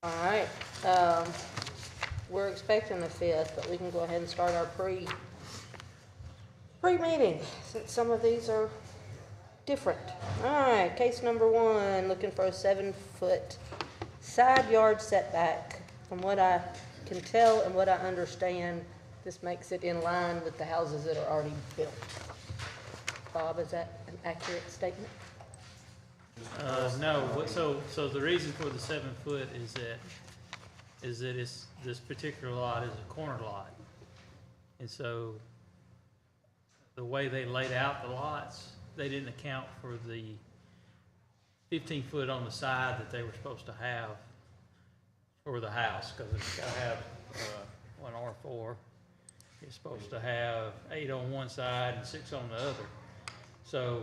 All right, we're expecting the 5th, but we can go ahead and start our pre-meeting, since some of these are different. All right, case number 1, looking for a 7-foot side yard setback. From what I can tell and what I understand, this makes it in line with the houses that are already built. Bob, is that an accurate statement? No, so the reason for the 7 foot is that this particular lot is a corner lot. And so the way they laid out the lots, they didn't account for the 15 foot on the side that they were supposed to have for the house, because it's gotta have, one R4. It's supposed to have 8 on one side and 6 on the other. So,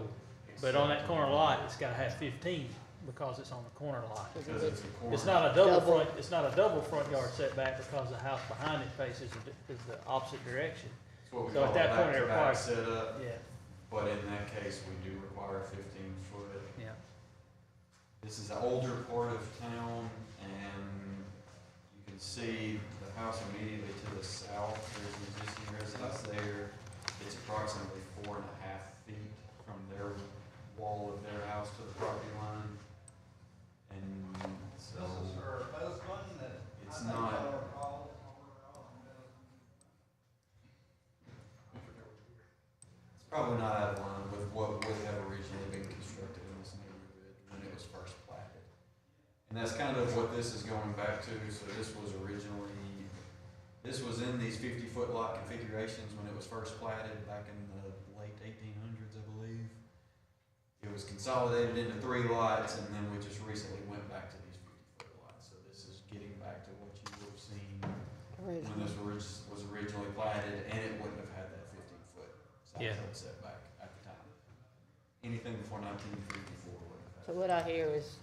but on that corner lot, it's gotta have 15 because it's on the corner lot. It's not a double front yard setback because the house behind it faces the opposite direction. What we So call at that a point, it back-to-back requires- setup, Yeah, but in that case, we do require a 15 foot. yeah. This is an older part of town, and you can see the house immediately to the south. There's an existing residence there. It's approximately 4.5 feet from their wall of their house to the property line. And so This is her husband that. it's not, it's probably not out of line with what would have originally been constructed in this neighborhood when it was first platted. And that's kind of what this is going back to. So this was in these 50-foot lot configurations when it was first platted back in the late 1800s, I believe. It was consolidated into 3 lots, and then we just recently went back to these 50-foot lots. So this is getting back to what you would have seen when this was originally platted, and it wouldn't have had that 15-foot side Yeah. yard setback at the time. Anything before 1954 would have had. So what I hear is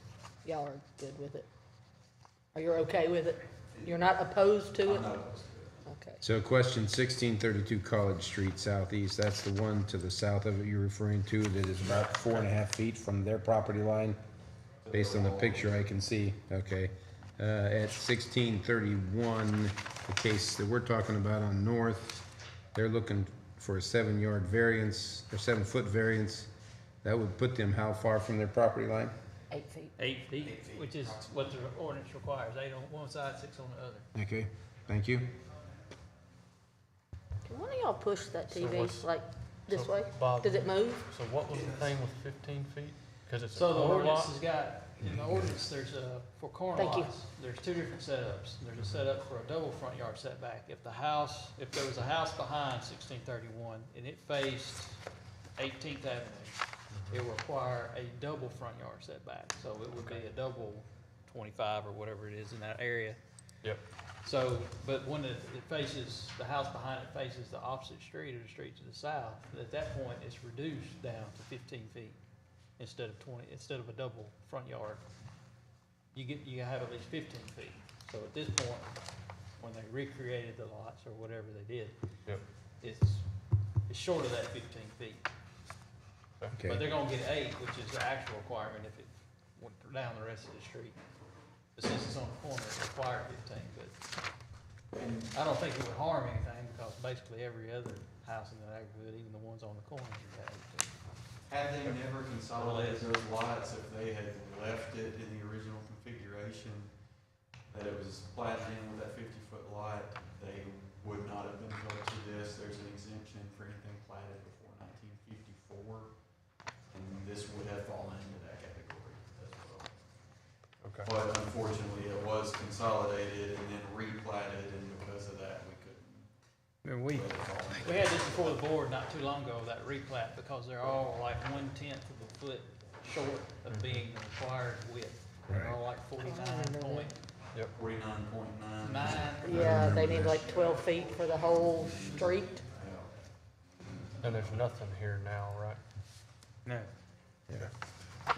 y'all are good with it. Are you okay with it? You're not opposed to it? I'm not opposed to it. Okay. So question 1632 College Street Southeast, that's the one to the south of it you're referring to that is about 4.5 feet from their property line, based on the picture I can see, okay. At 1631, the case that we're talking about on north, they're looking for a 7-yard variance, or 7-foot variance. That would put them how far from their property line? 8 feet. 8 feet, which is what the ordinance requires, 8 on one side, 6 on the other. Okay, thank you. Can one of y'all push that So TV what's- like this so, way? Bob, Does it move? So what was the thing with 15 feet? Because it's a So the corner ordinance lot? has got, in the ordinance, there's for corner Thank you. lots, there's 2 different setups. There's a setup for a double front yard setback. If there was a house behind 1631 and it faced 18th Avenue, it would require a double front yard setback. So it would be a double 25 or whatever it is in that area. Yep. So, but when it faces, the house behind it faces the opposite street or the street to the south, at that point, it's reduced down to 15 feet instead of 20, instead of a double front yard. You have at least 15 feet. So at this point, when they recreated the lots or whatever they did, Yep. it's short of that 15 feet. But Okay, they're gonna get 8, which is the actual requirement if it went down the rest of the street. But since it's on the corner, it required 15, but I don't think it would harm anything because basically every other house in the neighborhood, even the ones on the corner, would have 18. Had they never consolidated those lots, if they had left it in the original configuration, that it was platted in with that 50-foot lot, they would not have been held to this. There's an exemption for anything platted before 1954, and this would have fallen into that category as well. Okay. But unfortunately, it was consolidated and then replatted, and because of that, we couldn't And let it fall. we had this before the board not too long ago, that replat, because they're all like 1/10 of a foot short of being the required width. They're all like 49.9. 49.9. Yeah, they need like 12 feet for the whole street. Yeah. And there's nothing here now, right? No, yeah.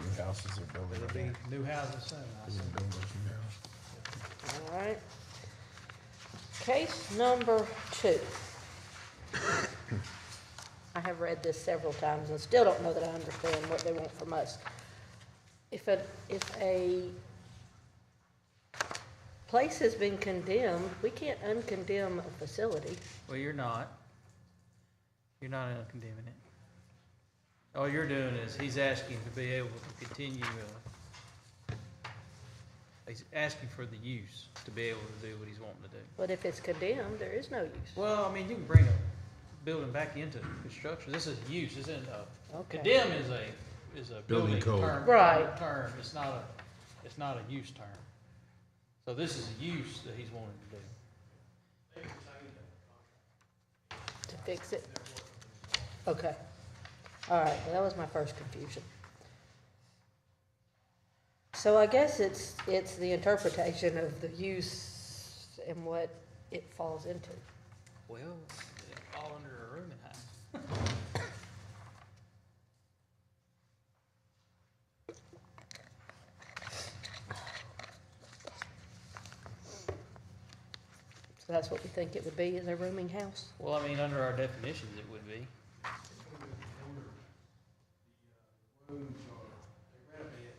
New houses are building it'll up be there. new houses soon, I New see. buildings now. All right. Case number 2. I have read this several times and still don't know that I understand what they want from us. If a place has been condemned, we can't uncondemn a facility. Well, you're not. You're not uncondemning it. All you're doing is he's asking to be able to continue, he's asking for the use to be able to do what he's wanting to do. But if it's condemned, there is no use. Well, I mean, you can bring a building back into construction. This is use, isn't a, Okay. condemn is a Building building code. term. Right. Term, it's not a use term. So this is a use that he's wanting to do. To fix it? Okay. All right, well, that was my first confusion. So I guess it's the interpretation of the use and what it falls into. Well, it fall under a rooming house. So that's what we think it would be, is a rooming house? Well, I mean, under our definitions, it would be. Rooms are, they rent a bed,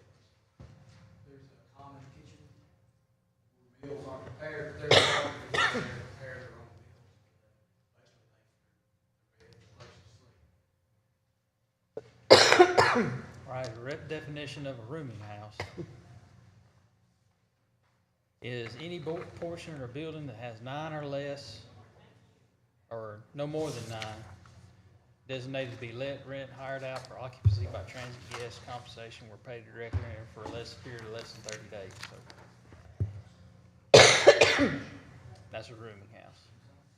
there's a common kitchen, where meals are prepared, there's a common kitchen, they prepare their own meals. Basically, they for place to sleep. Right, the definition of a rooming house is any portion or building that has 9 or less, or no more than 9, designated to be let, rent, hired out for occupancy by transit guests, compensation were paid directly or for a less period of less than 30 days, so. That's a rooming house.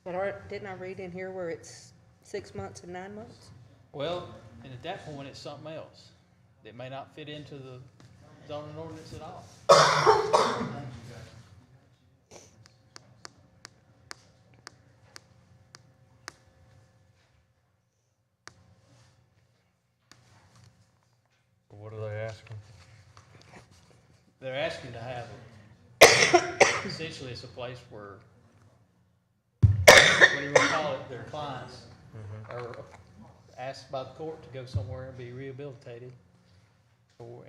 But didn't I read in here where it's 6 months and 9 months? Well, and at that point, it's something else that may not fit into the zoning ordinance at all. What are they asking? They're asking to have, essentially it's a place where, what do you want to call it, their clients are asked by the court to go somewhere and be rehabilitated.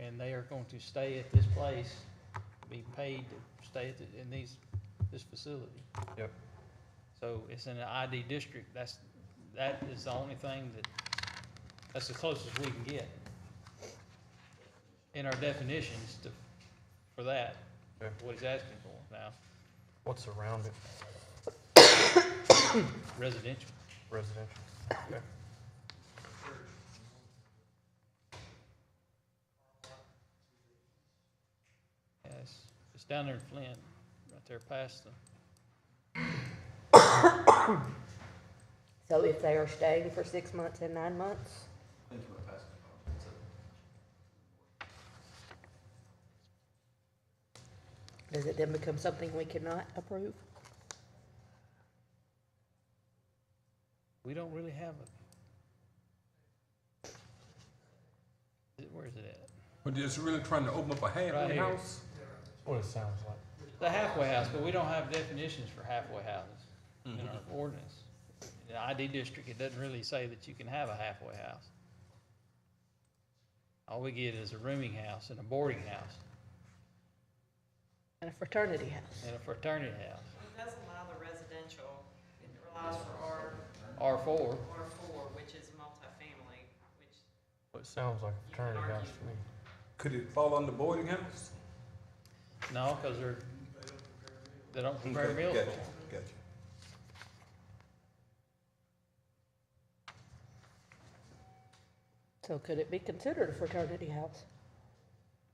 And they are going to stay at this place, be paid to stay at this facility. Yep. So it's in an ID district, that is the only thing that's the closest we can get in our definitions for that, Okay. what he's asking for now, What's around it? residential. Residential? Okay. Yeah, it's down there in Flint, right there past the, So if they are staying for 6 months and 9 months, I think you went past it. does it then become something we cannot approve? we don't really have where is it at? But just really trying to open up a Right halfway here. house? That's what it sounds like. The halfway house, but we don't have definitions for halfway houses in our ordinance. In the ID district, it doesn't really say that you can have a halfway house. All we get is a rooming house and a boarding house And a fraternity house? and a fraternity house. It does allow the residential, it allows for R4, R4, which is multifamily, which Well, it sounds like a fraternity house to me. Could it fall under boarding house? no, because they don't prepare meals for Gotcha, them. gotcha. So could it be considered a fraternity house?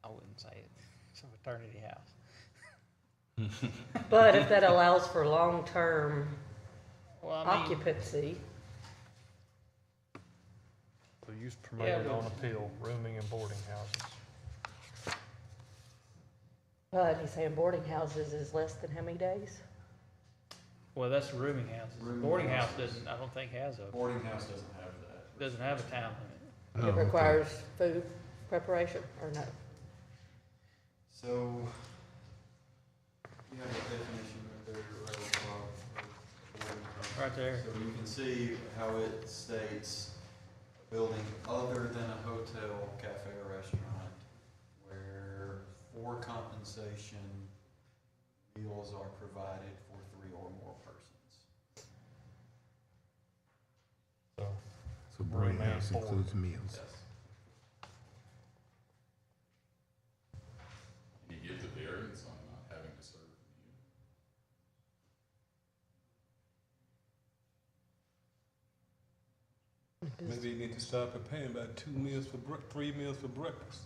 I wouldn't say it. It's a fraternity house. But if that allows for long-term Well, I mean, occupancy, So use permitted but- on appeal, rooming and boarding houses. but he's saying boarding houses is less than how many days? well, that's rooming houses. Rooming Boarding house houses. doesn't, I don't think has Boarding house doesn't have that. doesn't have a time limit. Oh, It okay. requires food preparation, or no? So, you have a definition right there, right above. Right there. So you can see how it states a building other than a hotel, cafe, or restaurant, where for compensation, meal meals are provided for 3 or more persons. So, So boarding Room and house board. includes meals. Yes. You get the variance on not having to serve the meal. Maybe you need to start preparing about 3 meals for breakfast.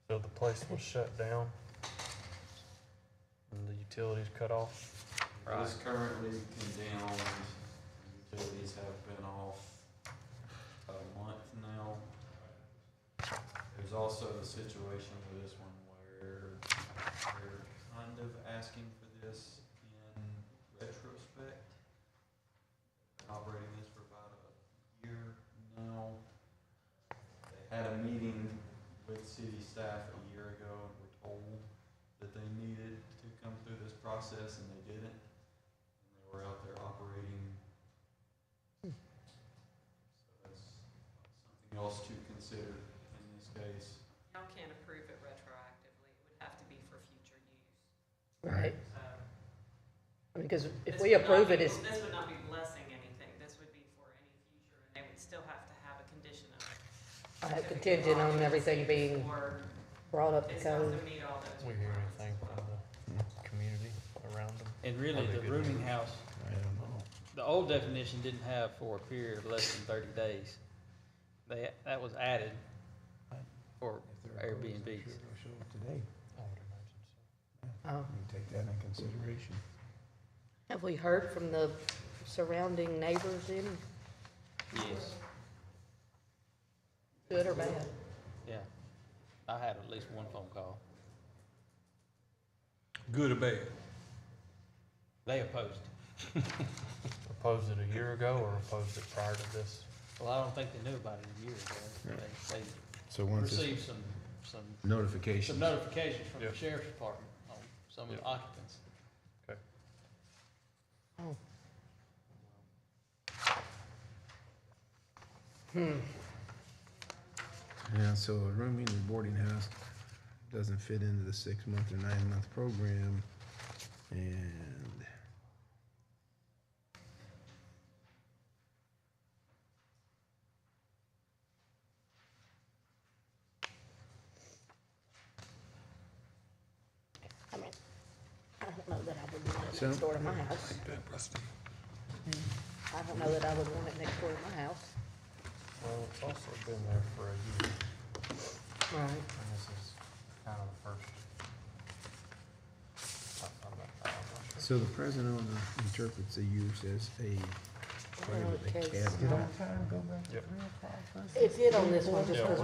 so the place was shut down and the utilities cut off. It is currently condemned. Utilities have been off about a month now. There's also the situation with this one where they're kind of asking for this in retrospect. Been operating this for about a year now. They had a meeting with city staff a year ago and were told that they needed to come through this process and they didn't. And they were out there operating. So that's something else to consider in this case. Y'all can't approve it retroactively, it would have to be for future use. Right, So because if this we would not approve be- it, it's, This would not be blessing anything, this would be for any future, and they would still have to have a condition of. contingent on everything being Or brought up to it's not code. to meet all those We hear requirements anything as from well. the community around them? And really, Are they the good rooming neighbors? house, I don't know. the old definition didn't have for a period of less than 30 days. That was added for Airbnbs. They'll show up today. I would imagine so. Oh. You take that in consideration. Have we heard from the surrounding neighbors any, Yes, good or bad? yeah. I had at least one phone call. Good or bad? They opposed it. Opposed it a year ago or opposed it prior to this? Well, I don't think they knew about it a year ago. They So once it's received some notification. notifications from Yeah. the sheriff's department on some of the Yeah. occupants. Oh. Yeah, so a rooming and boarding house doesn't fit into the 6-month or 9-month program. And I mean, I don't know that I would want it So- next door to my house. That rusty. I don't know that I would want it next door to my house. Well, it's also been there for a year, Right. and this is kind of the first. I'm not sure. so the present owner interprets the use as a private Okay. academy. Yep. It did on this one, just Yeah. because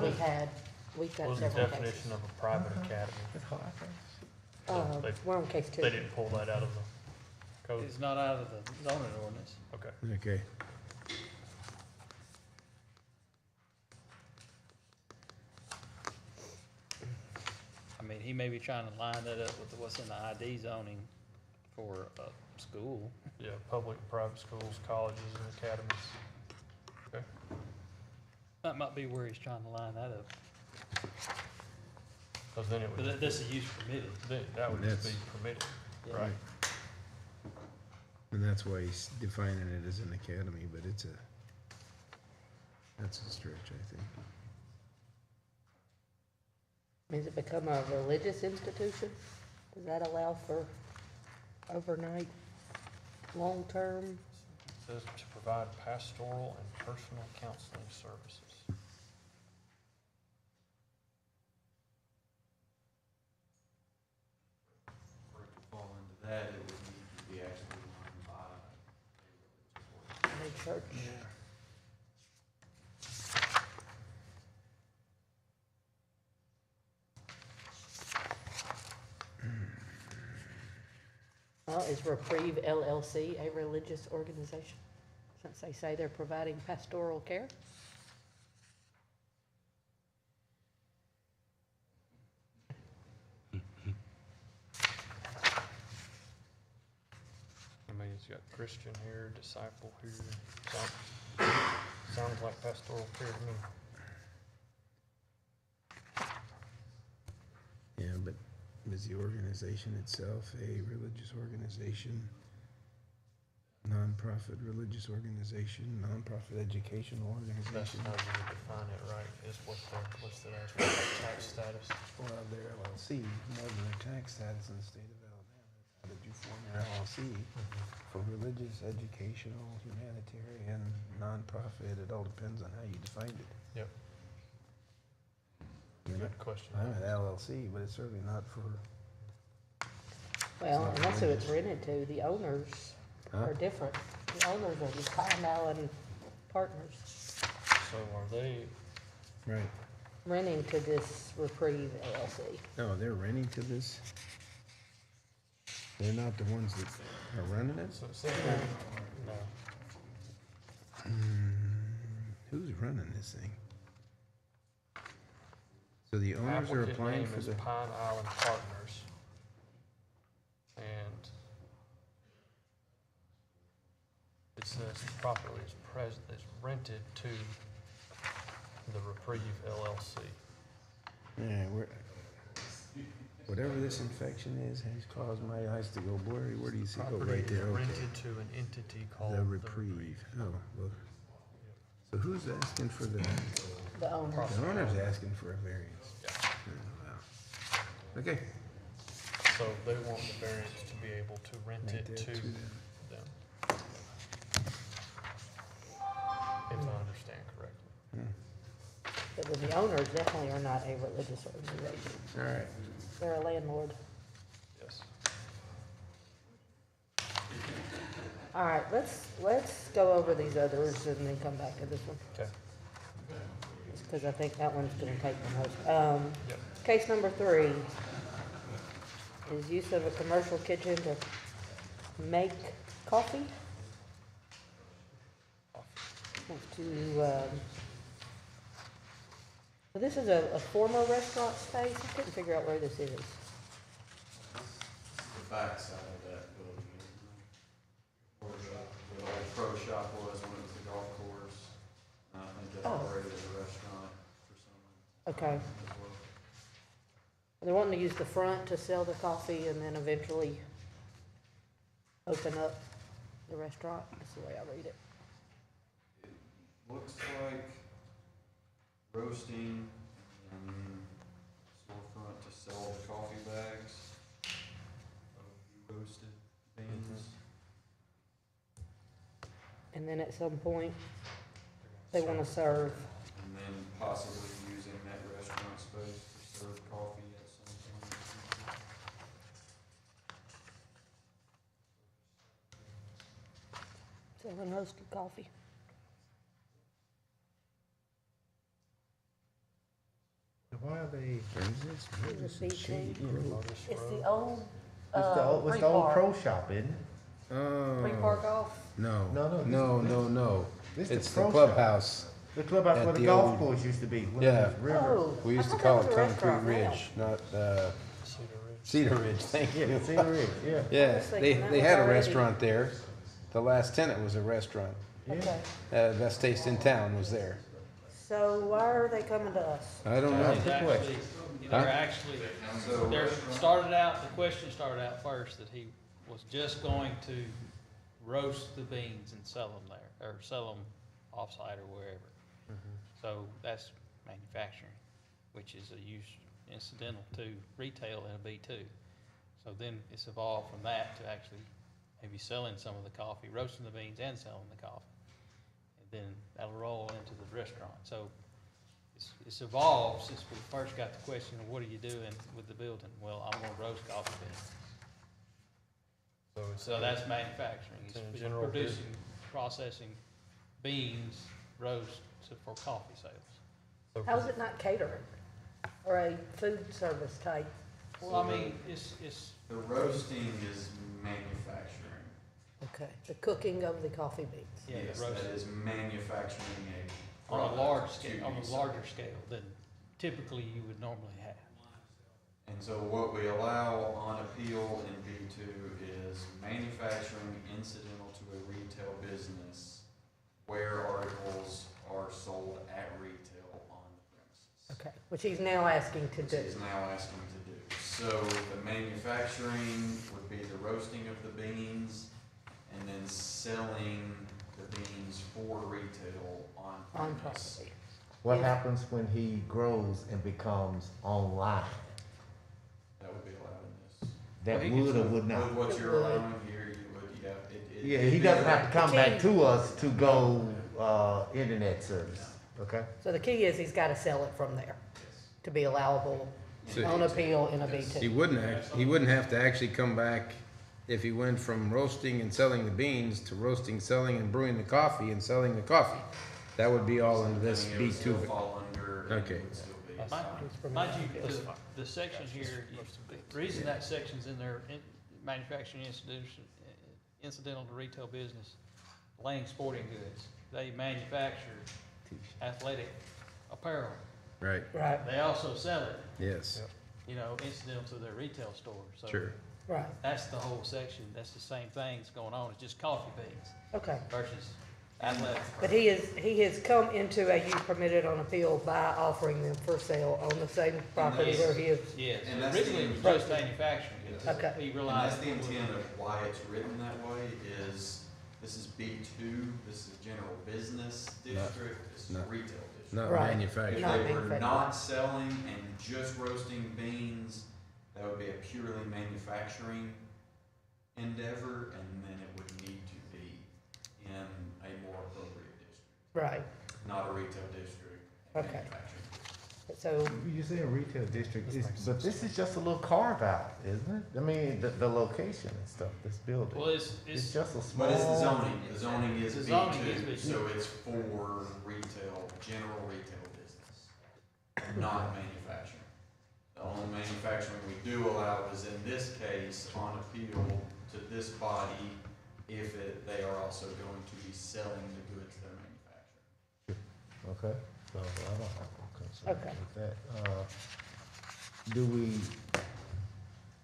we've got What was the several cases. definition of a private academy? They- We're on case 2. They didn't pull that out of the code? It's not out of the zoning ordinance. Okay. Okay. I mean, he may be trying to line that up with what's in the ID zoning for a school. Yeah, public and private schools, colleges and academies. Okay. That might be where he's trying to line that up. Because then it But would, this is use permitted. that would just be That's- permitted. Yeah. Right. And that's why he's defining it as an academy, but that's a stretch, I think. Means it become a religious institution? Does that allow for overnight, long-term? It says to provide pastoral and personal counseling services. For it to fall into that, it would need to be actually lined by a religious Any church? Well, is Reprieve LLC a religious organization? Since they say they're providing pastoral care? I mean, it's got Christian here, disciple here. Sounds like pastoral care to me. Is the organization itself a religious organization? Nonprofit religious organization, nonprofit educational That's organization? how you would define it, right, is what they're listed as, for tax status. Well, their LLC, more than their tax status in the state of Alabama. How did you form your LLC for religious, educational, humanitarian, nonprofit? It all depends on how you defined it. Yep. You're not- Good question. I'm an LLC, but it's certainly not for, Well, not and that's who it's religious. rented to. The owners huh? are different. The owners are the Pine Allen Partners, So are they, Right. renting to this Reprieve LLC. No, they're renting to this? They're not the ones that are running it? so it says here, no, Who's running this thing? So the owners are applicant applying name for is the, Pine Island Partners. And it says the property is rented to the Reprieve LLC. yeah, whatever this infection is has caused my eyes to go blurry. Where do you see? Oh, Property right is there, okay. rented to an entity called The Reprieve. Oh, well. So who's asking for the The owners. owner's asking for a variance? Yeah. Oh, wow. Okay. So they want the variance to be able to rent Right it there to them. them. If I understand correctly. But then the owners definitely are not a religious organization. All right. They're a landlord. Yes. All right, let's go over these others and then come back to this one, Okay. because I think that one's gonna take the most. Yep. Case number 3 is use of a commercial kitchen to make coffee. So this is a former restaurant space. I couldn't figure out where this is. The back side of that building, where the old pro shop was when it was the golf course. I think that Oh. operated as a restaurant for some Okay. time as well. They're wanting to use the front to sell the coffee and then eventually open up the restaurant. That's the way I read it. Looks like roasting and storefront to sell the coffee bags of roasted beans. And then at some point, they want to serve. And then possibly using that restaurant space to serve coffee at some point. Selling roasted coffee. Why are they? Where is this? Where It's is a this shady BT. road? Lotus It's Road. the old, It's the old pro shop, isn't it? Free Oh, park off. no, No, no, no, this- no, no. This It's the the pro clubhouse. The clubhouse At where the the golf old- course used to be. when Yeah. it was river. Oh. We used I to thought call that it was a Concrete restaurant now. Ridge, not, Cedar Ridge. Cedar Ridge, thank Yeah, you. Cedar Ridge, yeah. Yeah, was they, thinking that they was had a already- restaurant there. The last tenant was a restaurant. Okay. Best Taste in Town was there. So why are they coming to us? I don't know. He's Good actually, Huh? they're actually, So there restaurant- started out, the question started out first that he was just going to roast the beans and sell them there, or sell them off-site or wherever. So that's manufacturing, which is a use incidental to retail in a B2. So then it's evolved from that to actually maybe selling some of the coffee, roasting the beans and selling the coffee. And then that'll roll into the restaurant. So it's evolved since we first got the question of what are you doing with the building? Well, I'm gonna roast coffee beans. So it's, So that's manufacturing. It's in It's general producing, processing beans, roast for coffee sales. so How is it not catering or a food service type? Well, I mean, it's, The roasting is manufacturing. Okay. The cooking of the coffee beans. yeah, Yes, the roast that is manufacturing a on a product large to scale, on be a sold. larger scale than typically you would normally have. And so what we allow on appeal in B2 is manufacturing incidental to a retail business where articles are sold at retail on the premises. Okay. Which he's now asking to Which do. he's now asking to do. So the manufacturing would be the roasting of the beans and then selling the beans for retail on On premise. property. What Yes. happens when he grows and becomes online? That would be allowed in this. That Well, he would or gets- would not? With what It you're would. allowing here, you would, yeah. Yeah, it'd he be doesn't have to allowed. come back to us to go, internet service, okay? So the key is he's gotta sell it from there to be allowable So- on appeal in a He B2. wouldn't have to actually come back if he went from roasting and selling the beans to roasting, selling and brewing the coffee and selling the coffee. That would be all under this Then it would still B2. fall under, and it Okay. would still be. Mind you, the section here, the reason that section's in there, manufacturing institution, incidental to retail business, Lane Sporting Goods, they manufacture athletic apparel. Right, Right, They also sell it, yes, incidental to their retail store, so. sure. right, That's the whole section, that's the same thing that's going on, it's just coffee beans okay. versus athletic. But he has come into a use permitted on appeal by offering them for sale on the same property where he is. Yes, And that's originally it was the- just manufacturing, Okay. he And realized. that's the intent of why it's written that way is, this is B2, this is general business district, this is not- retail district. Not Right. If manufacturing. Not they were manufacturing. not selling and just roasting beans, that would be a purely manufacturing endeavor, and then it would need to be in a more appropriate district, Right, not a retail district. Okay. manufacturing. so, You say a retail district, but this is just a little carve out, isn't it? I mean, the location and stuff, this building. Well, It's just a small. But it's the zoning, the zoning is The zoning is B2, B2. so it's for retail, general retail business, not manufacturing. The only manufacturing we do allow is in this case on appeal to this body if they are also going to be selling the goods they're manufacturing. Okay, so I don't have a concern Okay. with that. Do we,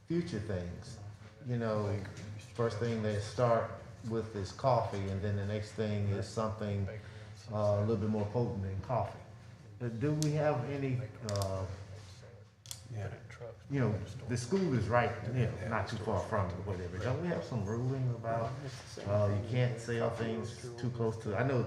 future things, first thing they start with is coffee, and then the next thing is something, a little bit more potent than coffee. Do we have any, the school is right, not too far from it, or whatever. Don't we have some ruling about, you can't sell things too close to, I know,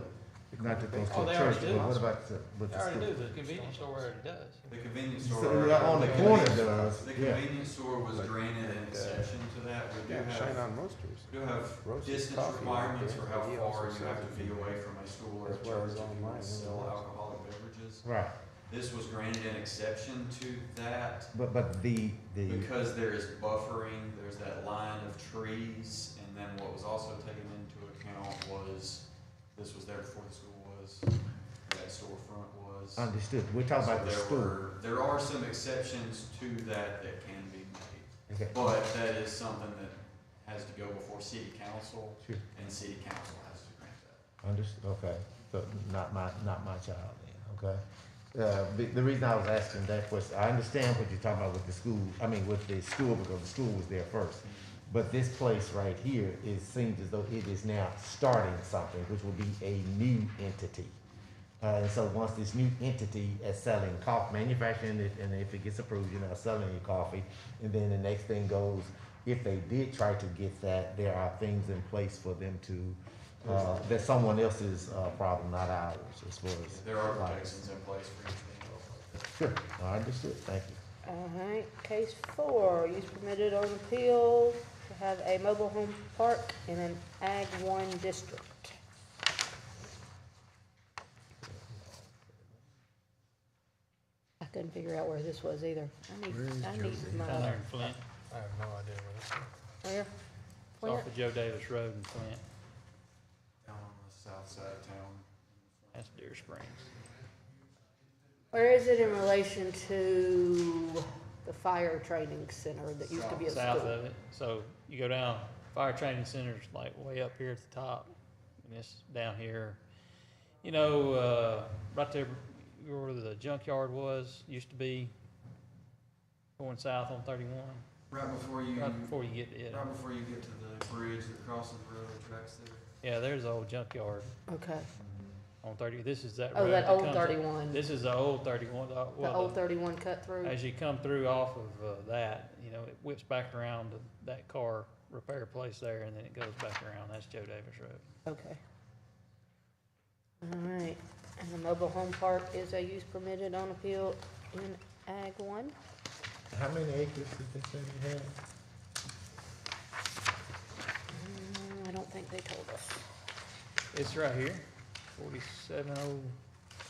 not too close to Oh, a they church, already do. but what about with They the already school? do, the convenience store already does. The convenience store. So, already- on the corner does, The yeah. convenience store was granted an exception to that. We do have, roasters. we do have distance requirements for how far you have to be away from a school or a church if you want to sell alcoholic beverages. Right, This was granted an exception to that but the, because there is buffering, there's that line of trees, and then what was also taken into account was, this was there before the school was, that storefront was. understood, we're talking So about the there school. there are some exceptions to that that can be made, Okay, but that is something that has to go before city council, sure, and city council has to grant that. understood, okay, so not my child then, okay? The reason I was asking that question, I understand what you're talking about with the school, with the school, because the school was there first. But this place right here, it seems as though it is now starting something, which will be a new entity. And so once this new entity is selling coffee, manufacturing it, and if it gets approved, you're not selling your coffee. And then the next thing goes, if they did try to get that, there are things in place for them to, that's someone else's, problem, not ours, as far as. There are protections in place for anything else like that. Sure, I understood, thank you. all right, case 4, use permitted on appeal to have a mobile home park in an Ag 1 district. I couldn't figure out where this was either. I need Down there my, in Flint, I have no idea where this is. where? it's off of Joe Davis Road in Flint, Down on the south side of town. that's Deer Springs. Where is it in relation to the fire training center that used to be a school? South of it, so you go down, fire training center's like way up here at the top, and it's down here. Right there where the junkyard used to be, going south on 31, Right before you, right before you get to it. right before you get to the bridge that crosses the railroad tracks there. Yeah, there's the old junkyard Okay, on 30, this is that Oh, road. that old comes up- 31, This is the old 31, the old 31 cut through. as you come through off of that, you know, it whips back around to that car repair place there, and then it goes back around. That's Joe Davis Road. Okay. All right, and the mobile home park is a use permitted on appeal in Ag 1. How many acres did they say they had? I don't think they told us. It's right here, 47,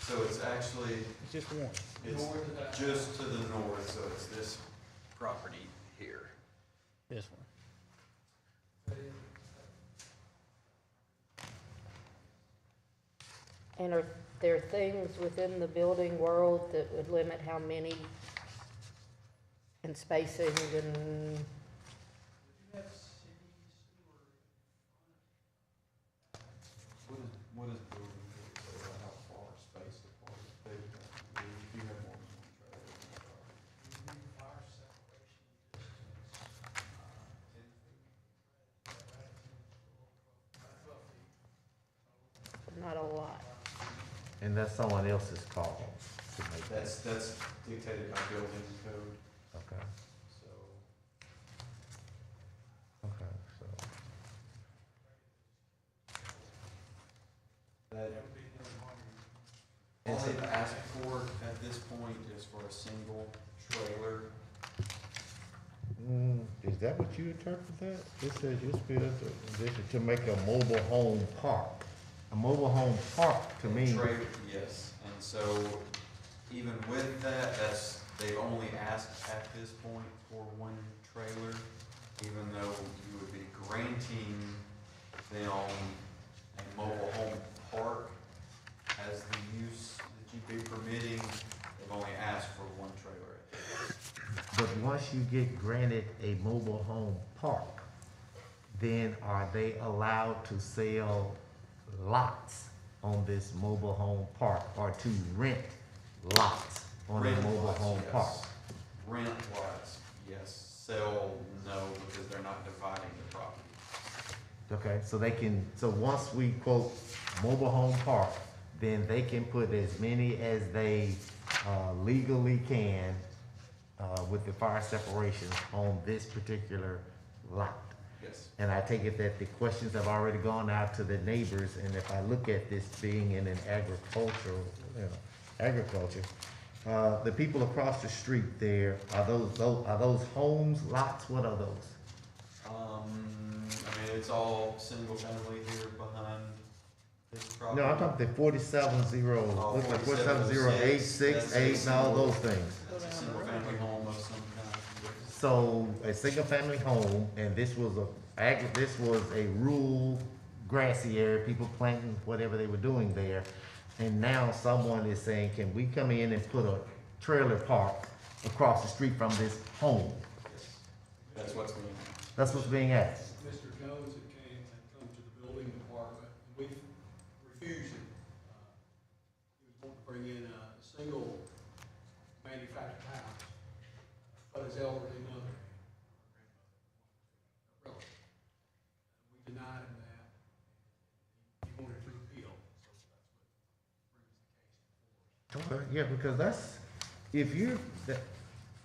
So it's actually, it's just one. it's North of that. just to the north, so it's this property here. This one. And are there things within the building world that would limit how many and spacing and, What is building code say about how far spaced apart they have to be? If you have more than one trailer in the car. not a lot. And that's someone else's call to make that, That's dictated by building code, okay, so. okay, so. That, all they've asked for at this point is for a single trailer. Is that what you interpret that? It says you feel to make a mobile home park. A mobile home park to me, Trailer, yes, and so even with that, they've only asked at this point for one trailer, even though you would be granting them a mobile home park as the use that you'd be permitting, they've only asked for one trailer. but once you get granted a mobile home park, then are they allowed to sell lots on this mobile home park or to rent lots on a Rent mobile lots, home yes. park? Rent lots, yes. Sell, no, because they're not dividing the property. Okay, so they can, so once we quote mobile home park, then they can put as many as they legally can with the fire separation on this particular lot. Yes. And I take it that the questions have already gone out to the neighbors, and if I look at this being in an agricultural, agriculture, the people across the street there, are those homes, lots, what are those? I mean, it's all single family here behind this property. No, I'm talking the 47-0, looks like 47-0, 868, and all those things. That's a single family home of some kind. So a single family home, and this was a rural grassy area, people planting whatever they were doing there. And now someone is saying, can we come in and put a trailer park across the street from this home? That's what's being asked. That's what's being asked. Mr. Jones had come to the building department, and we refused him. He was wanting to bring in a single manufactured house, but his elderly mother. Relative. We denied him that. He wanted to appeal, so that's what brings the case before us. Okay, yeah, because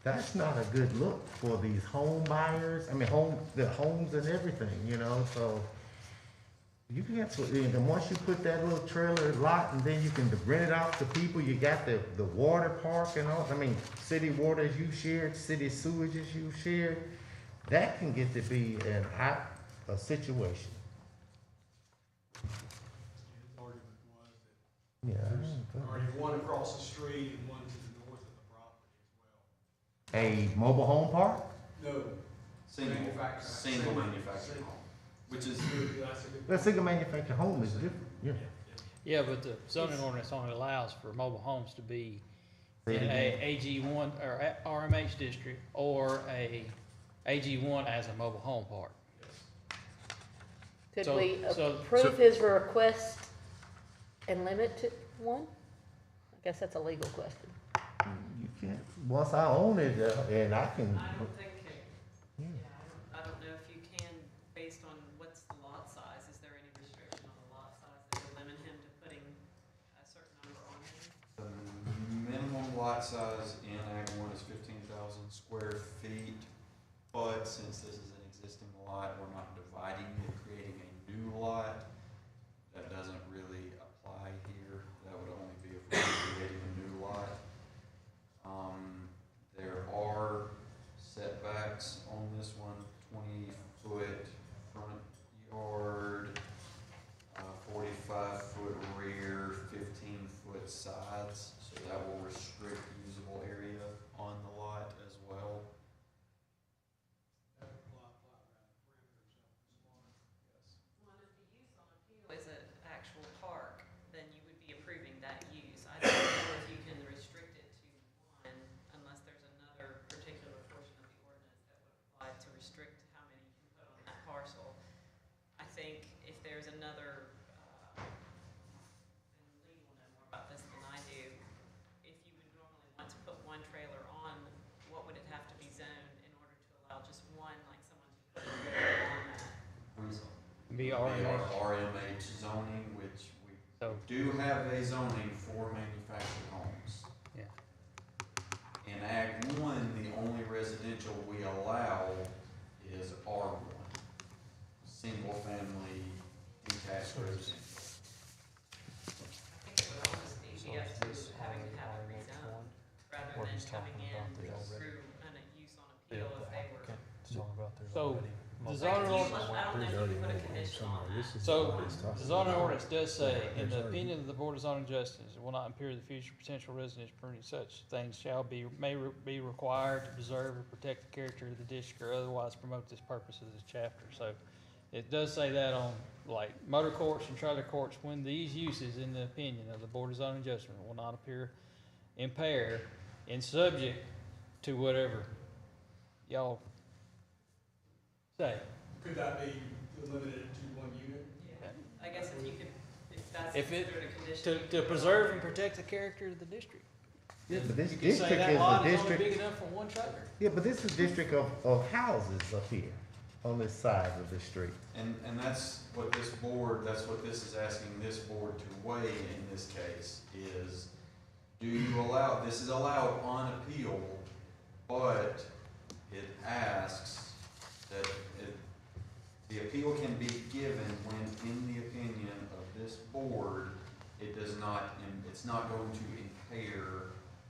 that's not a good look for these home buyers, the homes and everything, so. You can have, and once you put that little trailer lot, and then you can rent it out to people, you got the water park and all, city water as you shared, city sewage as you shared, that can get to be a situation. His argument was that Yeah. there's already one across the street and one to the north of the property as A mobile home park? well. No. Single manufactured home, which is, That's a good. A single manufactured home is different, yeah. Yeah, but the zoning ordinance only allows for mobile homes to be Say in it a again. AG1 or a RMH district or a AG1 as a mobile home park. Could So- we so- approve his request and limit to one? I guess that's a legal question. You can't, once I own it, and I can, I don't think, yeah. I don't know if you can, based on what's the lot size, is there any restriction on the lot size that would limit him to putting lot size in Ag 1 is 15,000 square feet, but since this is an existing lot, we're not dividing it, creating a new lot. That doesn't really apply here. That would only be if we were creating a new lot. There are setbacks on this one, 20-foot front yard, 45-foot rear, 15-foot sides, so that will restrict usable area on the lot as well. Well, if the use on appeal is an actual park, then you would be approving that use. I don't know if you can restrict it to one unless there's another particular portion of the ordinance that would apply to restrict how many you can put on that parcel. I think if there's another, and Lee will know more about this than I do, if you would normally want to put one trailer on, what would it have to be zoned in order to allow just one, like someone to put a trailer on that parcel? Be Our RMH. RMH zoning, which we So, do have a zoning for manufactured homes. yeah. In Ag 1, the only residential we allow is R1, single-family detached residential. I think it would almost be up to having to have it rezoned, rather What than he's talking coming about, in there's already- through an use on The appeal if they were. applicant is talking about there's So, already. the Like, zoning if you ordinance- want- I don't know if you can put a condition on that. So, the zoning ordinance does say, in the opinion of the Board of Zoning Justice, it will not impair the future potential residents permitting such things shall be, be required to preserve or protect the character of the district or otherwise promote this purpose of this chapter. So, it does say that on, like, motor courts and trailer courts, when these uses, in the opinion of the Board of Zoning Adjustment, will not impair, and subject to whatever y'all say. Could that be limited to one unit? Yeah, I guess if you could, if that's If it- considered a condition. To preserve and protect the character of the district. Yeah, but this You can say district that is a lot is only district, big enough for one trailer. yeah, but this is a district of houses up here on this side of the street. And that's what this board, that's what this is asking this board to weigh in this case, is do you allow, this is allowed on appeal, but it asks that the appeal can be given when, in the opinion of this board, it does not, it's not going to impair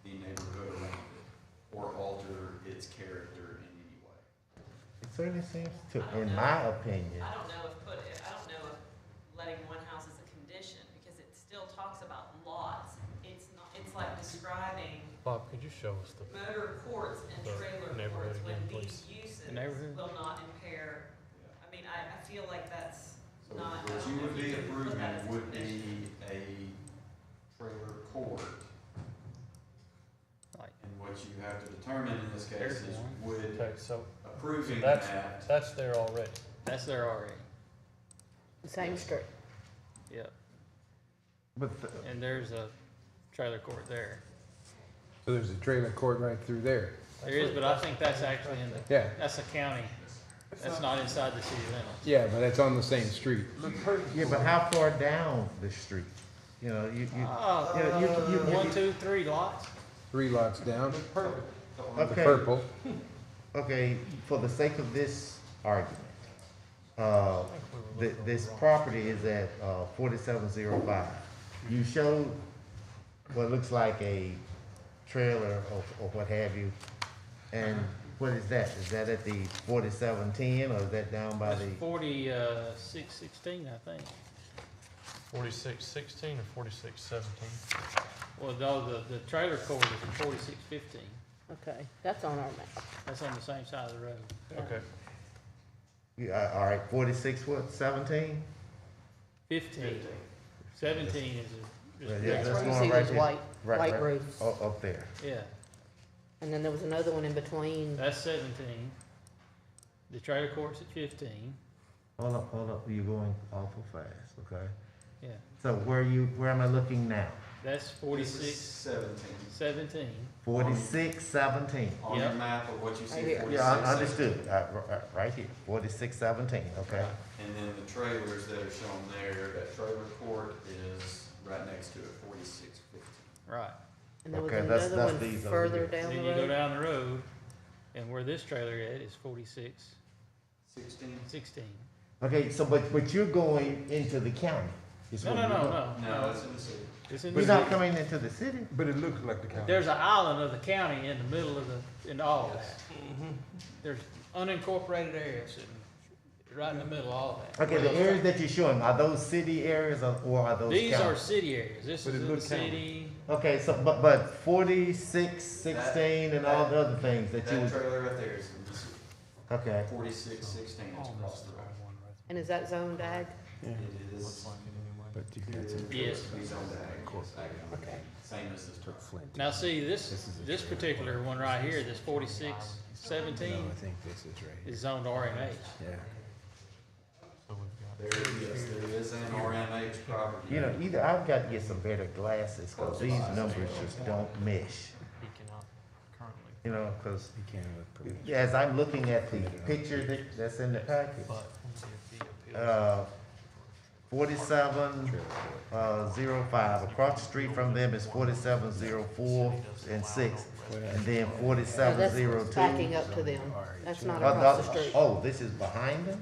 the neighborhood around it or alter its character in any way. It certainly seems to, in my opinion, I don't know if letting one house as a condition, because it still talks about lots. It's not, it's like describing Bob, could you show us the, motor courts and The trailer neighborhood courts when again, these uses The neighborhood? will not impair. I mean, I feel like that's So not. what I you don't know would if be you could put that as approving a would condition. be a trailer court. Like, And what you have to determine in this case There's is one. would okay, so approving that's, that, that's there already. that's there already. Same street. Yep. but the- And there's a trailer court there. So there's a trailer court right through there. There is, but I think that's actually in the, Yeah, that's a county. That's not inside the city limits. yeah, but it's on the same street. yeah, but how far down the street? You know, you, yeah, you- 1, 2, 3 lots. 3 lots down, the okay, purple. okay, for the sake of this argument, I think we were looking over this the wrong- property is at, 4705. You showed what looks like a trailer or what have you, and what is that? Is that at the 4710 or is that down by That's the? 4616, I think. 4616 or 4617? Well, no, the trailer court is at 4615. Okay, that's on our map. That's on the same side of the road. Okay, Yeah, all right, 46 what, 17? 15. 17 is Yeah, a, yeah, That's that's where you going see right those there. white, Right, white right. roofs. Up there. yeah, And then there was another one in between. that's 17. The trailer court's at 15, Hold up, you're going awful fast, okay? yeah. So where am I looking now? That's this is 46, 17. 17. 4617. On your Yep. map of what you see, Right here. 46. Yeah, I understood, right here, 4617, okay? And then the trailers that are shown there, that trailer court is right next to it, 4615. Right. And there was Okay, that's- another that's one these over further here. down Then the you go road. down the road, and where this trailer at is 4616. 16? Okay, so, but you're going into the county? is No, what no, you're no, doing. no. No, it's in the city. It's in You're the not city. coming into the city? But it looks like the county. There's an island of the county in the middle of in all of that. There's unincorporated areas sitting right in the middle of all that. Okay, the areas that you're showing, are those city areas or are those These are county? city areas. This But is it in the look county. city. Okay, so, but 46, 16 and all the other things that you That would, trailer right there is in the city. okay. 4616 is across the road. And is that zoned ag? It is. But you got some. Yes. We zone that Okay. same as this truck. Flint. Now, see, This is a this trailer. particular one right here, this No, 4617 I think this is right here. is zoned RMH. Yeah. There is an RMH property. You know, either I've got to get some better glasses, cause these numbers just don't mesh, He cannot currently, you know, cause You can't look pretty. as I'm looking at the picture that's in the package, but if he appeals. 4705, across the street from them is 4704 and 6, and then That's 4702. backing up to them. That's not Oh, across the street. oh, this is behind them?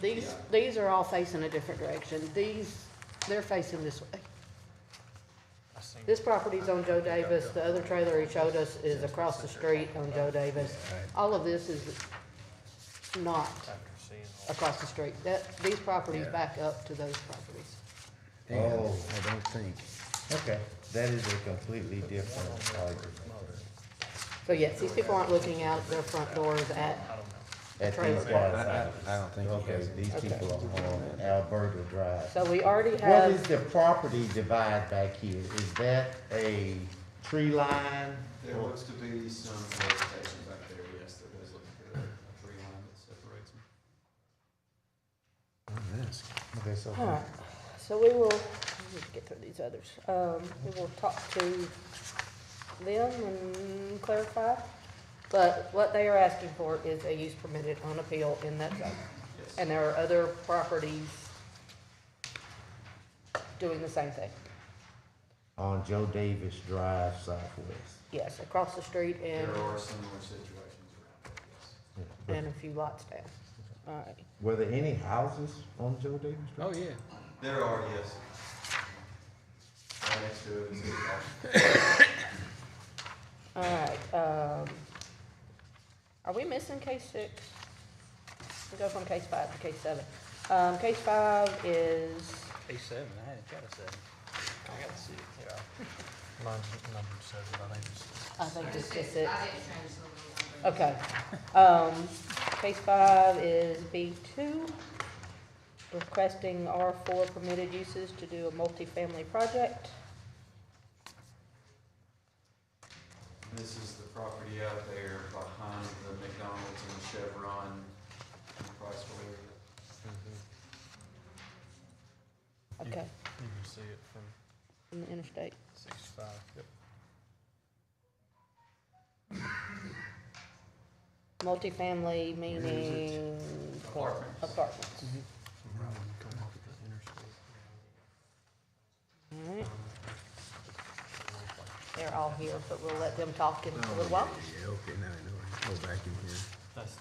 These are all facing a different direction. They're facing this way. I seen This property's on Joe Davis. The other trailer he showed us is across the street on Joe Davis. All of this is not after seeing all. across the street. These properties back up to those properties. And Oh. I don't think. Okay, that is a completely different argument So yes, these people aren't looking out their front doors at, at Trailer these park. guys. I don't think. he Okay, has these any- people are on Alberta Drive. so we already What is have, the property divide back here? Is that a tree line? There looks to be some vegetation back there, yes, there does look like a tree line that separates them. This. Okay, so. alright, so we will, let me get through these others. We will talk to them and clarify. But what they are asking for is a use permitted on appeal in that zone. Yes. And there are other properties doing the same thing. On Joe Davis Drive Southwest. Yes, across the street There and, are similar situations around there, yes. Yeah. and a few lots down. Alright, Were there any houses on Joe Davis Drive? Oh, yeah. There are, yes. Right next to it is a alright, are we missing case 6? We go from case 5 to case 7. Case 5 is, A7, I ain't got a 7. I got a 6. Yeah. Mine's number 7, but I think it's just 6. I didn't change the little number. Okay, case 5 is B2, requesting R4 permitted uses to do a multifamily project. This is the property out there behind the McDonald's and the Chevron in Priceville area. Okay, you can see it from from the interstate. 65. Yep. Multifamily meaning Apartments. apartments. Come off the interstate. Alright, they're all here, but we'll let them talk in a little while. Yeah, okay, now I know. Go back in here. That's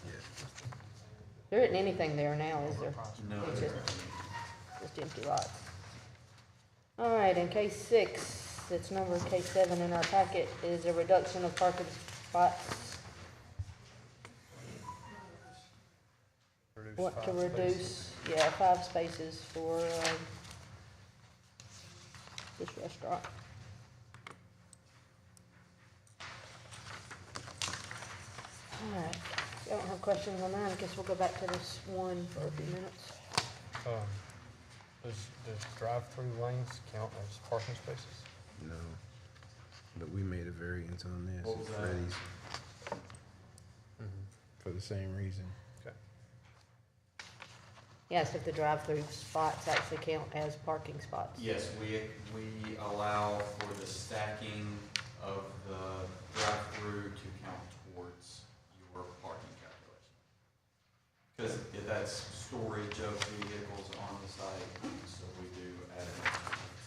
There isn't anything there now, is there? No, It's there just empty lots. Alright, in case 6, it's numbered case 7 in our packet, is a reduction of parking spots. Want to reduce, 5 spaces for, this restaurant. Alright, if you don't have questions on that, I guess we'll go back to this one for a few minutes. Does drive-through lanes count as parking spaces? No. But we made a variance on this. What was that? Freddy's. For the same reason. Okay. Yes, if the drive-through spots actually count as parking spots. Yes, we allow for the stacking of the drive-through to count towards your parking calculation. Because that's storage of vehicles on the site, so we do add it.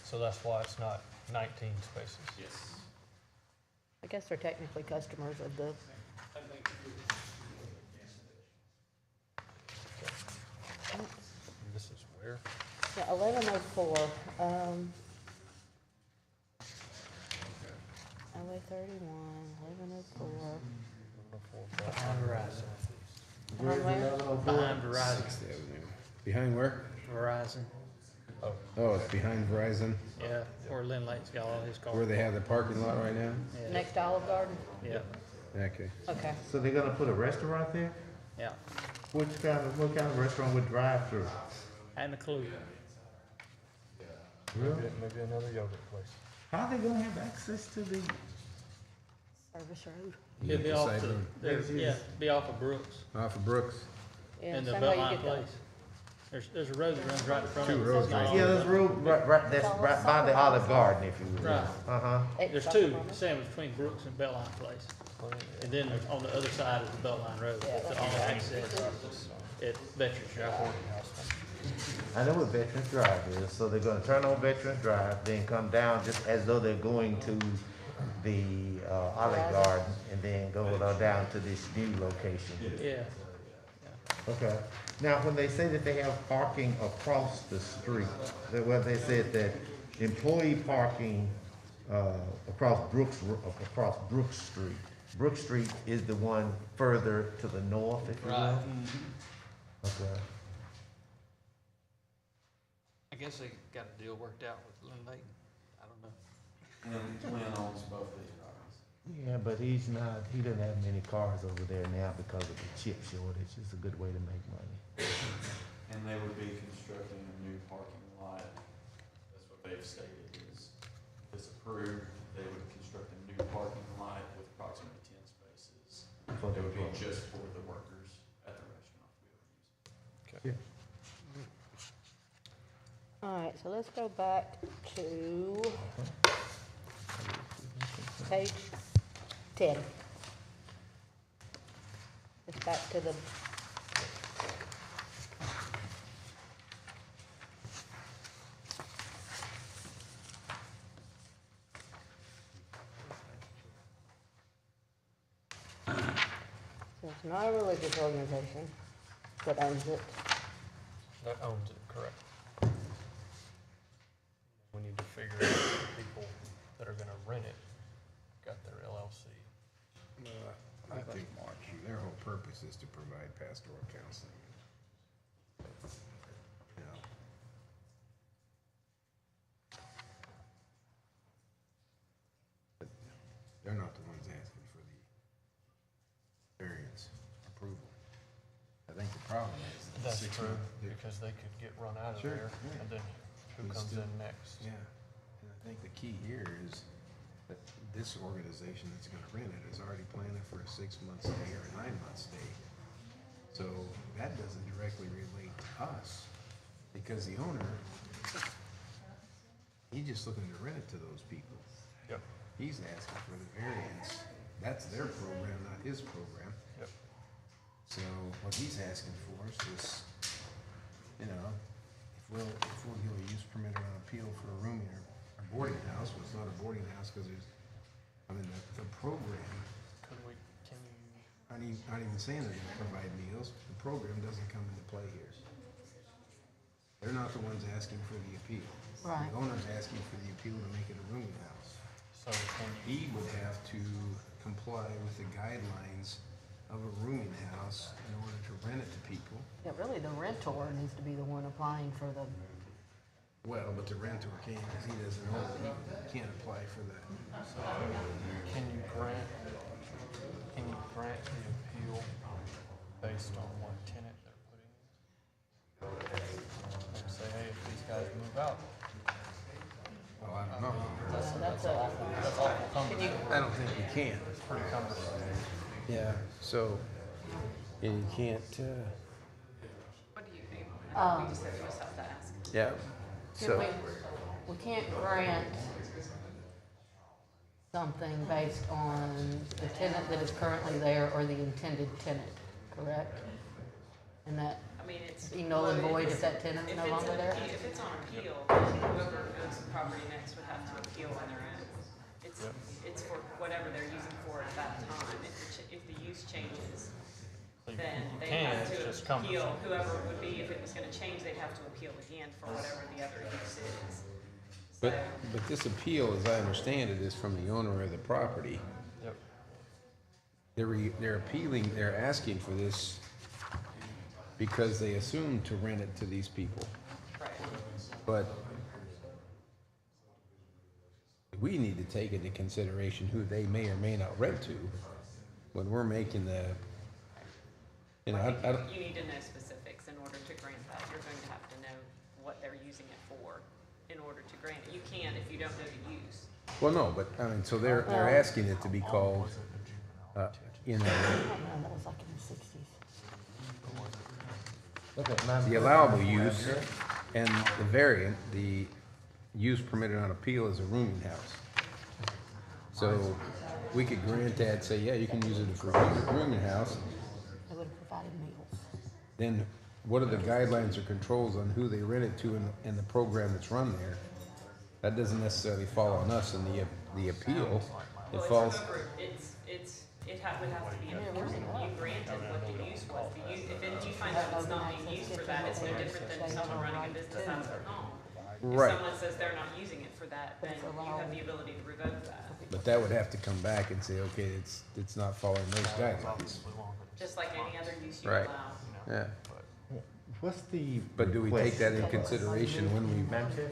So that's why it's not 19 spaces. Yes. I guess they're technically customers of the, This is where? yeah, 1104, LA 31, 1104. Behind Verizon. Where's where? 1104? Behind Verizon. Sixth Avenue. Behind where? Verizon. Oh, it's behind Verizon, Yeah, where Lynn Lake's got all his cars. where they have the parking lot right now? Yeah. Next to Olive Garden? Yeah, Okay. Okay. So they're gonna put a restaurant there? yeah. What kind of restaurant would drive-through? Hadn't a clue. Really? Maybe another yogurt place. How are they gonna have access to the, Service Road. It'll be off Side the, road. yeah, be off of Brooks Off of Brooks. Yeah, and the same way you Beltline get the- place. There's a road that runs right in front of it. Two roads It's not right all- yeah, there's road, right, that's right by the Olive Garden, if you will. Right. Uh-huh. There's two, sandwiched between Brooks and Beltline place. And then there's, on the other side is the Beltline Road. Yeah, It's the only access at Veterans Drive. I know what Veterans Drive is, so they're gonna turn on Veterans Drive, then come down just as though they're going to the, Olive Garden, and then go down to this new location. Yeah. Okay. Now, when they say that they have parking across the street, they said that employee parking, across Brooks Street. Brook Street is the one further to the north, if you will? Right. Okay. I guess they got a deal worked out with Lynn Lake. I don't know. Lynn owns both these properties. Yeah, but he doesn't have many cars over there now because of the chip shortage. It's a good way to make money. And they would be constructing a new parking lot. That's what they've stated is, if it's approved, they would construct a new parking lot with approximately 10 spaces. For It would be the- just for the workers at the restaurant to be able to use. All right, so let's go back to page 10. It's back to the, it's not a religious organization that owns it. That owns it, correct. We need to figure out the people that are gonna rent it, got their LLC. I think their whole purpose is to provide pastoral counseling. You know. But they're not the ones asking for the variance approval. I think the problem is. the That's 6 true, month- because they could get run out of Sure, there, yeah. and then who But comes still- in next? Yeah, and I think the key here is that this organization that's gonna rent it is already planning for a 6-month stay or a 9-month stay. So that doesn't directly relate to us, because the owner, he's just looking to rent it to those people. Yep, He's asking for the variance. That's their program, not his program. yep. So what he's asking for is just, you know, if we'll give a use permit or an appeal for a rooming or a boarding house, well, it's not a boarding house because there's, I mean, the program, Can you, not even saying they're gonna provide meals, the program doesn't come into play here. They're not the ones asking for the appeal. Right. The owner's asking for the appeal to make it a rooming house. so can you, He would have to comply with the guidelines of a rooming house in order to rent it to people. Yeah, really, the rentor needs to be the one applying for the, Well, but the renter can't, because he doesn't own it, he can't apply for that. can you grant the appeal based on what tenant they're putting in? And say, hey, if these guys move out, Well, I don't know. that's a, that's awful can you, cumbersome. I don't think you can. It's pretty cumbersome. Yeah, so, and you can't, What do you think? Um, We just have to ask. yeah, can so, we can't grant something based on the tenant that is currently there or the intended tenant, correct? And that, I mean, it's. be null and void if that tenant's If no it's longer an there? appeal- If it's on appeal, whoever owns the property next would have to appeal when they're in. it's for whatever they're using for at that time. If the use changes, then they have it's to just appeal, whoever it would be, if it was gonna change, they'd have to appeal again for whatever the other use is. But, So, but this appeal, as I understand it, is from the owner of the property. Yep. They're appealing, they're asking for this because they assume to rent it to these people. right, But we need to take into consideration who they may or may not rent to when we're making the, you know, I don't, you need to know specifics in order to grant that. You're going to have to know what they're using it for in order to grant it. You can if you don't know the use. well, no, but, I mean, so they're asking it to be called, you know, I don't know, that was like in the sixties. Okay, Madam the Clerk, allowable Madam use Chair. and the variant, the use permitted on appeal is a rooming house. So we could grant that, say, yeah, you can use it for a rooming house. They would have provided meals. Then what are the guidelines or controls on who they rent it to in the program that's run there? That doesn't necessarily fall on us in the appeal. It Well, falls, would have to be enforced. You granted what the use was. If you find out it's not being used for that, it's no different than someone running a business out of their home. right. If someone says they're not using it for that, then you have the ability to revoke that. But that would have to come back and say, okay, it's not following those guidelines. Just like any other use you Right. allow. Yeah. What's the? But do we take that in request? consideration when we Madam Chair?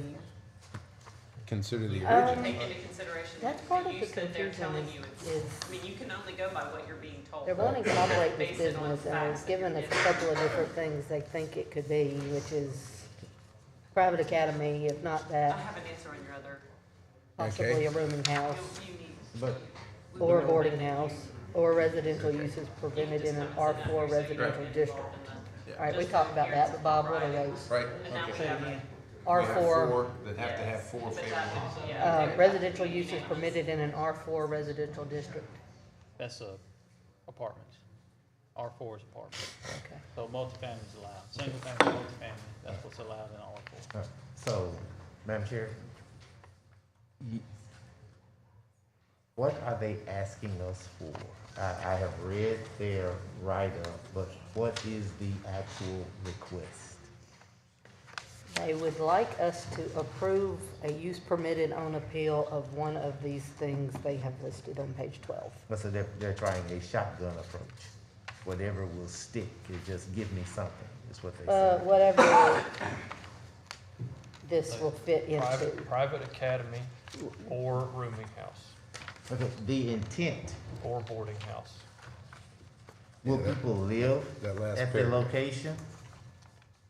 consider the Um, original? Take into consideration That's the part of the use that they're confusion telling is- you. is I mean, you can only go by what you're being told. They're wanting to operate this Based it on business and facts they've that given you're us a given. couple of different things they think it could be, which is private academy, if not I that, have an answer on your other, possibly a rooming house, you need. But or a boarding house, or residential uses prevented in an R4 residential district. All right, we talked about that, but Bob, what are those? Right, And now we okay. have a. R4, That have to have four But family. that- yeah. residential uses permitted in an R4 residential district. That's apartments. R4 is apartments. Okay. So multifamily is allowed. Single family, multifamily, that's what's allowed in R4. So, Madam Chair, what are they asking us for? I have read their write-up, but what is the actual request? They would like us to approve a use permitted on appeal of one of these things they have listed on page 12. But so they're trying a shotgun approach. Whatever will stick, is just give me something, is what they say. Whatever this will fit into. Private academy or rooming house Okay, the intent, or boarding house. will Yeah, people live that last at the paragraph. location?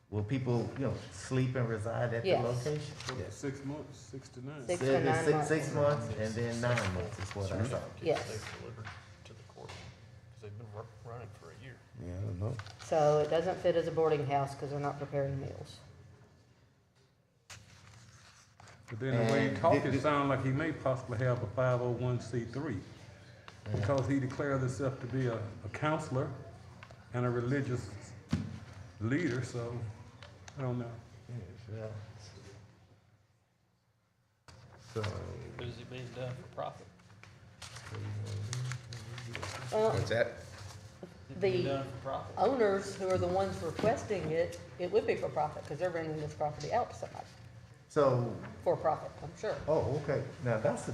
Will people, sleep and reside at the Yes. location? 6 months, 6 to 9. Six to Said it's 9 months. 6 months and then 9 months is what I saw. Yes. They've delivered to the court, because they've been running for a year. Yeah, I don't know. So it doesn't fit as a boarding house because they're not preparing meals. But then the way he And talked, did- it sounded like he may possibly have a 501c3. Because he declares himself to be a counselor and a religious leader, so I don't know. Yeah. So, But is it being done for profit? What's that? Is it being The done for profit? owners who are the ones requesting it, it would be for profit because they're renting this property out to somebody so, for profit, I'm sure. oh, okay, now that's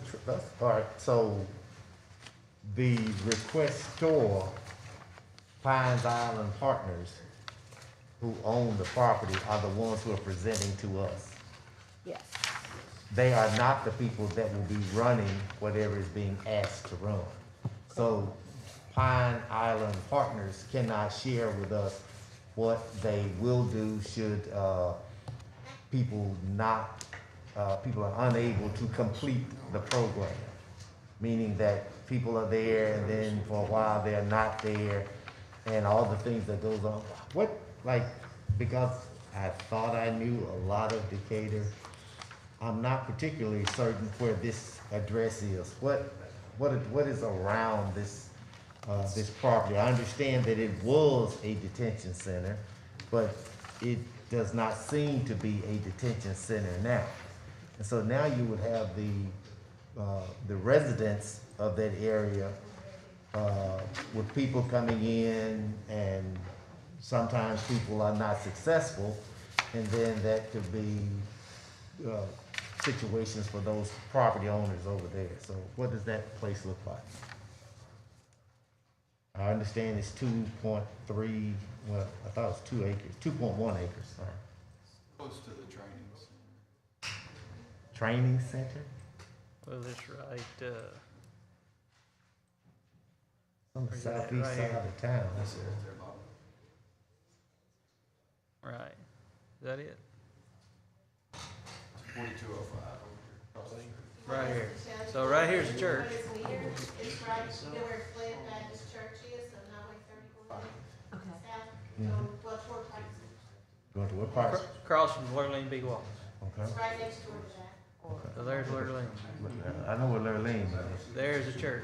all right, so the requestor, Pines Island Partners, who own the property, are the ones who are presenting to us. Yes. They are not the people that will be running whatever is being asked to run. So Pine Island Partners cannot share with us what they will do should, people are unable to complete the program. Meaning that people are there and then for a while they're not there and all the things that goes on. Because I thought I knew a lot of Decatur, I'm not particularly certain where this address is. What is around this, this property? I understand that it was a detention center, but it does not seem to be a detention center now. And so now you would have the the residents of that area, with people coming in, and sometimes people are not successful, and then that could be situations for those property owners over there. So what does that place look like? I understand it's 2.3, well, I thought it was 2 acres, 2.1 acres, sorry. Close to the training center. Training center? Well, that's right, On the Where's it at? southeast Right side here. of town. That's it, right there, Bob. right. Is that it? 4205 over here. Across the street. Right here. So right here's the church. It's here, it's right, you know where Flint Baptist Church is, on Highway 31, Okay. south, Mhm. going, well, toward Tyson. Going to what part? Across from Lurleen Big Walls. Okay. It's right next door to that. So there's Lurleen. I know where Lurleen is. There's the church.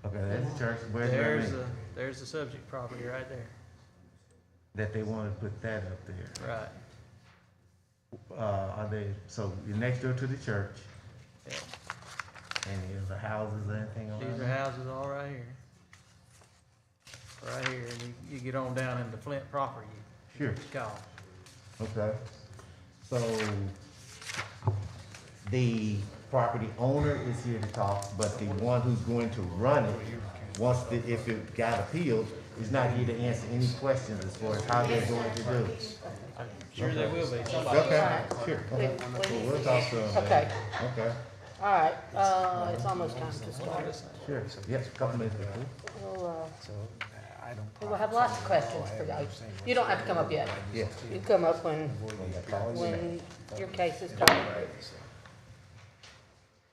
Okay, that's the church. Where's Lurleen? There's the subject property right there. That they want to put that up there. Right. Are they, so you're next door to the church, Yeah. any of the houses or anything around These are there? houses all right here. Right here, and you get on down into Flint proper, Sure. it's called. Okay. So the property owner is here to talk, but the one who's going to run it, if it got appealed, is not here to answer any questions as far as how they're going to do it. Sure there will be, somebody. Okay, sure. Okay. Well, we'll talk to them. Okay, Okay, all right, it's almost time to start. sure. Yes, a couple minutes before. We'll have lots of questions for you. You don't have to come up yet. Yeah. You come up when your case is called.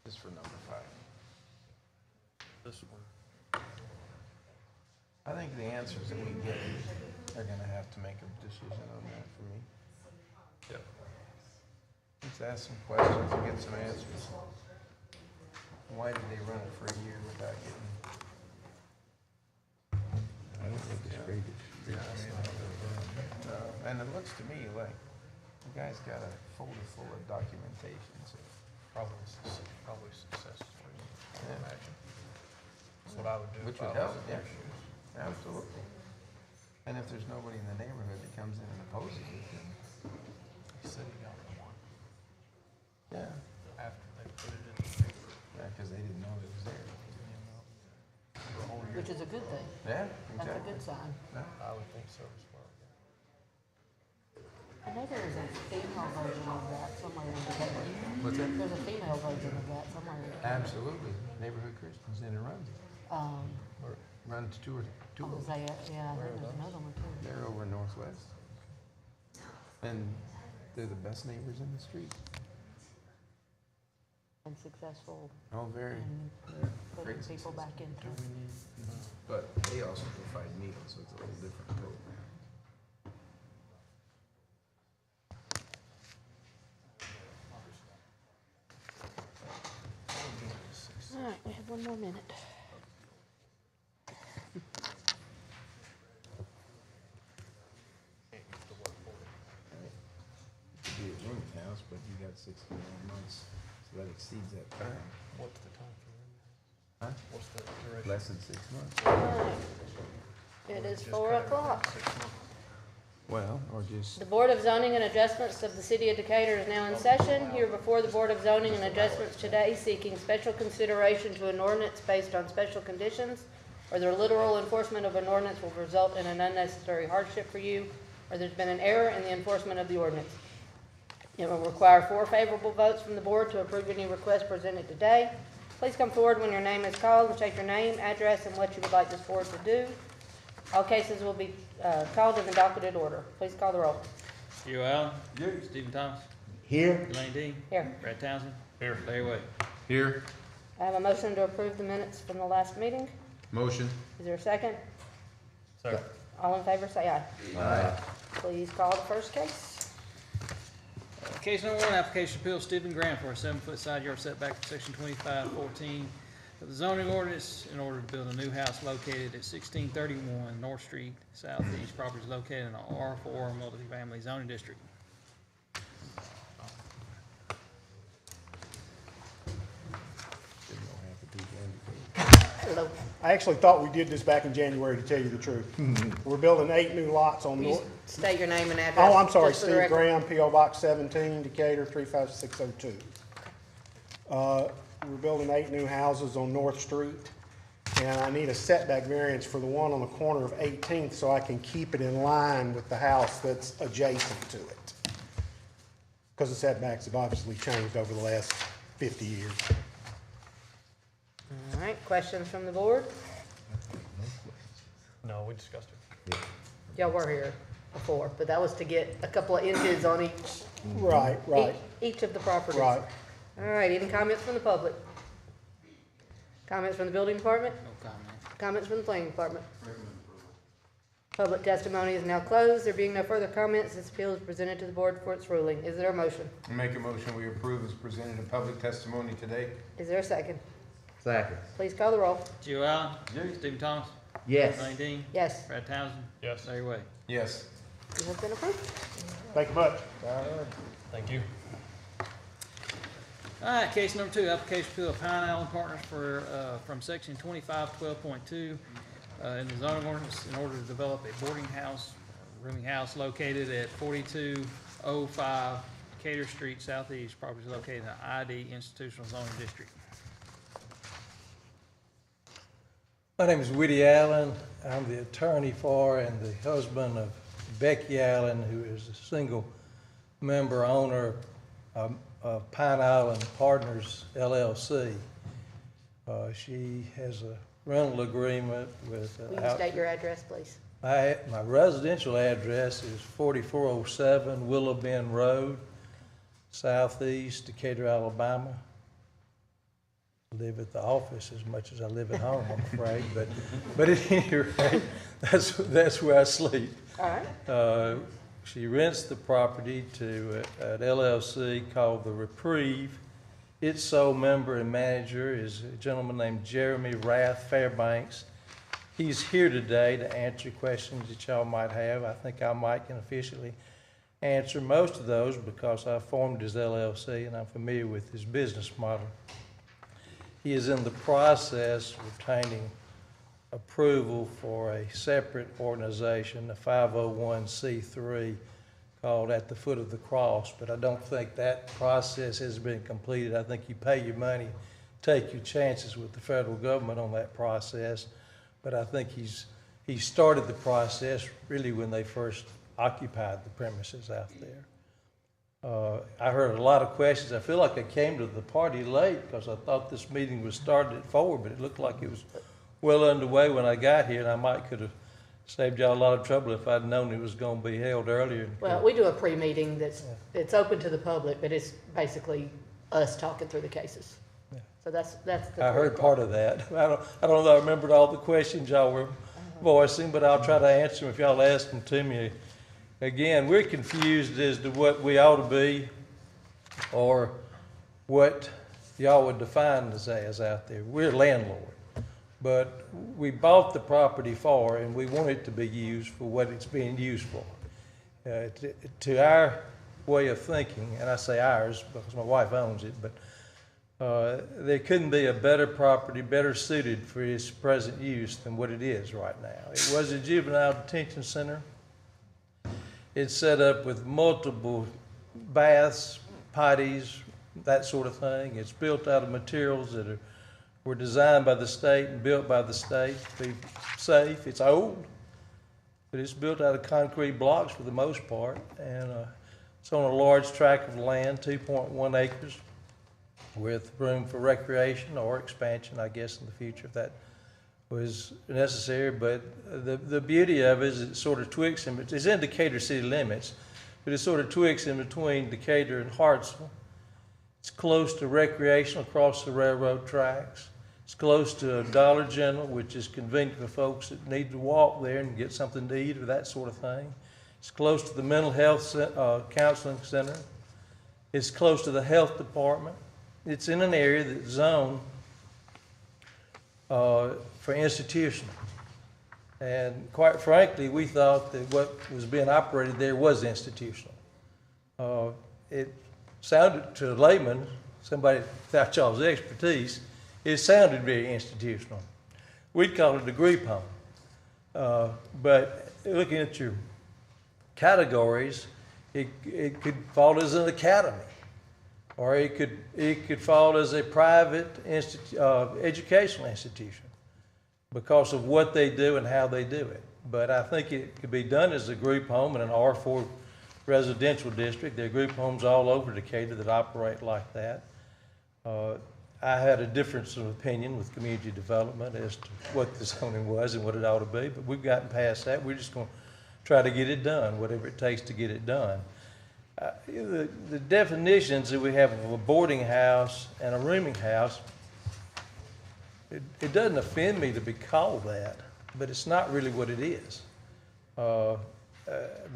Just for number 5. This one. I think the answers that we get are gonna have to make a decision on that for me. Yep. Let's ask some questions and get some answers. Why did they run it for a year without getting? I don't think it's great. And it looks to me like the guy's got a folder full of documentation, so. Probably success story, I Yeah. would imagine. That's what I would do. Which if I would was help, in yeah. their shoes. Absolutely. And if there's nobody in the neighborhood that comes in and opposes it, then, He said he got one yeah, after they put it in the paper. yeah, because they didn't know it was there. For a whole year. Which is a good thing. Yeah, That's a exactly. good sign. I would think so as well. I know there is a female version of that somewhere in the paper. What's that? There's a female version of that somewhere in the paper. Absolutely. Neighborhood Christians in and runs it. Or runs two What of was them. that? Yeah, I think there's another one too. They're over northwest. And they're the best neighbors in the street. And successful Oh, very. in putting Great people back into. But they also provide meals, so it's a little different program. All right, we have one more minute. You could be a room house, but you got 69 months, so that exceeds that time. What's the time period? Huh? What's the duration? Less than 6 months. All right. It is Just 4 cut o'clock. everything 6 months. Well, or just, The Board of Zoning and Adjustments of the City of Decatur is now in session. Here before the Board of Zoning and Adjustments today seeking special consideration to an ordinance based on special conditions, or their literal enforcement of an ordinance will result in an unnecessary hardship for you, or there's been an error in the enforcement of the ordinance. It will require 4 favorable votes from the board to approve any request presented today. Please come forward when your name is called and state your name, address, and what you would like this board to do. All cases will be called in the docketed order. Please call the roll. Hugh Allen. Stephen Thomas. Here, Elaine Dean. Here. Brad Townsend. Here. Larry Wade. here, I have a motion to approve the minutes from the last meeting. motion. Is there a second? Second. All in favor, say aye. Aye. Please call the first case. Case number 1, application appeal Stephen Graham for a 7-foot side yard setback for section 2514 of the zoning ordinance in order to build a new house located at 1631 North Street Southeast. Property is located in an R4 multifamily zoning district. Hello. I actually thought we did this back in January, to tell you the truth. We're building 8 new lots on Will you North. state your name and address? Oh, I'm sorry, just for the Steve record? Graham, P.O. Box 17, Decatur 35602. We're building 8 new houses on North Street, and I need a setback variance for the one on the corner of 18th so I can keep it in line with the house that's adjacent to it. Because the setbacks have obviously changed over the last 50 years. All right, questions from the board? No, we discussed it. Y'all were here before, but that was to get a couple of inches on each. Right, right, Each of the properties. right. All right, any comments from the public? Comments from the building department? No comment. Comments from the planning department? Public testimony is now closed. There being no further comments, this appeal is presented to the board for its ruling. Is there a motion? Make a motion, we approve as presented in public testimony today. Is there a second? Second. Please call the roll. Joe Allen? Stephen Thomas? Yes. Lane Dean? Yes, Brad Townsend? Yes. Larry Wade? Yes. you have been approved. Thank you much. Thank you. All right, case number 2, application to Pine Island Partners for, from section 2512.2 in the zoning ordinance in order to develop a boarding house, rooming house located at 4205 Decatur Street Southeast. Property is located in the ID Institutional Zoning District. My name is Woody Allen. I'm the attorney for and the husband of Becky Allen, who is a single member owner of Pine Island Partners LLC. She has a rental agreement with. Will you state your address, please? My residential address is 4407 Willow Bend Road, Southeast Decatur, Alabama. I live at the office as much as I live at home, I'm afraid, but at any rate, that's where I sleep. All right. She rents the property to an LLC called The Reprieve. Its sole member and manager is a gentleman named Jeremy Rath Fairbanks. He's here today to answer questions that y'all might have. I think I might can officially answer most of those because I formed his LLC and I'm familiar with his business model. He is in the process of obtaining approval for a separate organization, a 501c3 called At the Foot of the Cross, but I don't think that process has been completed. I think you pay your money, take your chances with the federal government on that process, but I think he started the process really when they first occupied the premises out there. I heard a lot of questions. I feel like I came to the party late because I thought this meeting was started at 4, but it looked like it was well underway when I got here, and I might could have saved y'all a lot of trouble if I'd known it was going to be held earlier. Well, we do a pre-meeting it's open to the public, but it's basically us talking through the cases. Yeah. So that's the. I heard part of that. I don't know if I remembered all the questions y'all were voicing, but I'll try to answer them if y'all ask them to me. Again, we're confused as to what we ought to be or what y'all would define us as out there. We're a landlord, but we bought the property for and we want it to be used for what it's being used for. To our way of thinking, and I say ours because my wife owns it, but there couldn't be a better property, better suited for its present use than what it is right now. It was a juvenile detention center. It's set up with multiple baths, potties, that sort of thing. It's built out of materials that were designed by the state and built by the state to be safe. It's old, but it's built out of concrete blocks for the most part, and it's on a large tract of land, 2.1 acres, with room for recreation or expansion, I guess, in the future if that was necessary. But the beauty of it is it sort of twigs in, it's in Decatur city limits, but it sort of twigs in between Decatur and Hartsville. It's close to recreation across the railroad tracks. It's close to a Dollar General, which is convenient for folks that need to walk there and get something to eat or that sort of thing. It's close to the mental health counseling center. It's close to the health department. It's in an area that's zoned for institutional. And quite frankly, we thought that what was being operated there was institutional. It sounded to a layman, somebody without y'all's expertise, it sounded very institutional. we'd call it a group home. But looking at your categories, it could fall as an academy, or it could fall as a private educational institution because of what they do and how they do it. But I think it could be done as a group home in an R4 residential district. There are group homes all over Decatur that operate like that. I had a difference of opinion with community development as to what the zoning was and what it ought to be, but we've gotten past that. We're just going to try to get it done, whatever it takes to get it done. The definitions that we have of a boarding house and a rooming house, it doesn't offend me to be called that, but it's not really what it is. The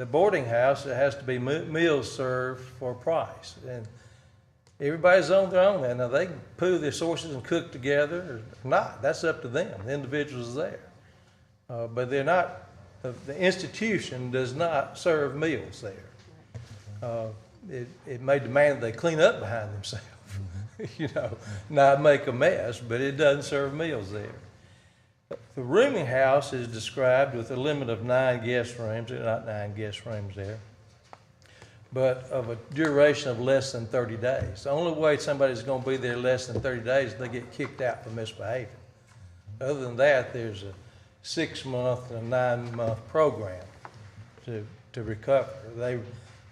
boarding house, it has to be meals served for a price, and everybody's on their own. Now they can pool their sources and cook together or not. That's up to them. The individual's there, but they're not. The institution does not serve meals there. It may demand they clean up behind themselves, not make a mess, but it doesn't serve meals there. The rooming house is described with a limit of 9 guest rooms. There are not 9 guest rooms there, but of a duration of less than 30 days. The only way somebody's going to be there less than 30 days is they get kicked out for misbehaving. Other than that, there's a 6-month and a 9-month program to recover.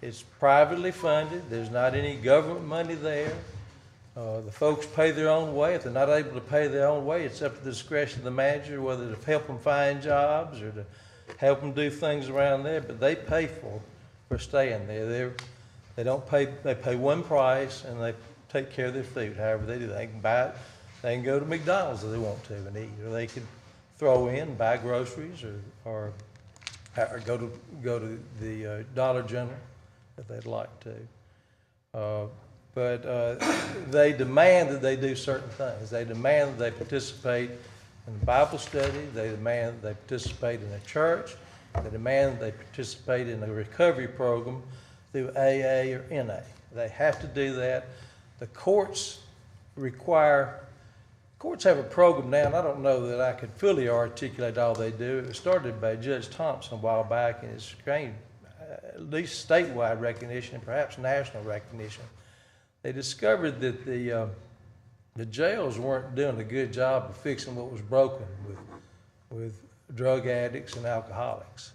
It's privately funded. There's not any government money there. The folks pay their own way. If they're not able to pay their own way, it's up to the discretion of the manager whether to help them find jobs or to help them do things around there. But they pay for staying there. They don't pay. They pay one price and they take care of their food. However they do, they can buy it. They can go to McDonald's if they want to and eat, or they can throw in, buy groceries, or go to the Dollar General if they'd like to. But they demand that they do certain things. They demand that they participate in Bible study. They demand that they participate in a church. They demand that they participate in a recovery program through AA or NA. They have to do that. The courts have a program now, and I don't know that I could fully articulate all they do. It was started by Judge Thompson a while back, and it's gained at least statewide recognition and perhaps national recognition. They discovered that the jails weren't doing a good job of fixing what was broken with drug addicts and alcoholics,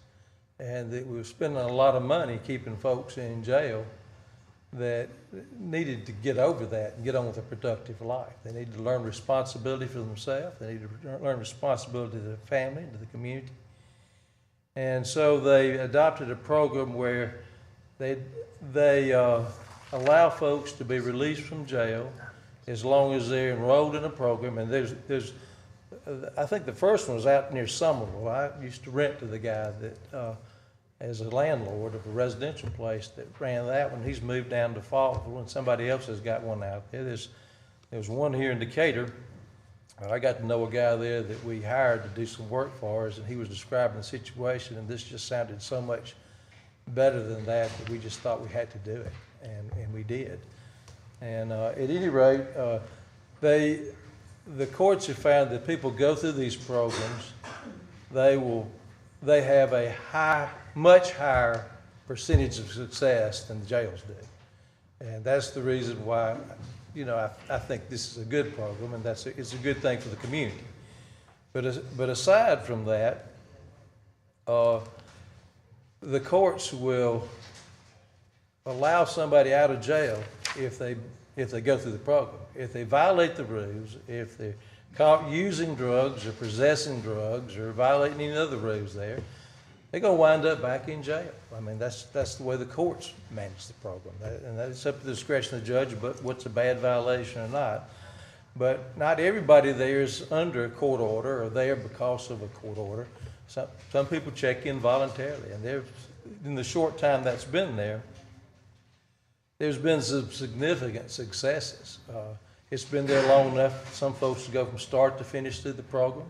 and that we were spending a lot of money keeping folks in jail that needed to get over that and get on with a productive life. They needed to learn responsibility for themselves. They needed to learn responsibility to their family, to the community. And so they adopted a program where they allow folks to be released from jail as long as they're enrolled in a program. And there's I think the first one was out near Somerville. I used to rent to the guy that as a landlord of a residential place that ran that one. He's moved down to Faultville, and somebody else has got one out there. There's one here in Decatur. I got to know a guy there that we hired to do some work for us, and he was describing the situation, and this just sounded so much better than that we just thought we had to do it, and we did. And at any rate, the courts have found that people go through these programs, they have a much higher percentage of success than the jails do. And that's the reason why, I think this is a good program, and it's a good thing for the community. But aside from that, the courts will allow somebody out of jail if they go through the program. If they violate the rules, if they're caught using drugs or possessing drugs or violating any other rules there, they're going to wind up back in jail. I mean, that's the way the courts manage the program. And that's up to the discretion of the judge, but what's a bad violation or not. But not everybody there is under a court order or there because of a court order. Some people check in voluntarily, and in the short time that's been there's been some significant successes. It's been there long enough for some folks to go from start to finish through the program.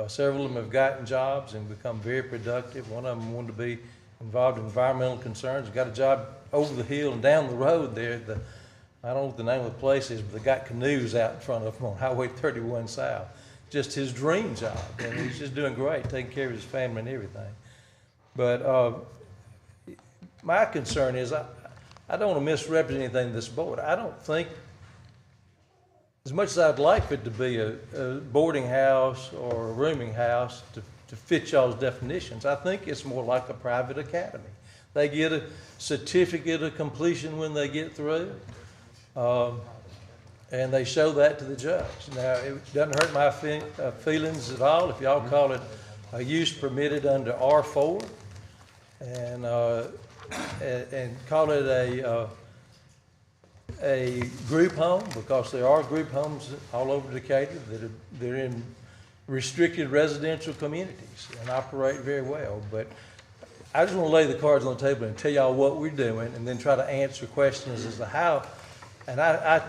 Several of them have gotten jobs and become very productive. One of them wanted to be involved in environmental concerns. Got a job over the hill and down the road there. I don't know what the name of the place is, but they got canoes out in front of them on Highway 31 South. just his dream job, and he's just doing great, taking care of his family and everything. But my concern is I don't want to misrepresent anything in this board. I don't think, as much as I'd like for it to be a boarding house or a rooming house to fit y'all's definitions, I think it's more like a private academy. They get a certificate of completion when they get through, and they show that to the judge. Now, it doesn't hurt my feelings at all if y'all call it a use permitted under R4, and call it a group home, because there are group homes all over Decatur they're in restricted residential communities and operate very well. But I just want to lay the cards on the table and tell y'all what we're doing, and then try to answer questions as to how. And I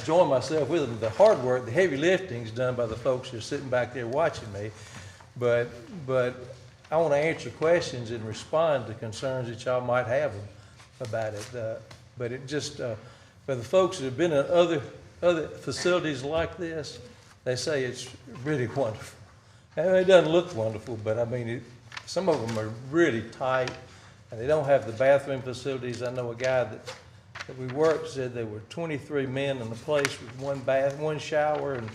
join myself with them. The hard work, the heavy lifting is done by the folks who are sitting back there watching me. But I want to answer questions and respond to concerns that y'all might have about it. But it just, for the folks that have been in other facilities like this, they say it's really wonderful. And it doesn't look wonderful, but I mean, some of them are really tight, and they don't have the bathroom facilities. I know a guy that we worked said there were 23 men in the place with one bath, one shower, and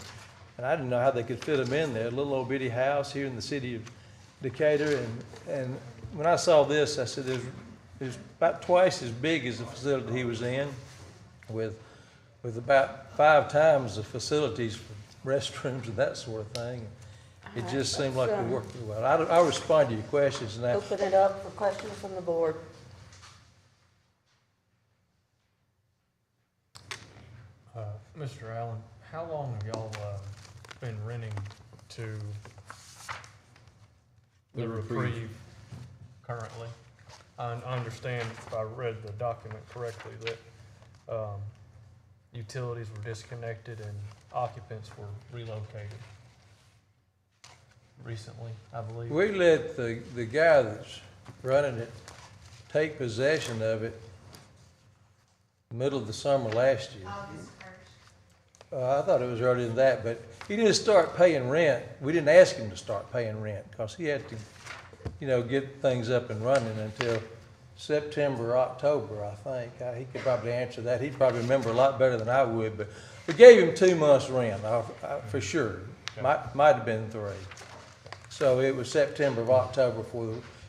I didn't know how they could fit them in there. A little old bitty house here in the city of Decatur, and when I saw this, I said there's about twice as big as the facility he was in, with about 5 times the facilities for restrooms and that sort of thing. It just seemed like we worked really well. I'll respond to your questions now. Open it up for questions from the board. Mr. Allen, how long have y'all been renting to the Reprieve currently? I understand, if I read the document correctly, that utilities were disconnected and occupants were relocated recently, I believe. We let the guy that's running it take possession of it middle of the summer last year. August 1st. I thought it was earlier than that, but he didn't start paying rent. We didn't ask him to start paying rent because he had to, get things up and running until September, October, I think. He could probably answer that. He'd probably remember a lot better than I would, but we gave him 2 months rent, for sure. Might have been 3. So it was September of October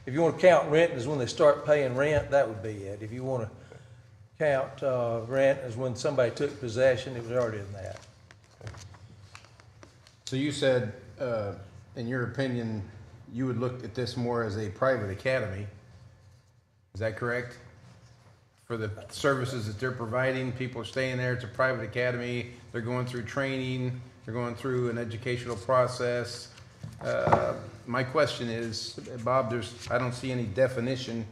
if you want to count rent as when they start paying rent, that would be it. If you want to count rent as when somebody took possession, it was earlier than that. So you said, in your opinion, you would look at this more as a private academy. Is that correct? For the services that they're providing, people are staying there, it's a private academy, they're going through training, they're going through an educational process. My question is, Bob, I don't see any definition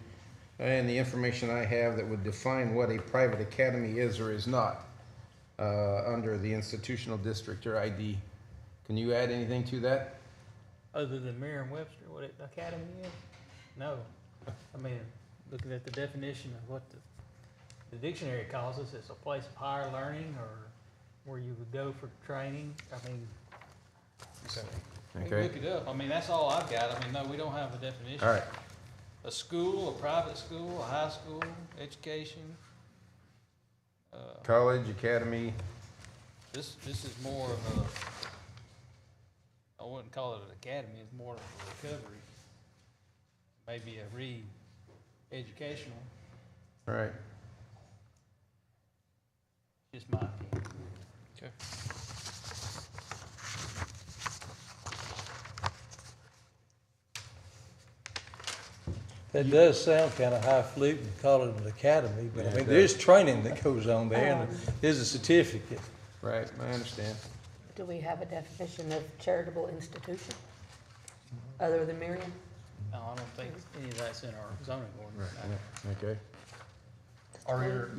in the information I have that would define what a private academy is or is not under the institutional district or ID. Can you add anything to that? Other than Merriam-Webster, what an academy is? No. I mean, looking at the definition of what the dictionary calls us, it's a place of higher learning or where you would go for training. I mean, Okay. look it up. I mean, that's all I've got. I mean, no, we don't have a definition. All right. A school, a private school, a high school, education. College, academy. This is more of a, I wouldn't call it an academy, it's more of a recovery. Maybe a re-educational, All right. just my opinion. Okay. That does sound kind of highfalutin, call it an academy, but I mean, there's training that goes on there, and there's a certificate. Right, I understand. Do we have a definition of charitable institution other than Miriam? No, I don't think any of that's in our zoning ordinance. Okay. Are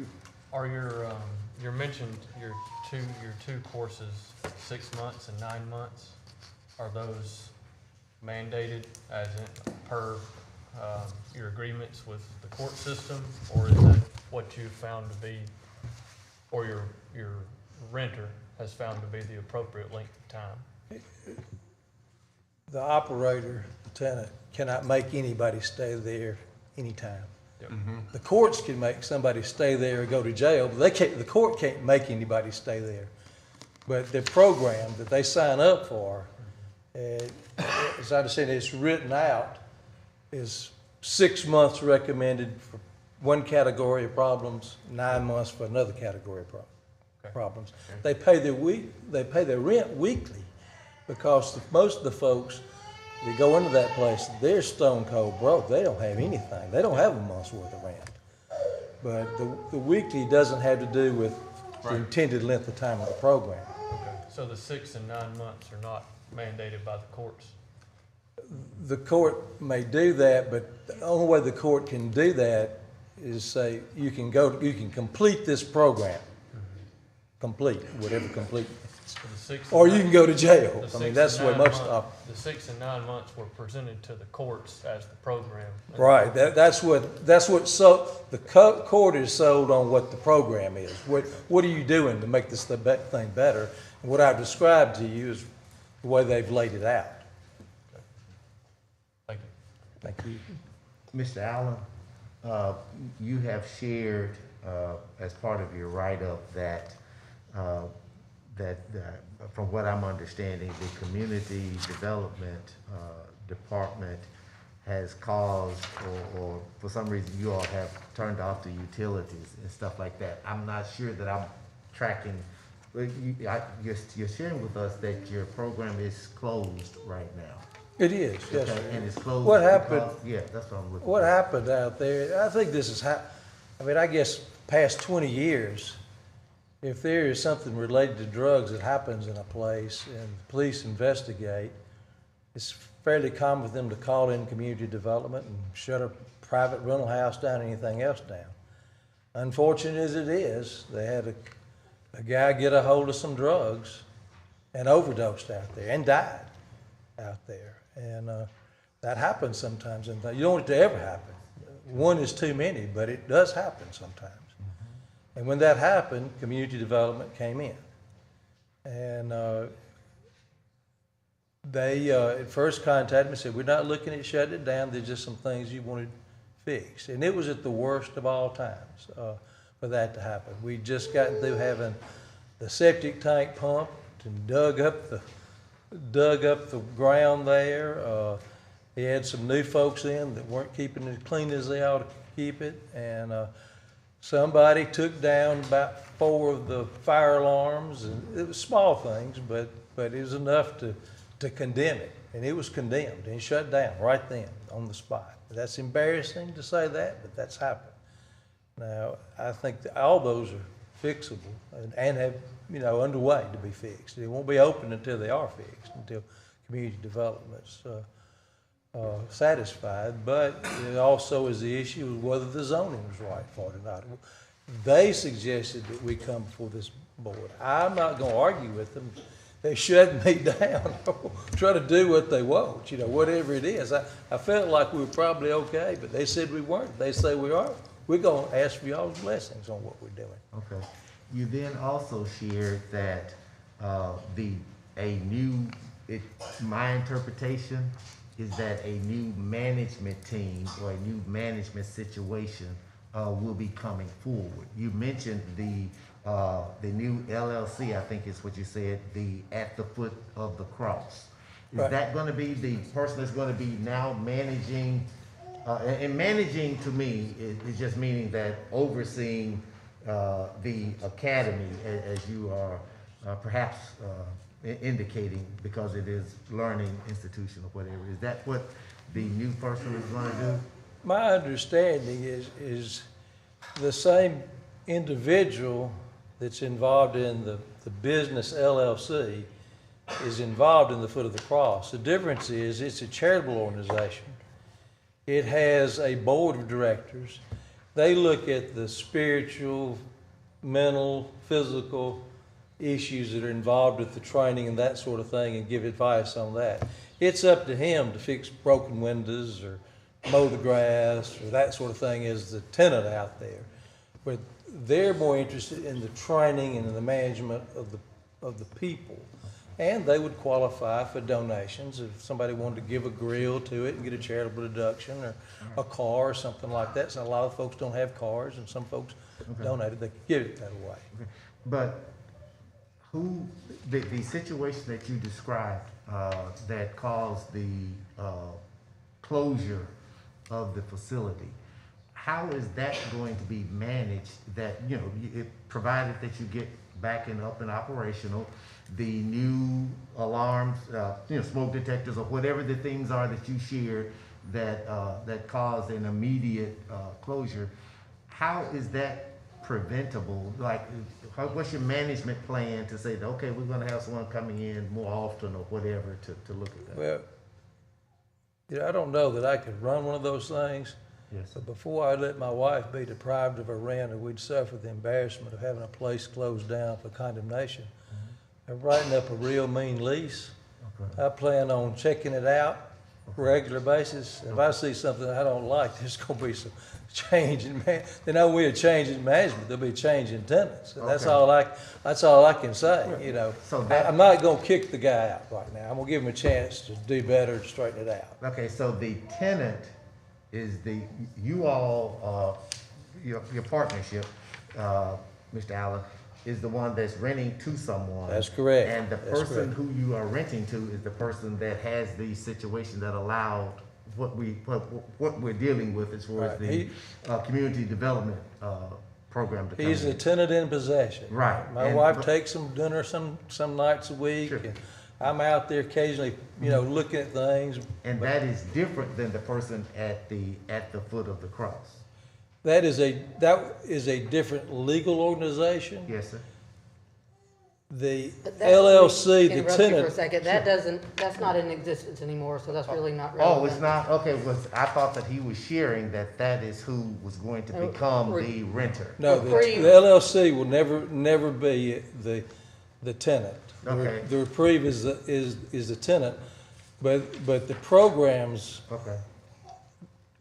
your mentioned your two courses, 6 months and 9 months, are those mandated as in per your agreements with the court system, or is that what you found to be, or your renter has found to be the appropriate length of time? the operator, the tenant, cannot make anybody stay there anytime. Yep. The courts can make somebody stay there or go to jail, but they can't, the court can't make anybody stay there. But the program that they sign up for, as I understand it, it's written out, is 6 months recommended for one category of problems, 9 months for another category of problems. They pay their rent weekly, because most of the folks that go into that place, they're stone cold broke. They don't have anything. They don't have a month's worth of rent. But the weekly doesn't have to do with the intended length of time of the program. Okay. So the 6 and 9 months are not mandated by the courts? The court may do that, but the only way the court can do that is say, you can complete this program. Complete, whatever complete. So the 6 Or and you 9 can go to jail. the I 6 mean, that's and the way 9 most month- of. The 6 and 9 months were presented to the courts as the program. Right, that's what, so, the court is sold on what the program is. What are you doing to make this thing better? And what I've described to you is the way they've laid it out. Thank you. Thank you. Mr. Allen, you have shared, as part of your write-up that, from what I'm understanding, the community development department has caused, or for some reason you all have turned off the utilities and stuff like that. I'm not sure that I'm tracking. You're sharing with us that your program is closed right now. It is, yes, Okay, sir. and it's closed. What happened? Yeah, that's what I'm looking for. What happened out there, I think this is I guess past 20 years, if there is something related to drugs that happens in a place and the police investigate, it's fairly common for them to call in community development and shut a private rental house down, anything else down. Unfortunate as it is, they had a guy get a hold of some drugs and overdosed out there and died out there. And that happens sometimes, and you don't want it to ever happen. One is too many, but it does happen sometimes. And when that happened, community development came in. And they at first contacted me and said, we're not looking at shutting it down, there's just some things you wanted fixed. And it was at the worst of all times for that to happen. We'd just gotten through having the septic tank pumped and dug up the ground there. He had some new folks in that weren't keeping it as clean as they ought to keep it. And somebody took down about 4 of the fire alarms. And it was small things, but it was enough to condemn it. And it was condemned and shut down right then on the spot. That's embarrassing to say that, but that's happened. Now, I think that all those are fixable and have, underway to be fixed. It won't be open until they are fixed, until community development's satisfied. But it also is the issue of whether the zoning was right for it or not. They suggested that we come before this board. I'm not going to argue with them. They shut me down, try to do what they want, whatever it is. I felt like we were probably okay, but they said we weren't. They say we are. We're going to ask for y'all's blessings on what we're doing. Okay. You then also shared that my interpretation is that a new management team or a new management situation will be coming forward. You mentioned the new LLC, I think is what you said, at the foot of the cross. Is Right. that going to be the person that's going to be now managing? And managing to me is just meaning that overseeing the academy, as you are perhaps indicating, because it is learning institution or whatever. Is that what the new person is going to do? My understanding is the same individual that's involved in the business LLC is involved in the Foot of the Cross. The difference is it's a charitable organization. It has a board of directors. They look at the spiritual, mental, physical issues that are involved with the training and that sort of thing and give advice on that. It's up to him to fix broken windows or mow the grass or that sort of thing as the tenant out there. But they're more interested in the training and in the management of the people. And they would qualify for donations if somebody wanted to give a grill to it and get a charitable deduction, or a car or something like that. So a lot of folks don't have cars, and some folks donated, they could give it that way. But the situation that you described, that caused the, closure of the facility, how is that going to be managed that, provided that you get back and up and operational, the new alarms, smoke detectors or whatever the things are that you shared that caused an immediate, closure, how is that preventable? Like, what's your management plan to say that, okay, we're gonna have someone coming in more often or whatever to look at that? Well, I don't know that I could run one of those things. Yes. But before I let my wife be deprived of her rent, or we'd suffer the embarrassment of having a place closed down for condemnation, I'm writing up a real mean lease. Okay. I plan on checking it out regular basis. If I see something I don't like, there's gonna be some change in there not only a change in management, there'll be a change in tenants. And that's all I can say, So that- I'm not gonna kick the guy out right now. I'm gonna give him a chance to do better and straighten it out. Okay, so the tenant is you all, your partnership, Mr. Allen, is the one that's renting to someone. That's correct. And the That's person correct. who you are renting to is the person that has the situation that allowed what we're dealing with as far as Right. the community development program to come He's a in. tenant in possession. Right. My And- wife but- takes him dinner some nights a week, Sure. and I'm out there occasionally, looking at things. And that is different than the person at the foot of the cross. That is a different legal organization. Yes, sir. The But that- LLC, the Interrupt you for a tenant, second. That's not in existence anymore, so that's really not Oh, relevant. it's not? Okay, I thought that he was sharing that is who was going to become the renter. no, the Reprieve. LLC will never be the tenant. Okay. The reprieve is the tenant, but the programs Okay.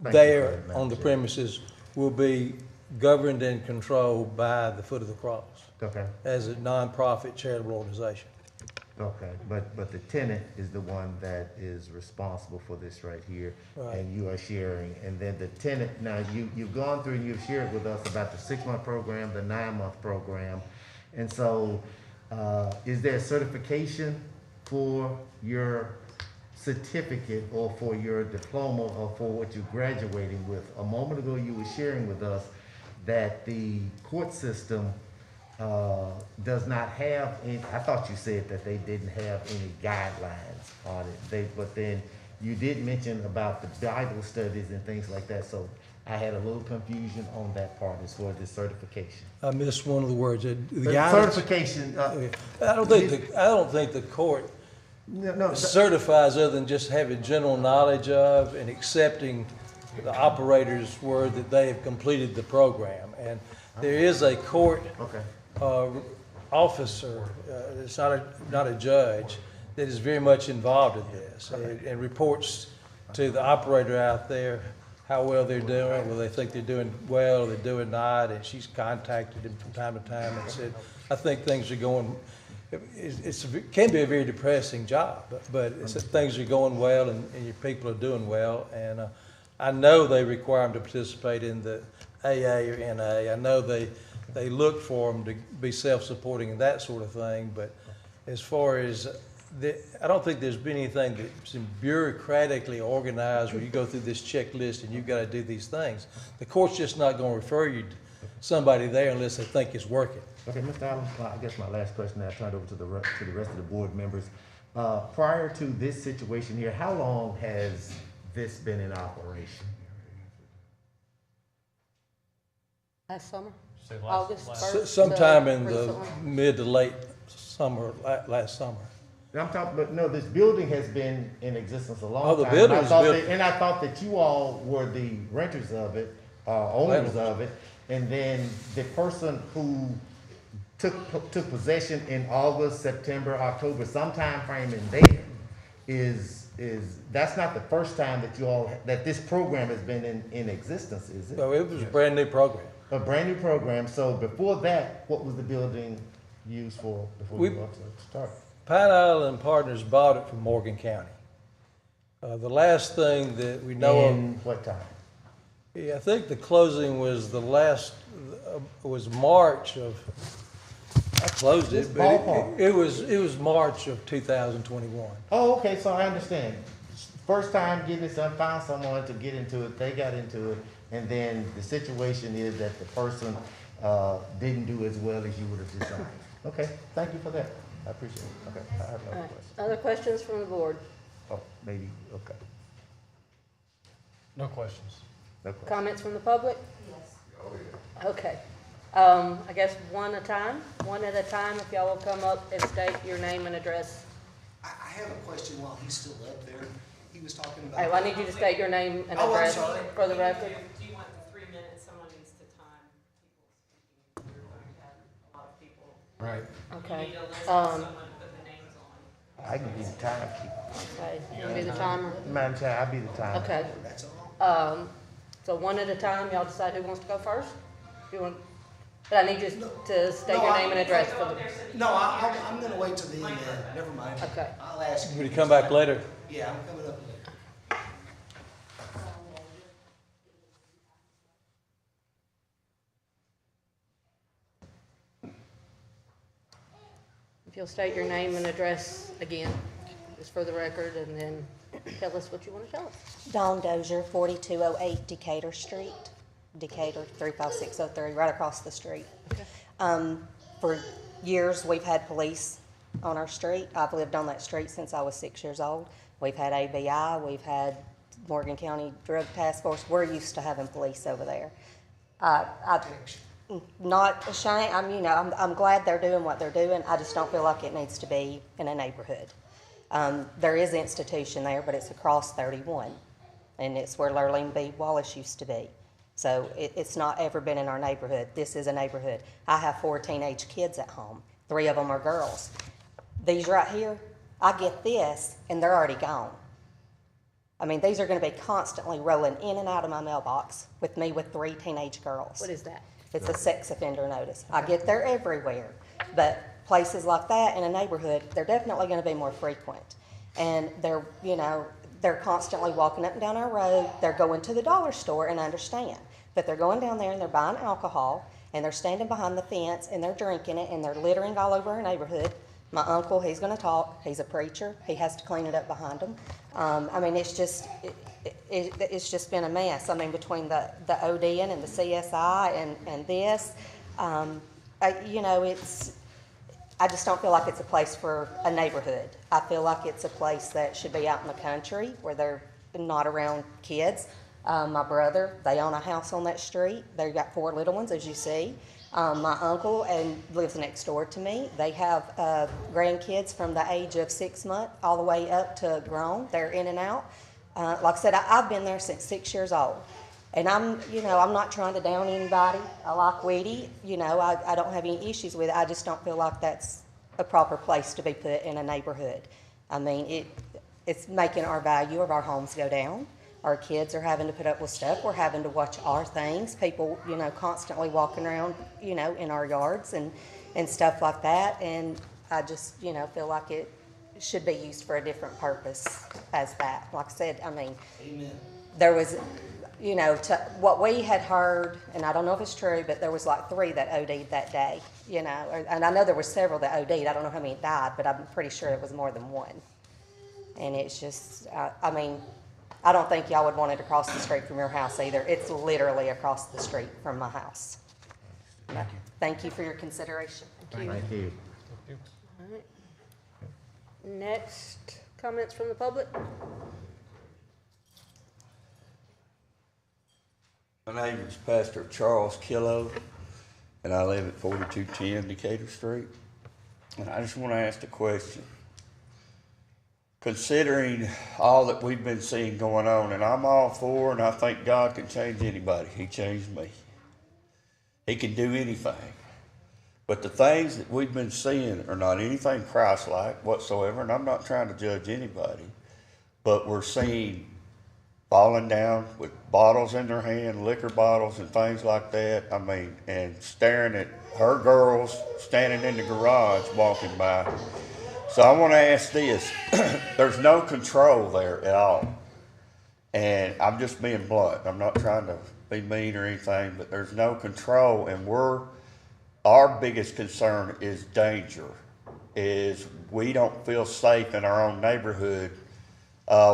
Thank you there for that, on the Madam Chair. premises will be governed and controlled by the Foot of the Cross Okay, as a nonprofit charitable organization. okay, but the tenant is the one that is responsible for this right here, Right. and you are sharing, and then the tenant, now you've gone through and you've shared with us about the 6-month program, the 9-month program, and so, is there certification for your certificate or for your diploma or for what you're graduating with? A moment ago, you were sharing with us that the court system does not have any, I thought you said that they didn't have any guidelines on it. But then you did mention about the Bible studies and things like that, so I had a little confusion on that part as far as the certification. I missed one of the words. The The guidance. certification, I don't think the court no, certifies other than just having general knowledge of and accepting the operator's word that they have completed the program. And there is a court okay, officer, it's not a judge, that is very much involved in this and reports to the operator out there how well they're doing, whether they think they're doing well or they're doing not, and she's contacted him from time to time and said, I think things are going, it can be a very depressing job, but things are going well and your people are doing well, and I know they require them to participate in the AA or NA. I know they look for them to be self-supporting and that sort of thing, but as far as I don't think there's been anything that's bureaucratically organized where you go through this checklist and you've got to do these things. The court's just not going to refer you to somebody there unless they think it's working. okay, Mr. Allen, I guess my last question, I turned over to the rest of the board members. Prior to this situation here, how long has this been in operation? Last summer? Say August last- 1st? Sometime in the recently? mid to late summer, last summer. And I'm talking, but no, this building has been in existence a long Oh, the time. building And I was thought built- that- And I thought that you all were the renters of it, owners Landlords. of it. And then the person who took possession in August, September, October, sometime frame in there that's not the first time that this program has been in existence, is it? So it was a brand new program. A brand new program. So before that, what was the building used for before We- you started? Pine Island Partners bought it from Morgan County. The last thing that we know of. In what time? Yeah, I think the closing was was March of, I closed Just it, but ballpark. it was March of 2021. Oh, okay, so I understand. First time getting this, I found someone to get into it, they got into it, and then the situation is that the person, didn't do as well as you would have designed. Okay, thank you for that. I appreciate it. Okay, I have no All right. questions. Other questions from the board? Oh, maybe, okay. No questions. No questions. Comments from the public? Okay. I guess one at a time, if y'all will come up and state your name and address. I have a question while he's still up there. He was talking about. Hey, well, I need you to state your name and Oh, I'm address sorry. for the record. Do you want the 3 minutes? Someone needs to time people speaking. We're going to have a lot of people. Right. Okay. You need a list of Um, someone to put the names on. I can be the timekeeper. Okay, you wanna be the timer? Madam Chair, I'll be the timer. Okay. That's all. So one at a time, y'all decide who wants to go first? You want, but I need you to state No, your name and address for the, No, I'm gonna wait till the end then. Never mind. okay. I'll ask you. Will you come back later? Yeah, I'm coming up later. If you'll state your name and address again, just for the record, and then tell us what you want to tell us. Dawn Dozier, 4208 Decatur Street, Decatur 35603, right across the street. For years, we've had police on our street. I've lived on that street since I was 6 years old. We've had ABI, we've had Morgan County Drug Task Force. We're used to having police over there. I'm not ashamed. I'm glad they're doing what they're doing. I just don't feel like it needs to be in a neighborhood. There is institution there, but it's across 31, and it's where Lurleen B. Wallace used to be. So it's not ever been in our neighborhood. This is a neighborhood. I have 4 teenage kids at home. 3 of them are girls. These right here, I get this, and they're already gone. I mean, these are going to be constantly rolling in and out of my mailbox with me with 3 teenage girls. What is that? It's a sex offender notice. I get there everywhere, but places like that in a neighborhood, they're definitely going to be more frequent. And they're constantly walking up and down our road. They're going to the dollar store, and I understand. But they're going down there and they're buying alcohol, and they're standing behind the fence and they're drinking it, and they're littering all over our neighborhood. My uncle, he's going to talk. He's a preacher. He has to clean it up behind him. I mean, it's just been a mess. I mean, between the ODN and the CSI and this, I just don't feel like it's a place for a neighborhood. I feel like it's a place that should be out in the country where they're not around kids. My brother, they own a house on that street. They've got 4 little ones, as you see. My uncle lives next door to me. They have grandkids from the age of 6 months all the way up to grown. They're in and out. Like I said, I've been there since 6 years old. And I'm not trying to down anybody. I like Weedy. I don't have any issues with it. I just don't feel like that's a proper place to be put in a neighborhood. I mean, it's making our value of our homes go down. Our kids are having to put up with stuff. We're having to watch our things. People, constantly walking around, in our yards and stuff like that. And I just, feel like it should be used for a different purpose as that. Like I said, I mean, Amen. there was, what we had heard, and I don't know if it's true, but there was like 3 that OD'd that day, and I know there were several that OD'd. I don't know how many died, but I'm pretty sure it was more than 1. And it's just, I mean, I don't think y'all would want it across the street from your house either. It's literally across the street from my house. Thank you. Thank you for your consideration. Thank you. Thank you. All right. Next, comments from the public? My name is Pastor Charles Killow, and I live at 4210 Decatur Street. And I just want to ask a question. Considering all that we've been seeing going on, and I'm all for, and I think God can change anybody. He changed me. He can do anything. But the things that we've been seeing are not anything Christ-like whatsoever, and I'm not trying to judge anybody, but we're seeing falling down with bottles in their hand, liquor bottles and things like that. I mean, and staring at her girls standing in the garage walking by. So I want to ask this, there's no control there at all. And I'm just being blunt, I'm not trying to be mean or anything, but there's no control, and our biggest concern is danger, is we don't feel safe in our own neighborhood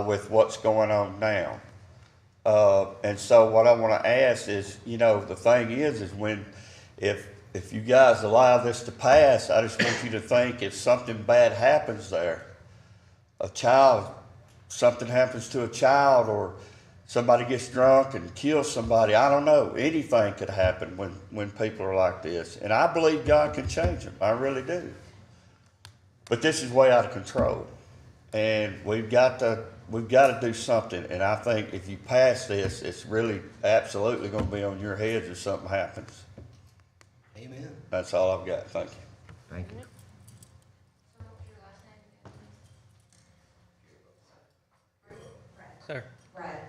with what's going on now. And so what I want to ask is, you know, the thing is if you guys allow this to pass, I just want you to think if something bad happens there, something happens to a child, or somebody gets drunk and kills somebody, I don't know, anything could happen when people are like this. And I believe God can change them, I really do. But this is way out of control. And we've got to do something. And I think if you pass this, it's really absolutely going to be on your heads if something happens. Amen. That's all I've got. Thank you. Thank you. Sir. Right.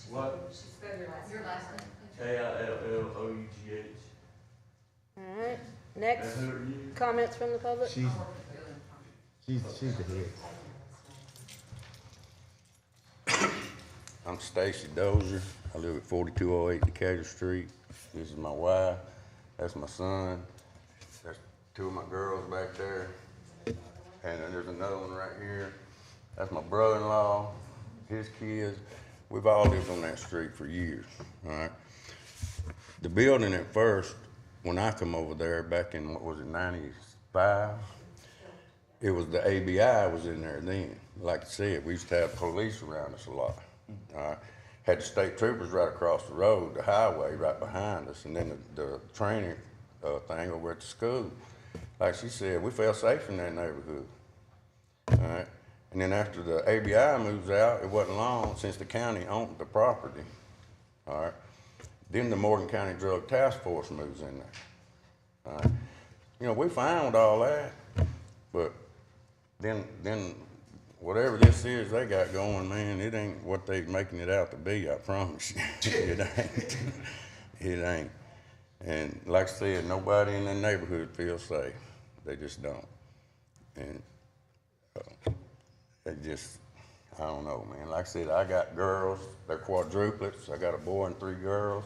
What? She spelled your last name. Killough. All right, next, And who are you? comments from the public? She's the head. I'm Stacy Dozier. I live at 4208 Decatur Street. This is my wife. That's my son. That's two of my girls back there. And then there's another one right here. That's my brother-in-law, his kids. We've all lived on that street for years, all right? The building at first, when I come over there back in, what was it, 95? It was the ABI was in there then. Like I said, we used to have police around us a lot. All right. Had the state troopers right across the road, the highway right behind us, and then the training thing over at the school. Like she said, we felt safe in that neighborhood. All right. And then after the ABI moves out, it wasn't long since the county owned the property. All right. Then the Morgan County Drug Task Force moves in there. All right. You know, we fine with all that, but then whatever this is they got going, man, it ain't what they making it out to be, I promise you. It ain't. It ain't. And like I said, nobody in the neighborhood feels safe. They just don't. And they just, I don't know, man. Like I said, I got girls, they're quadruplets. I got a boy and 3 girls.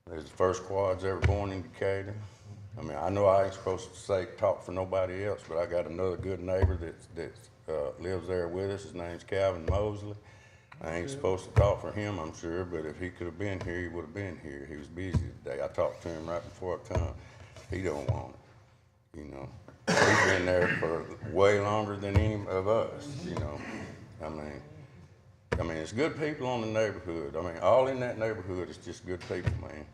They're the first quads ever born in Decatur. I mean, I know I ain't supposed to talk for nobody else, but I got another good neighbor that lives there with us. His name's Calvin Mosley. I ain't supposed to talk for him, I'm sure, but if he could have been here, he would have been here. He was busy today. I talked to him right before I come. He don't want it, you know. He's been there for way longer than any of us, you know. I mean, it's good people on the neighborhood. I mean, all in that neighborhood is just good people, man.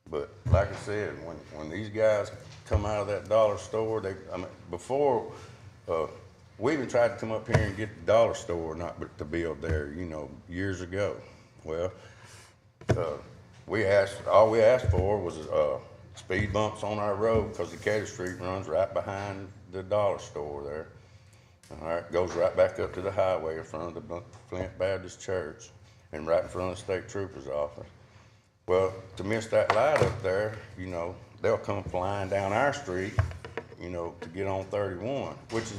But like I said, when these guys come out of that dollar store, before, we even tried to come up here and get the dollar store not to build there, you know, years ago. Well, all we asked for was speed bumps on our road, because Decatur Street runs right behind the dollar store there. All right, goes right back up to the highway in front of the Flint Baptist Church and right in front of the state trooper's office. Well, to miss that light up there, you know, they'll come flying down our street, you know, to get on 31, which is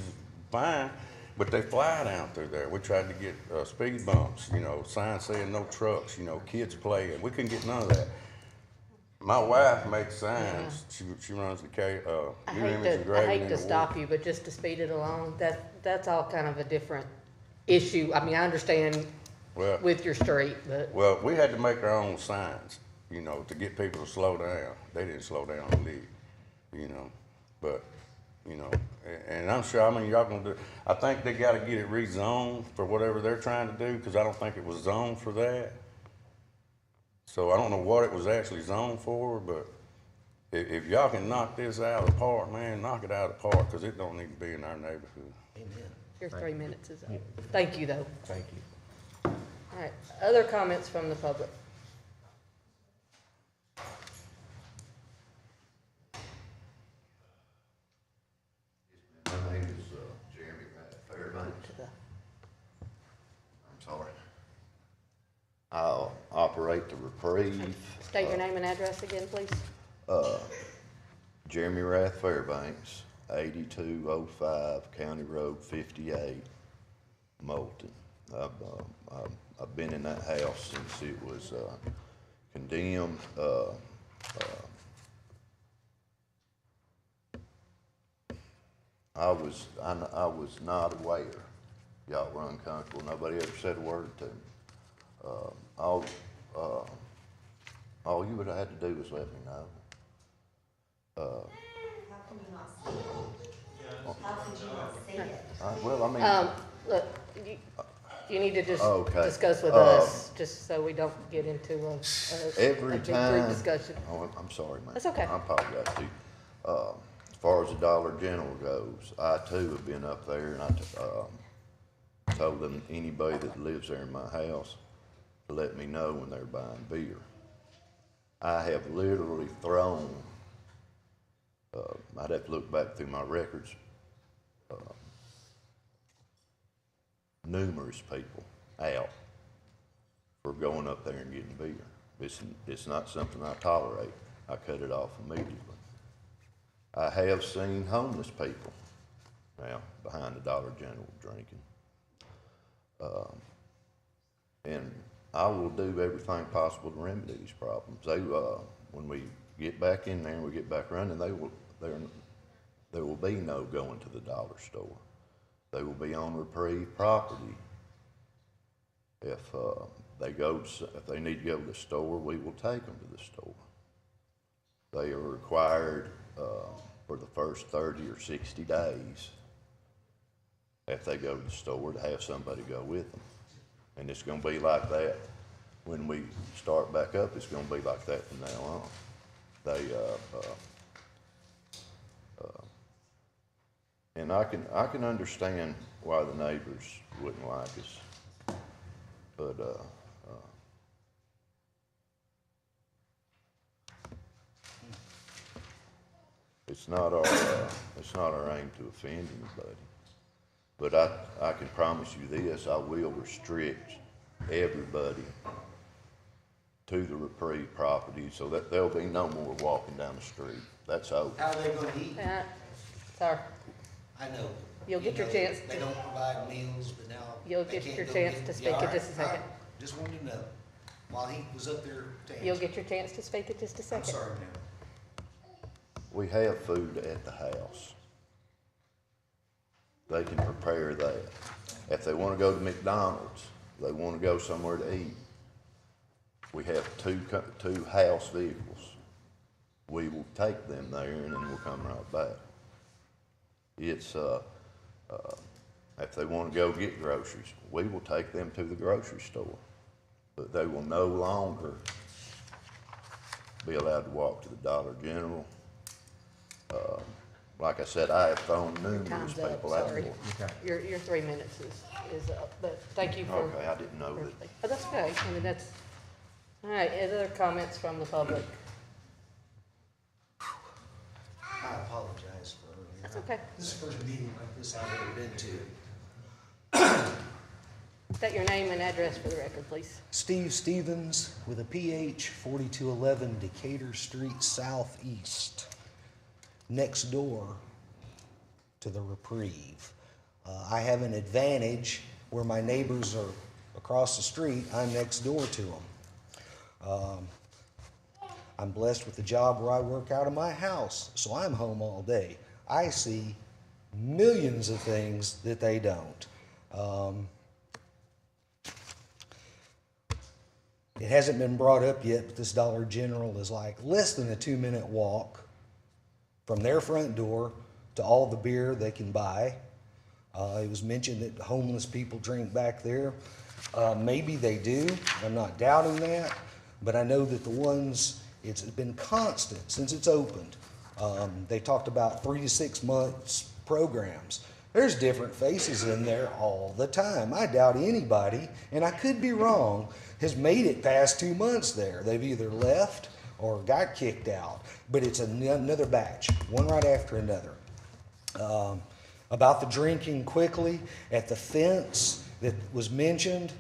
fine, but they fly down through there. We tried to get speed bumps, you know, signs saying no trucks, you know, kids playing. We couldn't get none of that. My wife makes signs. She runs the New Image Engraving. I hate to stop you, but just to speed it along, that's all kind of a different issue. I mean, I understand with your street, but. Well, we had to make our own signs, you know, to get people to slow down. They didn't slow down a lick, you know, but, you know, and I'm sure, I mean, y'all gonna do, I think they gotta get it rezoned for whatever they're trying to do, because I don't think it was zoned for that. So I don't know what it was actually zoned for, but if y'all can knock this out of the park, man, knock it out of the park, because it don't need to be in our neighborhood. Amen. Your 3 minutes is up. Thank you, though. Thank you. All right, other comments from the public? My name is Jeremy Fairbanks. I'm sorry. I'll operate the Reprieve. State your name and address again, please. Jeremy Rath Fairbanks, 8205 County Road 58, Moulton. I've been in that house since it was condemned. I was not aware y'all were uncomfortable. Nobody ever said a word to me. All you would have had to do was let me know. How can you not see it? How can you not see it? Well, I mean, Look, you need to just Okay. discuss with us, just so we don't get into a every big group time. discussion. Oh, I'm sorry, man. That's okay. I apologize to you. As far as the Dollar General goes, I too have been up there, and I told them anybody that lives there in my house to let me know when they're buying beer. I have literally thrown. I'd have to look back through my records. Numerous people out for going up there and getting beer. It's not something I tolerate. I cut it off immediately. I have seen homeless people now behind the Dollar General drinking. And I will do everything possible to remedy these problems. When we get back in there and we get back running, there will be no going to the dollar store. They will be on Reprieve property. If they need to go to the store, we will take them to the store. They are required for the first 30 or 60 days, if they go to the store, to have somebody go with them. And it's going to be like that when we start back up. It's going to be like that from now on. And I can understand why the neighbors wouldn't like us, but it's not our aim to offend anybody. But I can promise you this: I will restrict everybody to the Reprieve property, so that there'll be no more walking down the street. That's over. How are they gonna eat? Sir, I know. You'll get your know, chance They to- don't provide meals, but now. You'll they get can't your go chance get- to Yeah, speak all in just a right, all second. right. Just wanted to know, while he was up there to answer. You'll get your chance to speak in just a I'm second. sorry, ma'am. We have food at the house. They can prepare that. If they want to go to McDonald's, they want to go somewhere to eat, we have two house vehicles. We will take them there and then we'll come right back. It's, if they want to go get groceries, we will take them to the grocery store. But they will no longer be allowed to walk to the Dollar General. Like I said, I have thrown numerous Time's up, people out sorry. there. Your 3 minutes is up, but thank you for. Okay, I didn't know that. Oh, that's okay, I mean, that's, all right, any other comments from the public? I apologize for earlier. That's okay. This is the first meeting like this I've ever been to. State your name and address for the record, please. Steve Stevens with a PH, 4211 Decatur Street Southeast, next door to the Reprieve. I have an advantage where my neighbors are across the street. I'm next door to them. I'm blessed with a job where I work out of my house, so I'm home all day. I see millions of things that they don't. It hasn't been brought up yet, but this Dollar General is like less than a 2-minute walk from their front door to all the beer they can buy. It was mentioned that homeless people drink back there. Maybe they do. I'm not doubting that. But I know that the ones, it's been constant since it's opened. They talked about 3 to 6 months programs. There's different faces in there all the time. I doubt anybody, and I could be wrong, has made it past 2 months there. They've either left or got kicked out. But it's another batch, one right after another. About the drinking quickly, at the fence that was mentioned,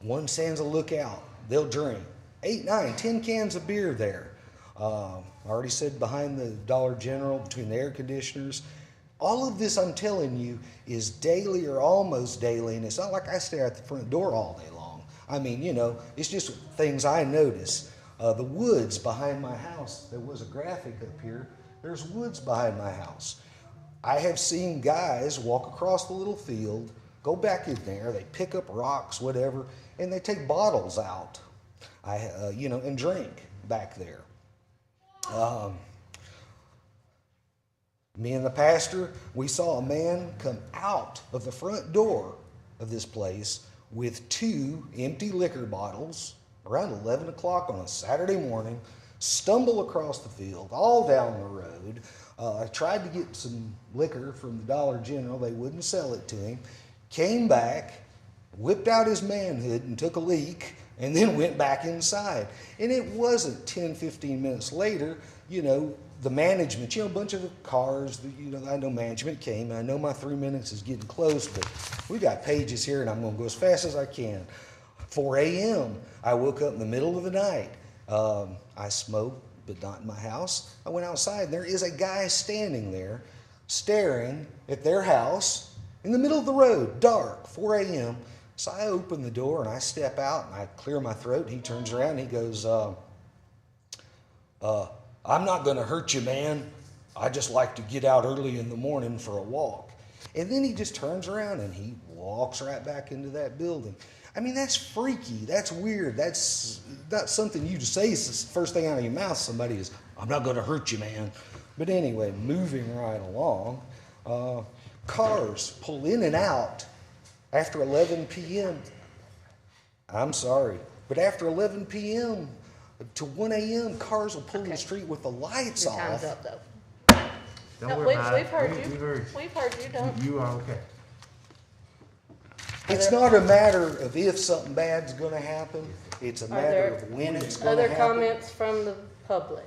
one stands a lookout. They'll drink 8, 9, 10 cans of beer there. I already said behind the Dollar General, between the air conditioners, All of this, I'm telling you, is daily or almost daily, and it's not like I stare at the front door all day long. I mean, you know, it's just things I notice. The woods behind my house, there was a graphic up here. There's woods behind my house. I have seen guys walk across the little field, go back in there, they pick up rocks, whatever, and they take bottles out, you know, and drink back there. Me and the pastor, we saw a man come out of the front door of this place with 2 empty liquor bottles around 11 o'clock on a Saturday morning, stumble across the field, all down the road. I tried to get some liquor from the Dollar General. They wouldn't sell it to him. Came back, whipped out his manhood and took a leak, and then went back inside. And it wasn't 10, 15 minutes later, you know, the management, you know, a bunch of cars, you know, I know management came. I know my 3 minutes is getting close, but we got pages here and I'm going to go as fast as I can. 4 a.m., I woke up in the middle of the night. I smoked, but not in my house. I went outside and there is a guy standing there staring at their house in the middle of the road, dark, 4 a.m. So I open the door and I step out and I clear my throat. He turns around and he goes, I'm not going to hurt you, man. I just like to get out early in the morning for a walk. And then he just turns around and he walks right back into that building. I mean, that's freaky. That's weird. That's not something you just say. It's the first thing out of your mouth. Somebody is, I'm not going to hurt you, man. But anyway, moving right along, cars pull in and out after 11 p.m. I'm sorry, but after 11 p.m. to 1 a.m., cars will pull in the street with the lights Your off. time's up, though. Don't No, worry about it. we've heard We- you. we've heard We've heard you, don't. You are okay. It's not a matter of if something bad's going to happen. It's a matter there of when it's going to Other happen. comments from the public?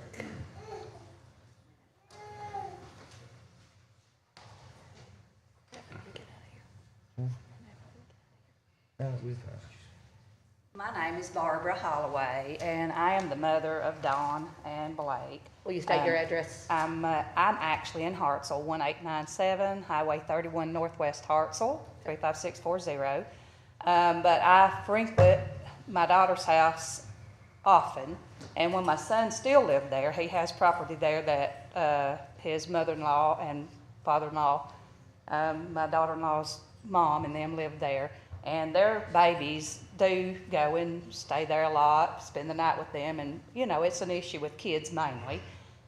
My name is Barbara Holloway, and I am the mother of Dawn and Blake. Will you state your address? I'm actually in Hartselle, 1897 Highway 31 Northwest Hartselle, 35640. But I frequent my daughter's house often, and when my son still lived there, he has property there that his mother-in-law and father-in-law, my daughter-in-law's mom and them lived there. And their babies do go and stay there a lot, spend the night with them, and you know, it's an issue with kids mainly.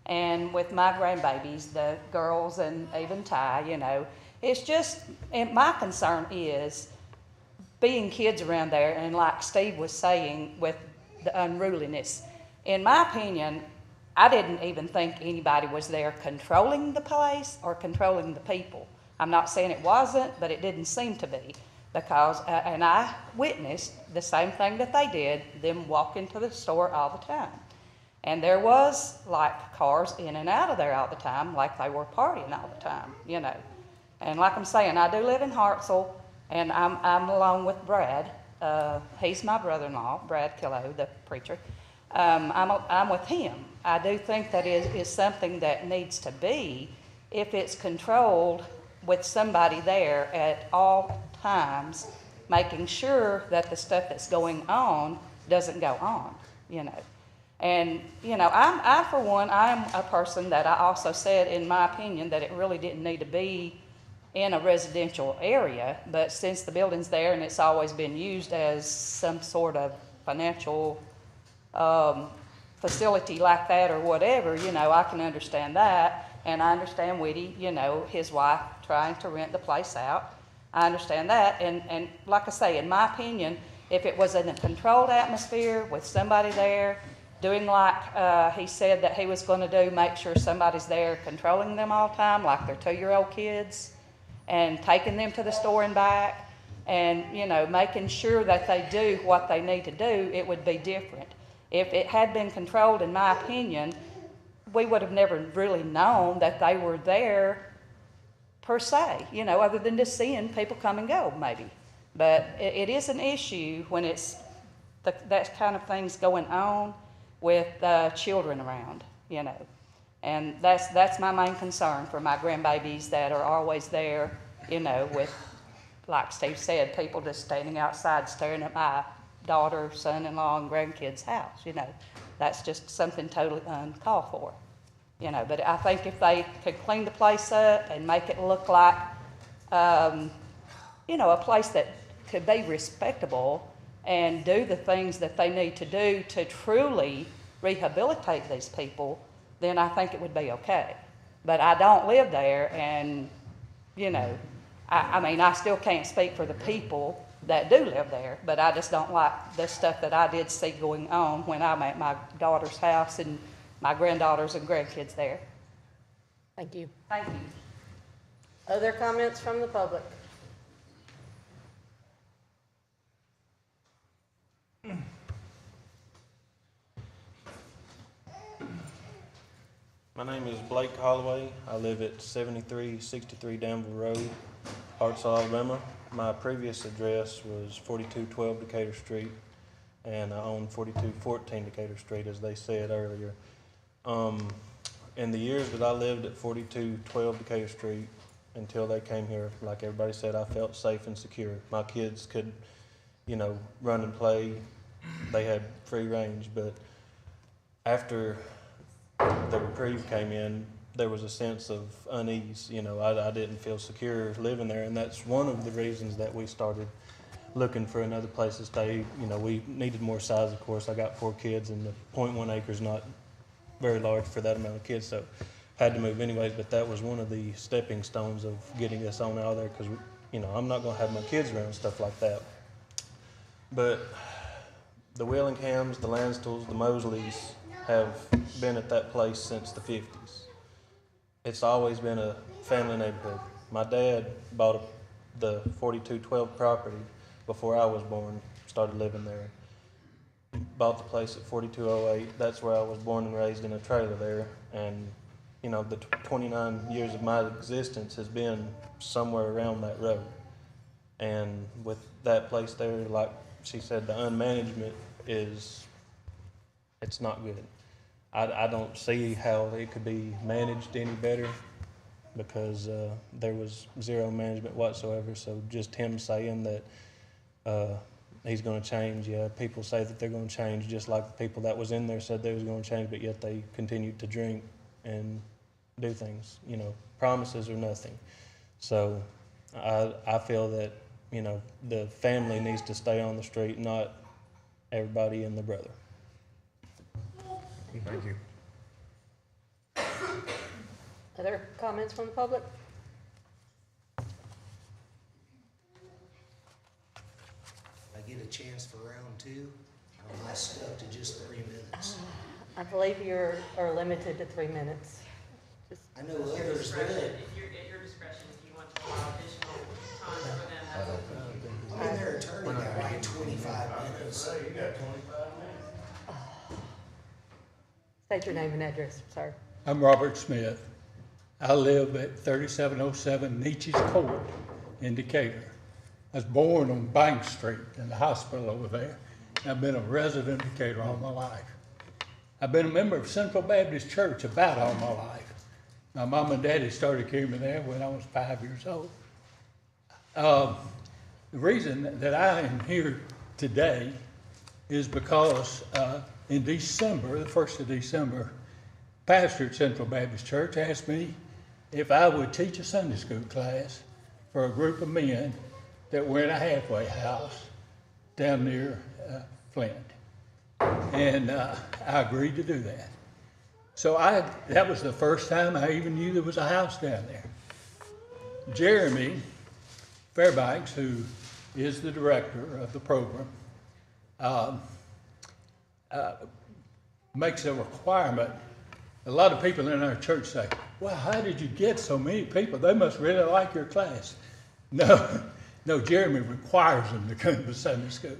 And with my grandbabies, the girls and even Ty, you know, it's just, and my concern is being kids around there, and like Steve was saying with the unruliness. In my opinion, I didn't even think anybody was there controlling the place or controlling the people. I'm not saying it wasn't, but it didn't seem to be. Because, and I witnessed the same thing that they did, them walk into the store all the time. And there was like cars in and out of there all the time, like they were partying all the time, you know. And like I'm saying, I do live in Hartselle, and I'm along with Brad. He's my brother-in-law, Brad Killow, the preacher. I'm with him. I do think that is something that needs to be, if it's controlled with somebody there at all times, making sure that the stuff that's going on doesn't go on, you know. And, you know, I for one, I'm a person that I also said, in my opinion, that it really didn't need to be in a residential area, but since the building's there and it's always been used as some sort of financial facility like that or whatever, you know, I can understand that. And I understand Whitty, you know, his wife trying to rent the place out. I understand that. And like I say, in my opinion, if it was in a controlled atmosphere with somebody there doing like he said that he was going to do, make sure somebody's there controlling them all the time, like their 2-year-old kids, and taking them to the store and back, and, you know, making sure that they do what they need to do, it would be different. If it had been controlled, in my opinion, we would have never really known that they were there per se, you know, other than just seeing people come and go, maybe. But it is an issue when it's that kind of things going on with children around, you know. And that's my main concern for my grandbabies that are always there, you know, with, like Steve said, people just standing outside staring at my daughter, son-in-law, and grandkids' house, you know. That's just something totally uncalled for, you know. But I think if they could clean the place up and make it look like, you know, a place that could be respectable and do the things that they need to do to truly rehabilitate these people, then I think it would be okay. But I don't live there, and, you know, I mean, I still can't speak for the people that do live there, but I just don't like the stuff that I did see going on when I'm at my daughter's house and my granddaughters and grandkids there. Thank you. Thank you. Other comments from the public? My name is Blake Holloway. I live at 7363 Danville Road, Hartselle, Alabama. My previous address was 4212 Decatur Street, and I own 4214 Decatur Street, as they said earlier. In the years that I lived at 4212 Decatur Street, until they came here, like everybody said, I felt safe and secure. My kids could, you know, run and play. They had free range, but after the reprieve came in, there was a sense of unease. You know, I didn't feel secure living there, and that's one of the reasons that we started looking for another place to stay. You know, we needed more size, of course. I got 4 kids, and the 0.1 acres not very large for that amount of kids, so had to move anyways. But that was one of the stepping stones of getting us on out of there, because, you know, I'm not going to have my kids around stuff like that. But the Willinghams, the Lanstills, the Mosleys have been at that place since the 50s. It's always been a family neighborhood. My dad bought the 4212 property before I was born, started living there. Bought the place at 4208. That's where I was born and raised, in a trailer there. And, you know, the 29 years of my existence has been somewhere around that road. And with that place there, like she said, the unmanagement is, it's not good. I don't see how it could be managed any better, because there was zero management whatsoever. So just him saying that he's going to change, yeah, people say that they're going to change, just like the people that was in there said they was going to change, but yet they continued to drink and do things, you know, promises or nothing. So I feel that, you know, the family needs to stay on the street, not everybody and the brother. Thank you. Other comments from the public? I get a chance for round 2, I'm stuck to just 3 minutes. I believe you are limited to 3 minutes. I know others did. At your discretion, if you want to allow additional time for them, that's open. I mean, their attorney got like 25 minutes. You got 25 minutes. State your name and address, sir. I'm Robert Smith. I live at 3707 Nietzsche's Court in Decatur. I was born on Bank Street in the hospital over there. I've been a resident of Decatur all my life. I've been a member of Central Baptist Church about all my life. My mom and daddy started carrying me there when I was 5 years old. The reason that I am here today is because in December, the 1st of December, pastor at Central Baptist Church asked me if I would teach a Sunday school class for a group of men that were in a halfway house down near Flint. And I agreed to do that. So that was the first time I even knew there was a house down there. Jeremy Fairbanks, who is the director of the program, makes a requirement. A lot of people in our church say, well, how did you get so many people? They must really like your class. No, Jeremy requires them to come to Sunday school.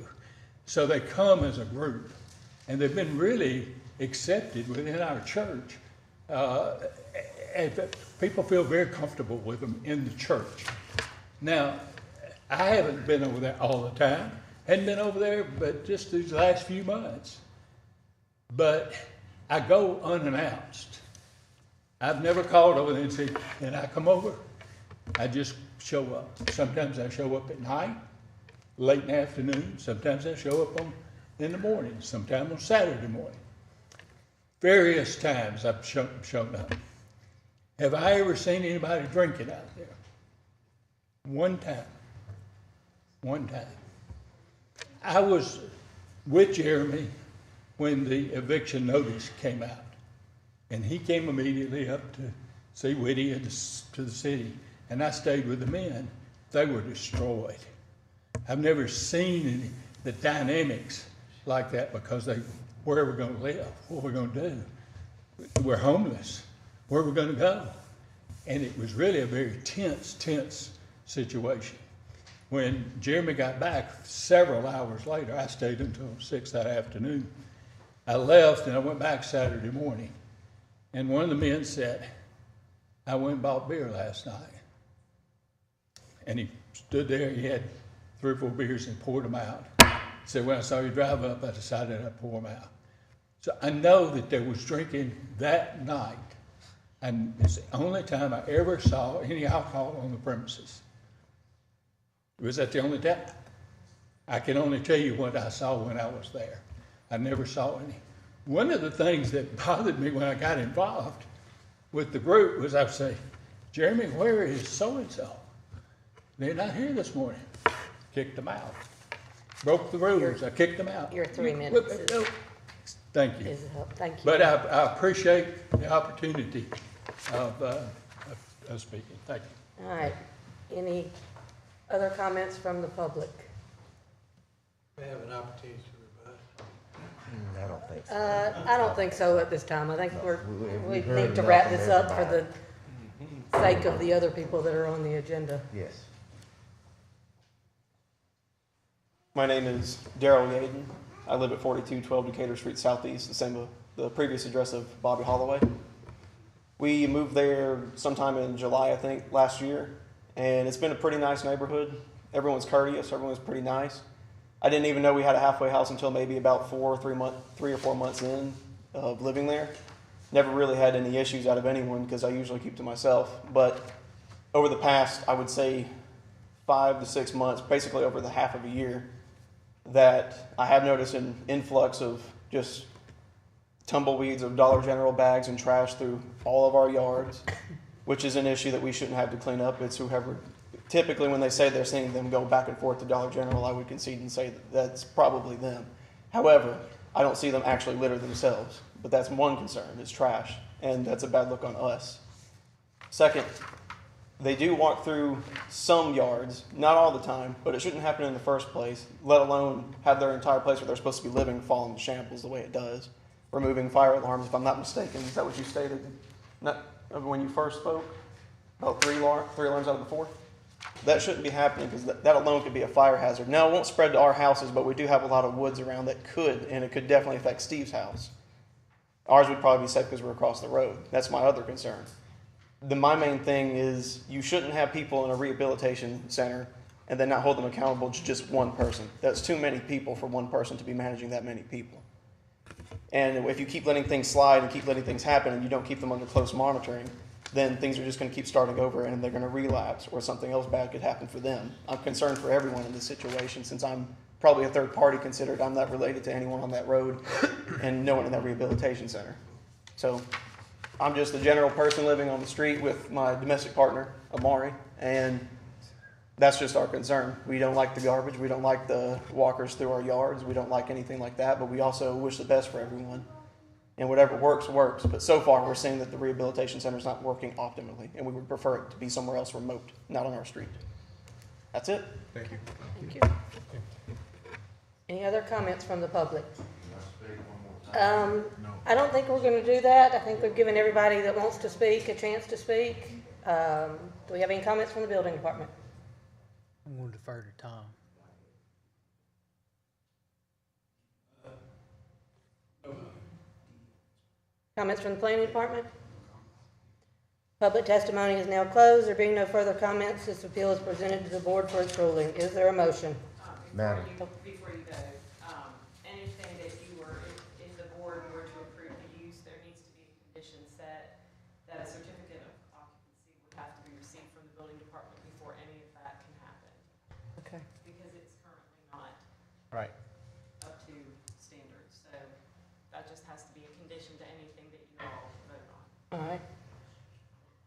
So they come as a group, and they've been really accepted within our church. And people feel very comfortable with them in the church. Now, I haven't been over there all the time. Hadn't been over there but just these last few months. But I go unannounced. I've never called over there and said, "Can I come over?" I just show up. Sometimes I show up at night, late in the afternoon. Sometimes I show up in the morning, sometimes on Saturday morning. Various times I've shown up. Have I ever seen anybody drinking out there? One time. One time. I was with Jeremy when the eviction notice came out. And he came immediately up to see Whitty and to the city. And I stayed with the men. They were destroyed. I've never seen the dynamics like that because where are we going to live? What are we going to do? We're homeless. Where are we going to go? And it was really a very tense situation. When Jeremy got back several hours later, I stayed until 6 that afternoon. I left and I went back Saturday morning. And one of the men said, "I went and bought beer last night." And he stood there, he had 3 or 4 beers and poured them out. He said, "When I saw you drive up, I decided I'd pour them out." So I know that there was drinking that night. And it's the only time I ever saw any alcohol on the premises. Was that the only time? I can only tell you what I saw when I was there. I never saw any. One of the things that bothered me when I got involved with the group was I would say, "Jeremy, where is so-and-so? They're not here this morning." Kicked them out. Broke the rules. I kicked them out. Your 3 minutes Thank you. is up. Thank you. But I appreciate the opportunity of speaking. Thank you. All right. Any other comments from the public? We have an opportunity to rebut. I don't think so. I don't think so at this time. I think we we've heard need to enough wrap from this up for everybody. the sake of the other people that are on the agenda. Yes. My name is Daryl Yaden. I live at 4212 Decatur Street Southeast, the same the previous address of Bobby Holloway. We moved there sometime in July, I think, last year, and it's been a pretty nice neighborhood. Everyone's courteous, everyone's pretty nice. I didn't even know we had a halfway house until maybe about 3 or 4 months in of living there. Never really had any issues out of anyone because I usually keep to myself. But over the past, I would say 5 to 6 months, basically over the half of a year, that I have noticed an influx of just tumbleweeds of Dollar General bags and trash through all of our yards, which is an issue that we shouldn't have to clean up. It's whoever, typically when they say they're seeing them go back and forth to Dollar General, I would concede and say that that's probably them. However, I don't see them actually litter themselves, but that's one concern, is trash, and that's a bad look on us. Second, they do walk through some yards, not all the time, but it shouldn't happen in the first place, let alone have their entire place where they're supposed to be living fall into shambles the way it does. Removing fire alarms, if I'm not mistaken. Is that what you stated when you first spoke? About three alarms out of the 4? That shouldn't be happening because that alone could be a fire hazard. Now, it won't spread to our houses, but we do have a lot of woods around that could, and it could definitely affect Steve's house. Ours would probably be safe because we're across the road. That's my other concern. My main thing is you shouldn't have people in a rehabilitation center and then not hold them accountable to just one person. That's too many people for one person to be managing that many people. And if you keep letting things slide and keep letting things happen and you don't keep them under close monitoring, then things are just going to keep starting over and they're going to relapse or something else bad could happen for them. I'm concerned for everyone in this situation since I'm probably a third party considered. I'm not related to anyone on that road and no one in that rehabilitation center. So I'm just a general person living on the street with my domestic partner, Amari, and that's just our concern. We don't like the garbage. We don't like the walkers through our yards. We don't like anything like that, but we also wish the best for everyone. And whatever works, works. But so far, we're seeing that the rehabilitation center is not working optimally, and we would prefer it to be somewhere else remote, not on our street. That's it. Thank you. Thank you. Any other comments from the public? I don't think we're going to do that. I think we've given everybody that wants to speak a chance to speak. Do we have any comments from the building department? I'm going to defer to Tom. Comments from the planning department? Public testimony is now closed. There being no further comments, this appeal is presented to the board for its ruling. Is there a motion? Madam. Before you go, anything that if the board were to approve the use, there needs to be a condition set that a condition to anything that you all vote on. All right.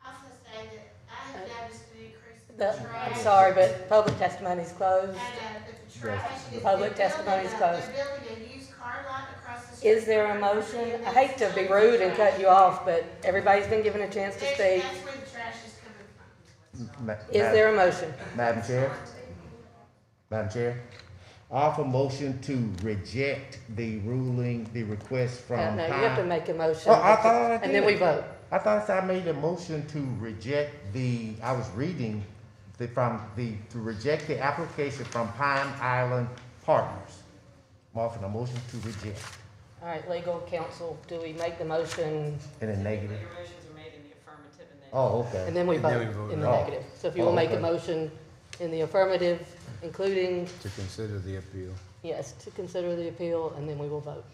I was gonna say that I have noticed an increase in The- the trash. I'm sorry, but public testimony is closed. And, but the trash is. Public they're testimony is building closed. They're building a used car lot across the street. Is there a motion? I hate to be rude and cut you off, but everybody's been given a chance to speak. That's where the trash is coming from. Is there a motion? Madam Chair? Madam Chair? I offer motion to reject the ruling, the request from. No, you have to make a motion. Oh, I thought I And then we did. vote. I thought I made a motion to reject I was reading to reject the application from Pine Island Partners. I'm offering a motion to reject. All right, legal counsel, do we make the motion In a negative. Your motions are made in the affirmative and then. Oh, okay. and then we And then vote we vote in the no. negative? So if you will make a okay. motion in the affirmative, including, To consider the appeal. yes, to consider the appeal, and then we will vote.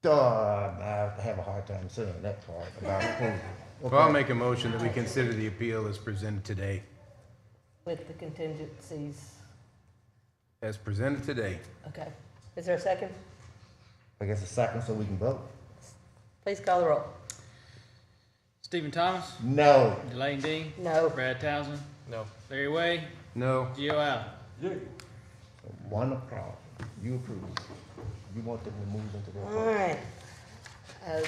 I have a hard time saying that part about approval. Well, I'll Okay. make a motion that we consider the appeal as presented today. With the contingencies. As presented today. Okay. Is there a second? I guess a second so we can vote. Please call the roll. Stephen Thomas, No. Delane Dean, No. Brad Townsend, No. Larry Way, No. Gio Allen. One problem. You approve. You want them to move into All their. right.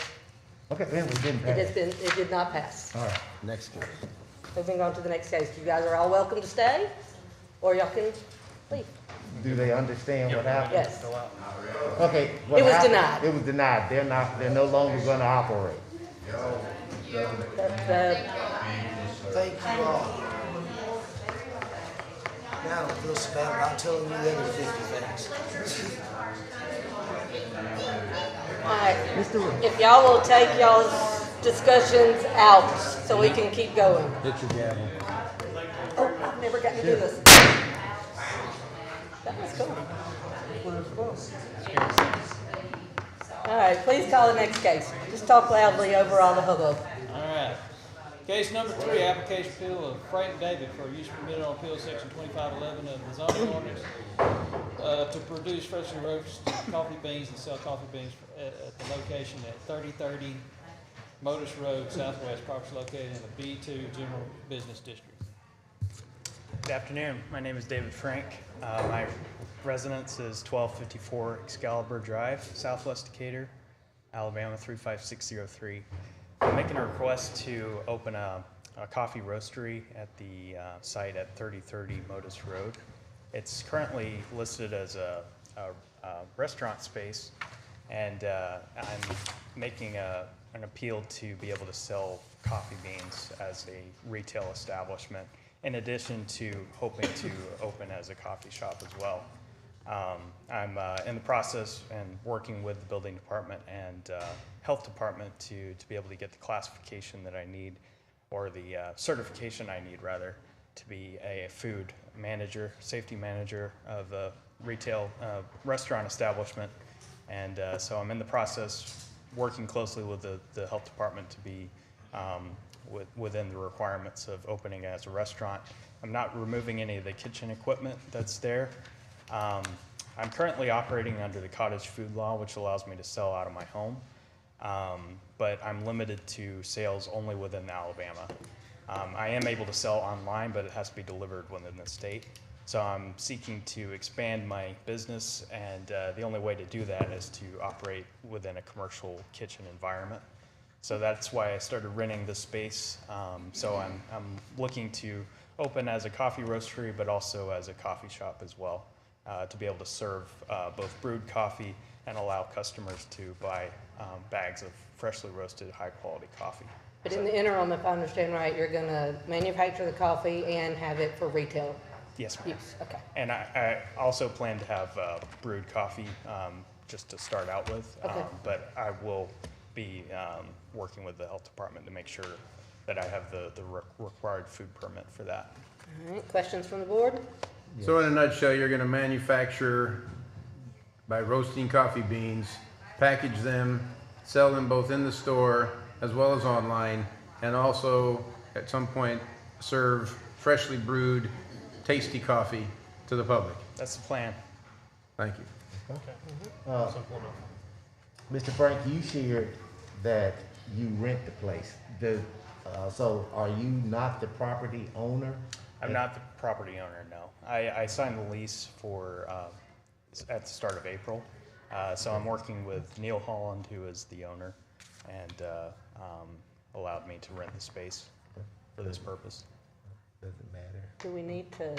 Okay, then we didn't It did not pass. All right. Next case. Moving on to the next case. You guys are all welcome to stay, or y'all can leave. Do they understand what happened? Yes. Okay. It was denied. It was denied. They're no longer gonna operate. Thank you all. Now I don't feel so bad about telling you the other 50 things. All right. If y'all will take y'all's discussions out so we can keep going. Hit your gavel. Oh, I've never gotten to do this. That was cool. All right, please call the next case. Just talk loudly over all the hubbub. All right. Case number 3, application appeal of Frank David for use permitted on appeal section 2511 of the zoning ordinance to produce freshly roasted coffee beans and sell coffee beans at the location at 3030 Modus Road Southwest, property located in the B2 General Business District. Good afternoon. My name is David Frank. My residence is 1254 Excalibur Drive, Southwest Decatur, Alabama 35603. I'm making a request to open a coffee roastery at the site at 3030 Modus Road. It's currently listed as a restaurant space, and I'm making an appeal to be able to sell coffee beans as a retail establishment, in addition to hoping to open as a coffee shop as well. I'm in the process and working with the building department and health department to be able to get the classification that I need, or the certification I need rather, to be a food manager, safety manager of a retail restaurant establishment. And so I'm in the process working closely with the health department to be within the requirements of opening as a restaurant. I'm not removing any of the kitchen equipment that's there. I'm currently operating under the cottage food law, which allows me to sell out of my home, but I'm limited to sales only within Alabama. I am able to sell online, but it has to be delivered within the state. So I'm seeking to expand my business, and the only way to do that is to operate within a commercial kitchen environment. So that's why I started renting this space. So I'm looking to open as a coffee roastery, but also as a coffee shop as well, to be able to serve both brewed coffee and allow customers to buy bags of freshly roasted, high-quality coffee. But in the interim, if I understand right, you're gonna manufacture the coffee and have it for retail Yes, ma'am. use? Okay. And I also plan to have brewed coffee just to start out with, Okay. but I will be working with the health department to make sure that I have the required food permit for that. All right, questions from the board? So in a nutshell, you're gonna manufacture by roasting coffee beans, package them, sell them both in the store as well as online, and also at some point serve freshly brewed, tasty coffee to the public. That's the plan. Thank you. Okay. Uh, Simple enough. Mr. Frank, you shared that you rent the place. So are you not the property owner? I'm not the property owner, no. I signed the lease for, at the start of April. So I'm working with Neil Holland, who is the owner, and allowed me to rent the space for this purpose. Doesn't matter. Do we need to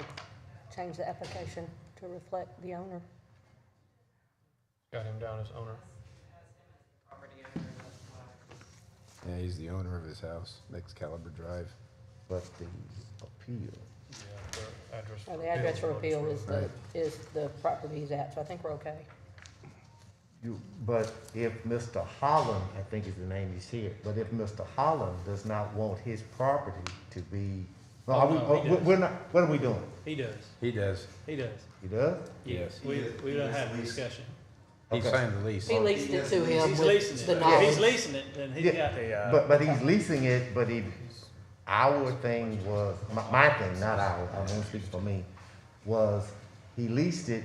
change the application to reflect the owner? Got him down as owner. Yeah, he's the owner of his house, Excalibur Drive. But the appeal. Yeah, the address. Oh, the address for appeal is Right. is the property he's at, so I think we're okay. But if Mr. Holland, I think is the name you said, but if Mr. Holland does not want his property to be, Oh, no, he does. we're not, what are we doing? He does. He does. He does. He does? Yes. We don't have a discussion. He Okay. signed the lease. He leased it to him He's with leasing the it. knowledge. He's leasing it, and he's got the, But he's leasing it, but our thing was, my thing, not ours, I won't speak for me, was he leased it,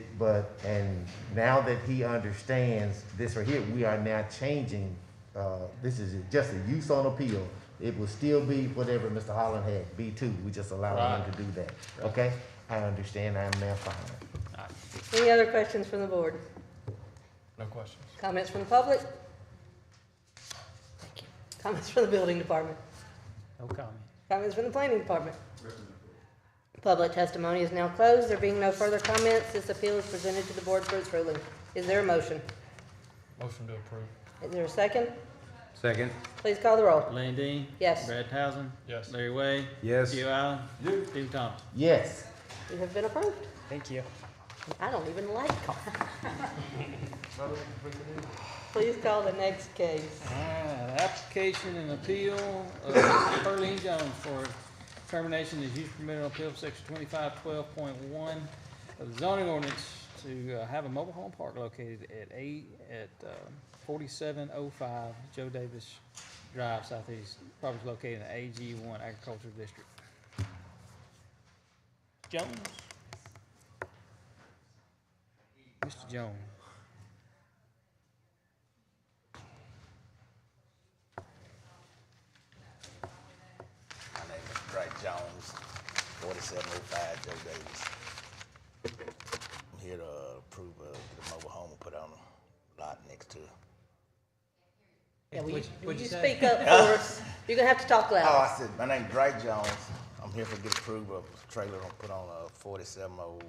and now that he understands this right here, we are now changing, this is just a use on appeal. It will still be whatever Mr. Holland had, B2, we just allow him to do that, okay? I understand, I am now fine. Any other questions from the board? No questions. Comments from the public? Thank you. Comments from the building department? no comment. Comments from the planning department? Public testimony is now closed. There being no further comments, this appeal is presented to the board for its ruling. Is there a motion? Motion to approve. Is there a second? Second? Please call the roll. Lane Dean. Yes. Brad Townsend. Yes. Larry Way. Yes. Gil Allen. Steve Thomas. Yes. You have been approved. Thank you. I don't even like Please call the next case. Application and appeal of Pearline Jones for termination of use permitted on appeal section 2512.1 of the zoning ordinance to have a mobile home park located at 4705 Joe Davis Drive Southeast. Property is located in the AG1 Agricultural District. Jones? Mr. Jones. My name is Drake Jones, 4705 Joe Davis. I'm here to approve the mobile home and put on a lot next to it. Yeah, will What'd you you say? speak up for us? You're gonna have to talk Oh, loud. I said, my name's Drake Jones. I'm here for get approval of a trailer I'm put on a 4703.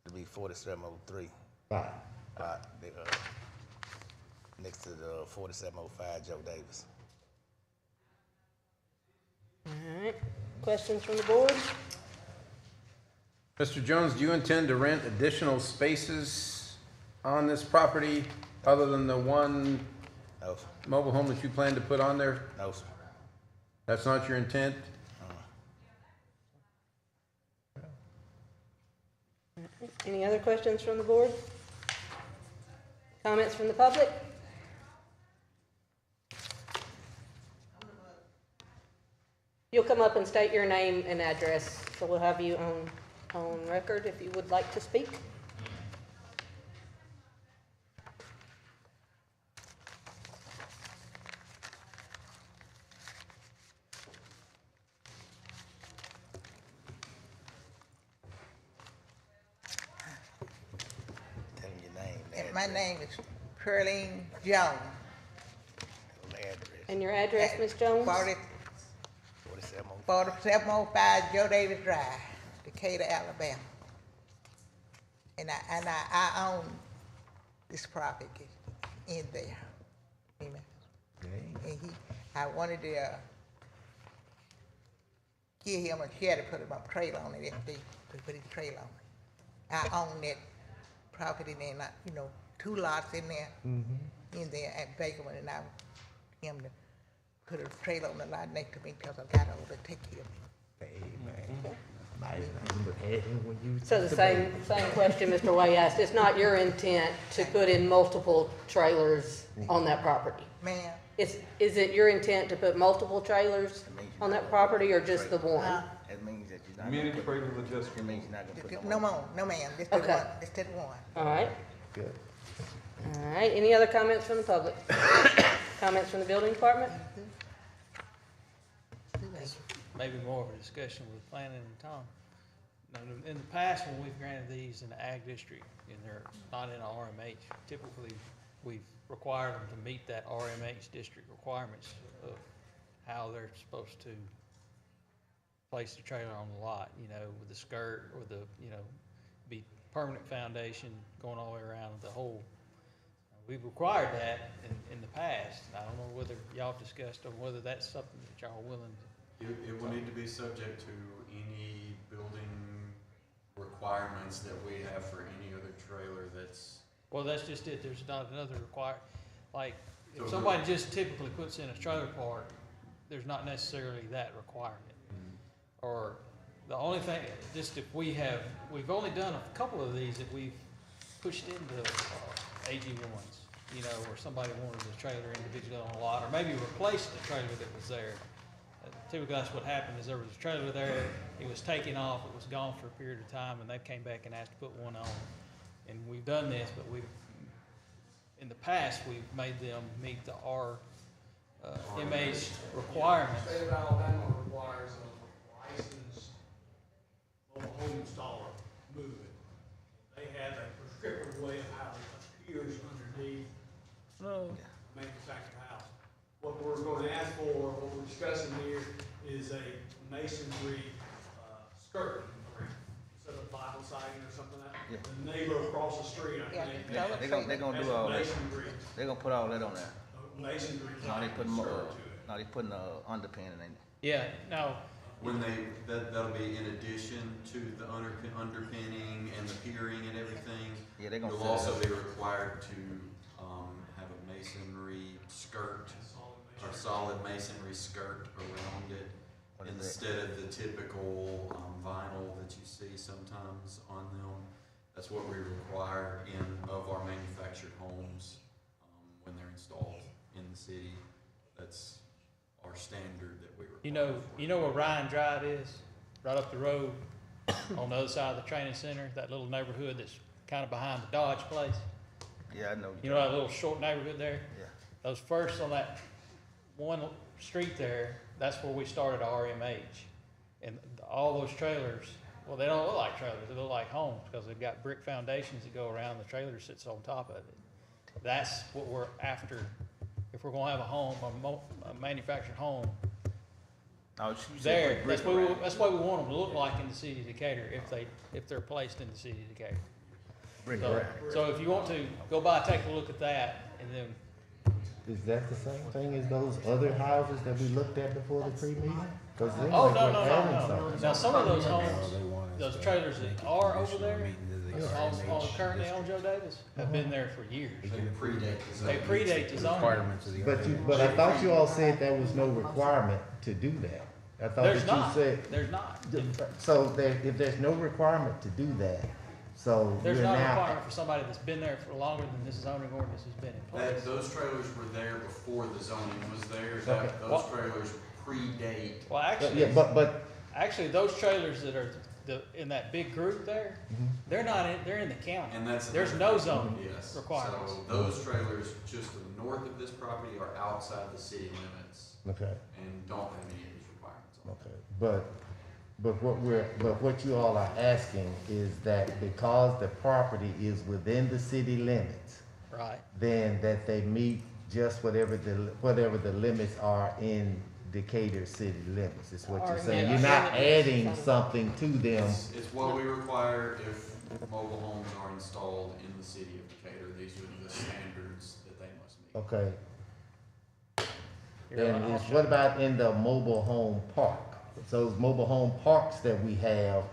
It'll be 4703. Right. Next to the 4705 Joe Davis. All right. Questions from the board? Mr. Jones, do you intend to rent additional spaces on this property other than the one No, sir. mobile home that you plan to put on there? No, sir. That's not your intent? Any other questions from the board? Comments from the public? You'll come up and state your name and address, so we'll have you on record if you would like to speak. Tell him your name. And my name is Pearline Jones. Address. And your address, Ms. Jones? 4705 Joe Davis Drive, Decatur, Alabama. And I own this property in there. Amen. And I wanted to give him a share to put my trailer on it, to put his trailer on it. I own that property there, not, 2 lots in there, in there at Bakerman, and I want him to put a trailer on the lot next to me because I got over to take care of me. Amen. Nice name, but add him when you. So the same question Mr. Way asked, it's not your intent to put in multiple trailers on that property? Ma'am? Is it your intent to put multiple trailers on that property or just the one? It means that you're not Many gonna put, trailers are just it means you're not gonna put No more, no ma'am, just the Okay. one, just that one. All right. Good. All right, any other comments from the public? Comments from the building department? Maybe more of a discussion with planning and Tom. Now, in the past, when we've granted these in the ag district, and they're not in RMH, typically, we've required them to meet that RMH district requirements of how they're supposed to place the trailer on the lot, you know, with the skirt or the, you know, be permanent foundation going all the way around the whole. We've required that in the past. I don't know whether y'all discussed or whether that's something that y'all are willing to. It will need to be subject to any building requirements that we have for any other trailer that's. Well, that's just it. There's not another like, if So somebody just typically puts in a trailer park, there's not necessarily that requirement. Or the only thing, just if we've only done a couple of these that we've pushed into AG ones, you know, where somebody wanted the trailer individually on a lot, or maybe replaced the trailer that was there. Typically, that's what happened, is there was a trailer there, it was taken off, it was gone for a period of time, and they came back and asked to put one on. And we've done this, but in the past, we've made them meet the MH requirements. The state of Alabama requires a licensed mobile home installer move it. They have a prescriptive way of how it appears underneath the manufactured house. What we're going to ask for, what we're discussing here, is a masonry skirt instead of vinyl siding or something like that. The neighbor across the street, I think. They're gonna do all that. Masonry. They're gonna put all that on there. Masonry. Now they putting skirt to it. now they putting underpinning in it. Yeah, no, When that'll be in addition to the underpinning and the piering and everything. Yeah, they're gonna. You'll also be required to, have a masonry skirt, or solid masonry skirt around it, instead of the typical, vinyl that you see sometimes on them. That's what we require of our manufactured homes, when they're installed in the city. That's our standard that we require. you know where Ryan Drive is? Right up the road, on the other side of the training center, that little neighborhood that's kind of behind the Dodge place. Yeah, I know. You know that little short neighborhood there? Yeah. Those first on that one street there, that's where we started RMH. And all those trailers, well, they don't look like trailers, they look like homes, because they've got brick foundations that go around, the trailer sits on top of it. That's what we're after. If we're gonna have a home, a manufactured home, there, that's what we want them to look like in the city of Decatur, if they're placed in the city of Decatur. So if you want to, go by, take a look at that, and then. Is that the same thing as those other houses that we looked at before the pre-meeting? Oh, no. Now, some of those homes, those trailers that are over there, currently on Joe Davis, have been there for years. They predate the zoning. But I thought you all said there was no requirement to do that. I thought There's that you not. said. There's not. So if there's no requirement to do that, so There's we're not a now. requirement for somebody that's been there for longer than this zoning ordinance has been in place. Those trailers were there before the zoning was there. Okay. Those trailers predate. Well, actually, Yeah, but actually, those trailers that are in that big group there, they're not in, they're in the county. And There's no zoning Yes. requirements. So those trailers just to the north of this property are outside the city limits okay. and don't have any of these requirements on them. Okay, but what you all are asking is that because the property is within the city limits, Right. then that they meet just whatever the limits are in Decatur city limits, is what you're saying. You're not adding something to them. It's what we require if mobile homes are installed in the city of Decatur. These are the standards that they must meet. Okay. And what about in the mobile home park? So those mobile home parks that we have,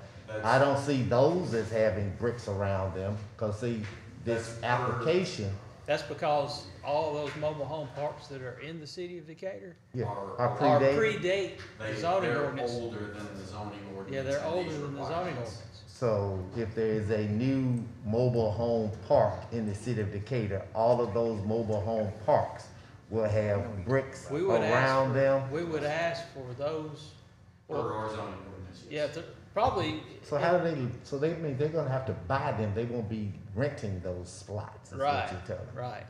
I don't see those as having bricks around them, cause see, this application. That's because all of those mobile home parks that are in the city of Decatur are predate the zoning ordinance. They're older than the zoning ordinance. Yeah, they're and older these than the zoning requirements. ordinance. So if there is a new mobile home park in the city of Decatur, all of those mobile home parks will have bricks around them. We would ask for those. For our zoning ordinance, yes. Yeah, probably. So how do they, so they mean they're gonna have to buy them, they won't be renting those spots, is Right, what you're telling me? right.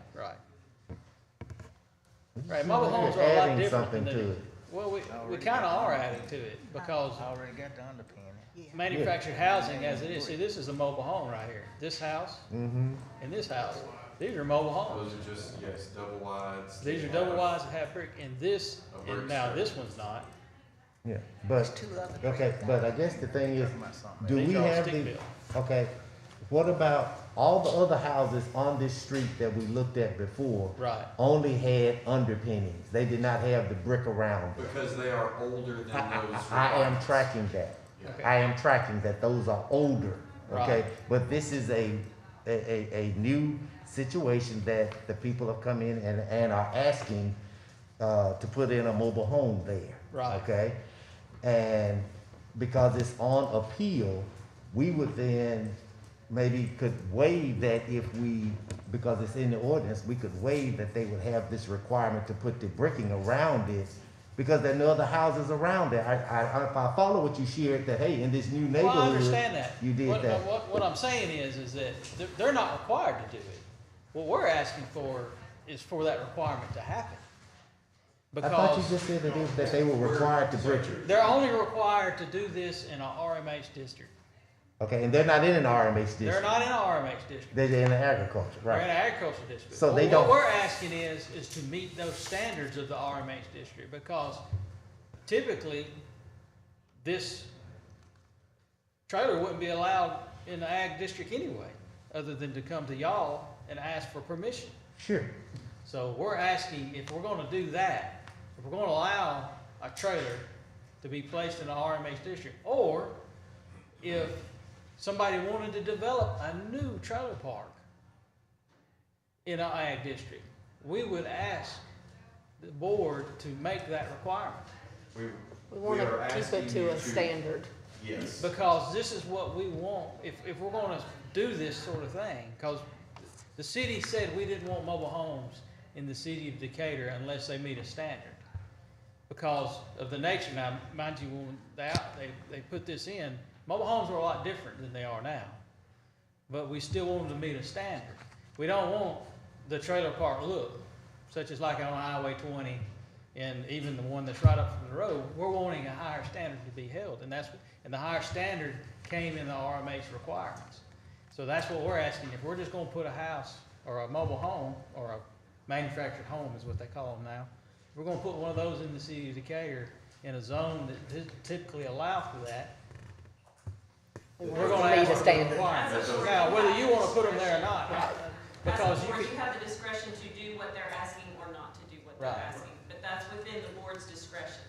Right, mobile homes are a You're lot adding different something than to they. it. Well, we kinda are adding to it, because Already got the underpinning. manufactured housing as it is, see, this is a mobile home right here. This house Mm-hmm. and this house, these are mobile homes. Those are just, yes, double wides. These are They double have wides that have brick, and this, a brick and now structure. this one's not. Yeah, but, okay, but I guess the thing is, do These we are all have stick the, built. okay, what about all the other houses on this street that we looked at before? Right. Only had underpinnings, they did not have the brick around them. Because they are older than those. I am requirements. tracking that. Okay. I am tracking that those are older, okay? Right. But this is a new situation that the people have come in and are asking to put in a mobile home there. Right. Okay? And because it's on appeal, we would then maybe could waive that if we, because it's in the ordinance, we could waive that they would have this requirement to put the bricking around it, because there are no other houses around there. If I follow what you shared, that, hey, in this new Well, neighborhood. I understand that. You did that. What I'm saying is that they're not required to do it. What we're asking for is for that requirement to happen. I thought you Because just said that they were required to brick it. they're only required to do this in a RMH district. Okay, and they're not in an RMH district. They're not in a RMH district. They're in the agriculture, They're in right? an agriculture district. So Well, they what don't- we're asking is to meet those standards of the RMH district, because typically, this trailer wouldn't be allowed in the ag district anyway, other than to come to y'all and ask for permission. Sure. So we're asking, if we're gonna do that, if we're gonna allow a trailer to be placed in the RMH district, or if somebody wanted to develop a new trailer park in an ag district, we would ask the board to make that requirement. We want are to keep asking it to you a standard. Yes. Because this is what we want, if we're gonna do this sort of thing, because the city said we didn't want mobile homes in the city of Decatur unless they meet a standard. Because of the nature, now, mind you, when they put this in, mobile homes were a lot different than they are now. But we still want them to meet a standard. We don't want the trailer park look, such as like on Highway 20, and even the one that's right up from the road. We're wanting a higher standard to be held, and the higher standard came in the RMH requirements. So that's what we're asking. If we're just gonna put a house or a mobile home or a manufactured home is what they call them now, if we're gonna put one of those in the city of Decatur in a zone that doesn't typically allow for that, we're gonna Meet ask a for the standard. requirements. Now, whether you wanna put them there or not, because As a you board, could, you have the discretion to do what they're asking or not to do what they're Right. asking, but that's within the board's discretion.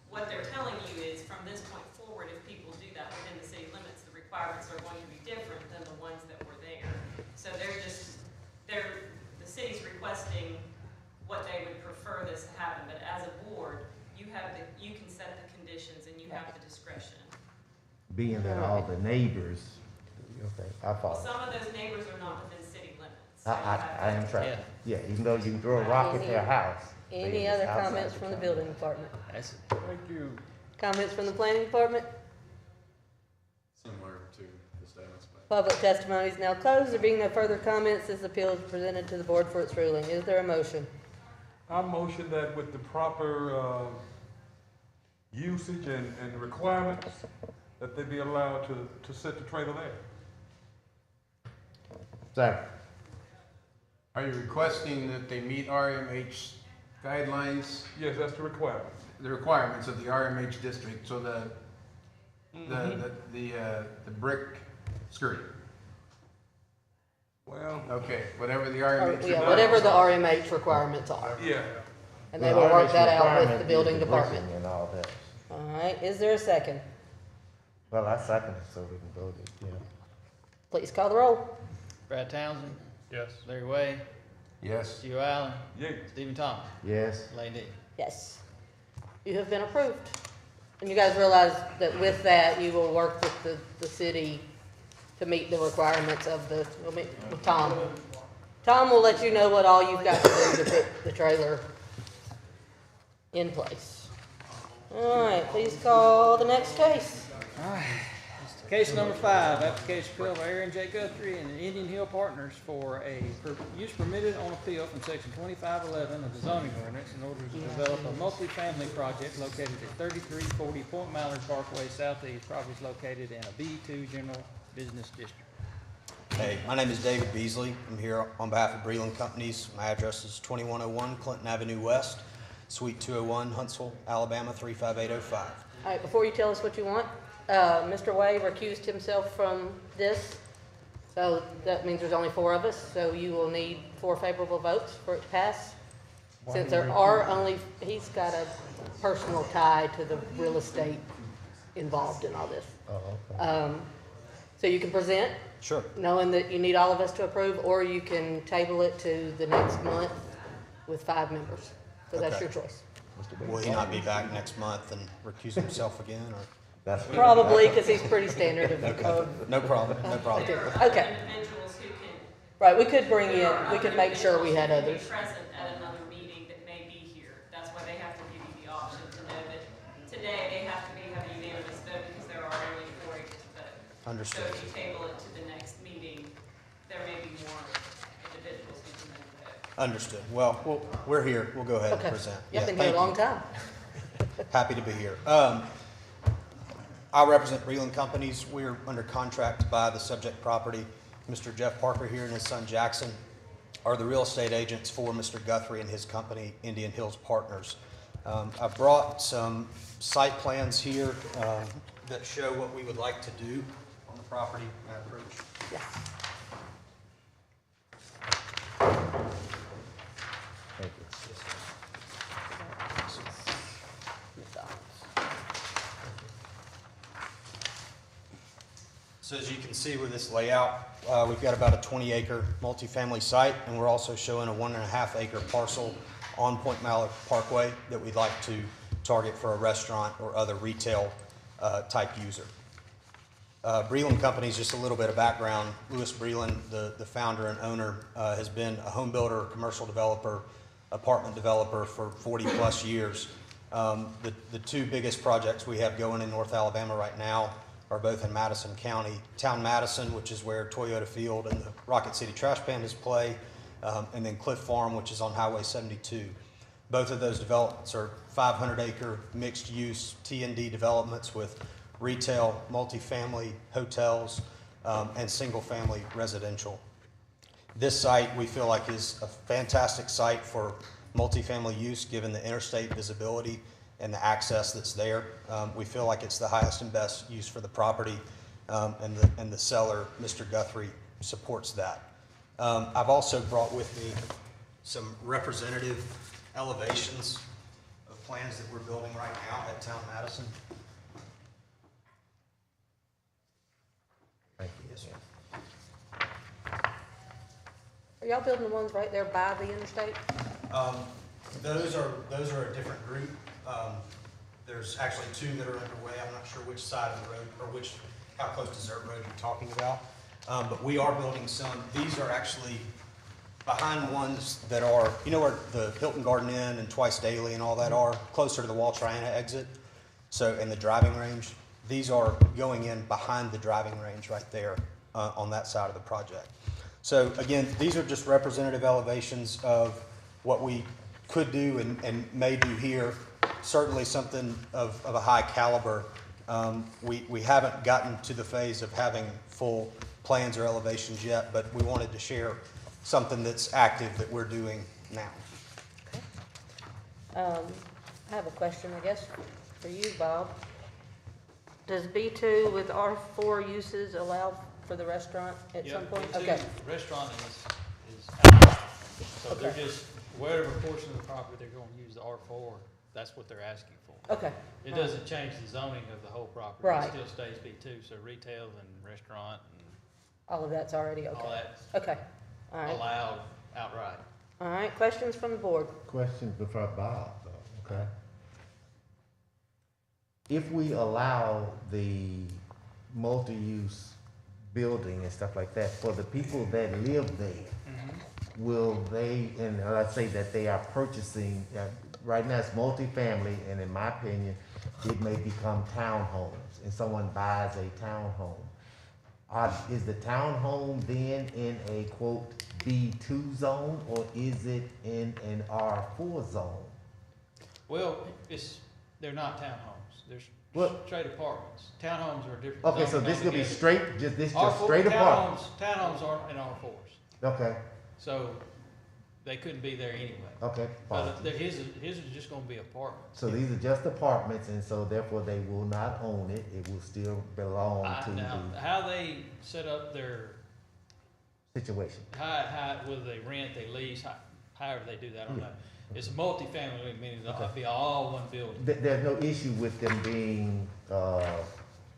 What they're telling you is, from this point forward, if people do that within the city limits, the requirements are going to be different than the ones that were there. So the city's requesting what they would prefer this to happen, but as a board, you can set the conditions and you have the discretion. Being that all the neighbors, okay, I Well, follow. some of those neighbors are not within city limits. I am tracking. Yeah, even though you can throw a rock at their house. Any they other is outside comments from the town. building department? that's, Thank you. Comments from the planning department? Similar to the statements made. Public testimony is now closed. There being no further comments, this appeal is presented to the board for its ruling. Is there a motion? I motion that with the proper, usage and requirements, that they be allowed to set the trailer there. Second. Are you requesting that they meet RMH guidelines, Yes, that's the requirement. the requirements of the RMH district, so the brick skirting? Well, Okay, whatever the RMH. Yeah, whatever the RMH requirements are. yeah. And they will work that out with the RMH building is the department. bricking and all that. All right, is there a second? Well, I second it so we can vote it, yeah. Please call the roll. Brad Townsend, Yes. Larry Way, Yes. Stu Allen, Yeah. Stephen Thomas, Yes. Lane D. Yes. You have been approved. And you guys realize that with that, you will work with the city to meet the requirements of with Tom. Tom will let you know what all you've got to do to put the trailer in place. All right, please call the next case. Case number 5, application appeal by Aaron J. Guthrie and Indian Hill Partners for a use permitted on appeal from section 2511 of the zoning ordinance in order to develop a multifamily project located at 3340 Point Mallard Parkway Southeast. Property is located in a B2 General Business District. Hey, my name is David Beasley. I'm here on behalf of Breland Companies. My address is 2101 Clinton Avenue West, Suite 201, Huntsville, Alabama 35805. All right, before you tell us what you want, Mr. Way recused himself from this, so that means there's only 4 of us, so you will need 4 favorable votes for it to pass. Since there are only, he's got a personal tie to the real estate involved in all this. So you can present. Sure. Knowing that you need all of us to approve, or you can table it to the next month with 5 members. So that's Okay. your choice. Will he not be back next month and recuse himself again, or? Probably, because he's pretty standard of the code. No problem, no problem. Okay. Individuals who can. Right, we could bring in, we could make sure we had others. Be present at another meeting that may be here. That's why they have to give you the option to know that today they have to have a unanimous vote because there are only 4 able to vote. Understood. So if you table it to the next meeting, there may be more individuals who can vote. Understood. Well, we're here. We'll go ahead and Okay. present. You've been thank here a long you. time. Happy to be here. I represent Breland Companies. We're under contract to buy the subject property. Mr. Jeff Parker here and his son Jackson are the real estate agents for Mr. Guthrie and his company, Indian Hills Partners. I brought some site plans here that show what we would like to do on the property. May I approach? Yes. Thank you. So as you can see with this layout, we've got about a 20-acre multifamily site, and we're also showing a 1.5-acre parcel on Point Mallard Parkway that we'd like to target for a restaurant or other retail type user. Breland Companies, just a little bit of background. Louis Breland, the founder and owner, has been a home builder, commercial developer, apartment developer for 40 plus years. The 2 biggest projects we have going in North Alabama right now are both in Madison County. Town Madison, which is where Toyota Field and the Rocket City Trash Pandas play, and then Cliff Farm, which is on Highway 72. Both of those developments are 500-acre mixed-use T&D developments with retail, multifamily, hotels, and single-family residential. This site, we feel like, is a fantastic site for multifamily use, given the interstate visibility and the access that's there. We feel like it's the highest and best use for the property, and the seller, Mr. Guthrie, supports that. I've also brought with me some representative elevations of plans that we're building right now at Town Madison. Thank you. Yes, sir. Are y'all building the ones right there by the interstate? Those are a different group. There's actually 2 that are underway. I'm not sure which side of the road or how close to Zert Road you're talking about. But we are building some. These are actually behind ones that are, you know where the Hilton Garden Inn and Twice Daily and all that are, closer to the Wall Triana exit. So in the driving range, these are going in behind the driving range right there on that side of the project. So again, these are just representative elevations of what we could do and may do here. Certainly something of a high caliber. We haven't gotten to the phase of having full plans or elevations yet, but we wanted to share something that's active that we're doing now. I have a question, I guess, for you, Bob. Does B2 with R4 uses allow for the restaurant at some point? B2 Okay. Restaurant is out. So they're Okay. just, whatever portion of the property they're gonna use the R4, that's what they're asking for. Okay. It doesn't change the zoning of the whole property. Right. It still stays B2, so retail and restaurant and All of that's already okay. all that's Okay. All right. allowed outright. All right. Questions from the board? Question before Bob, though, okay? If we allow the multi-use building and stuff like that, for the people that live there, will they, and let's say that they are purchasing, right now it's multifamily, and in my opinion, it may become townhomes, and someone buys a townhome. Is the townhome then in a quote B2 zone, or is it in an R4 zone? Well, they're not townhomes. They're straight apartments. Townhomes are different. Okay, so this could be straight, just straight apartments. Townhomes aren't in R4s. Okay, So they couldn't be there anyway. okay, But fine. his is just gonna be apartments. So these are just apartments, and so therefore they will not own it, it will still belong to Now, the how they set up their, situation. whether they rent, they lease, however they do that, I don't know. It's a multifamily, meaning it'll be all one building. There's no issue with them being,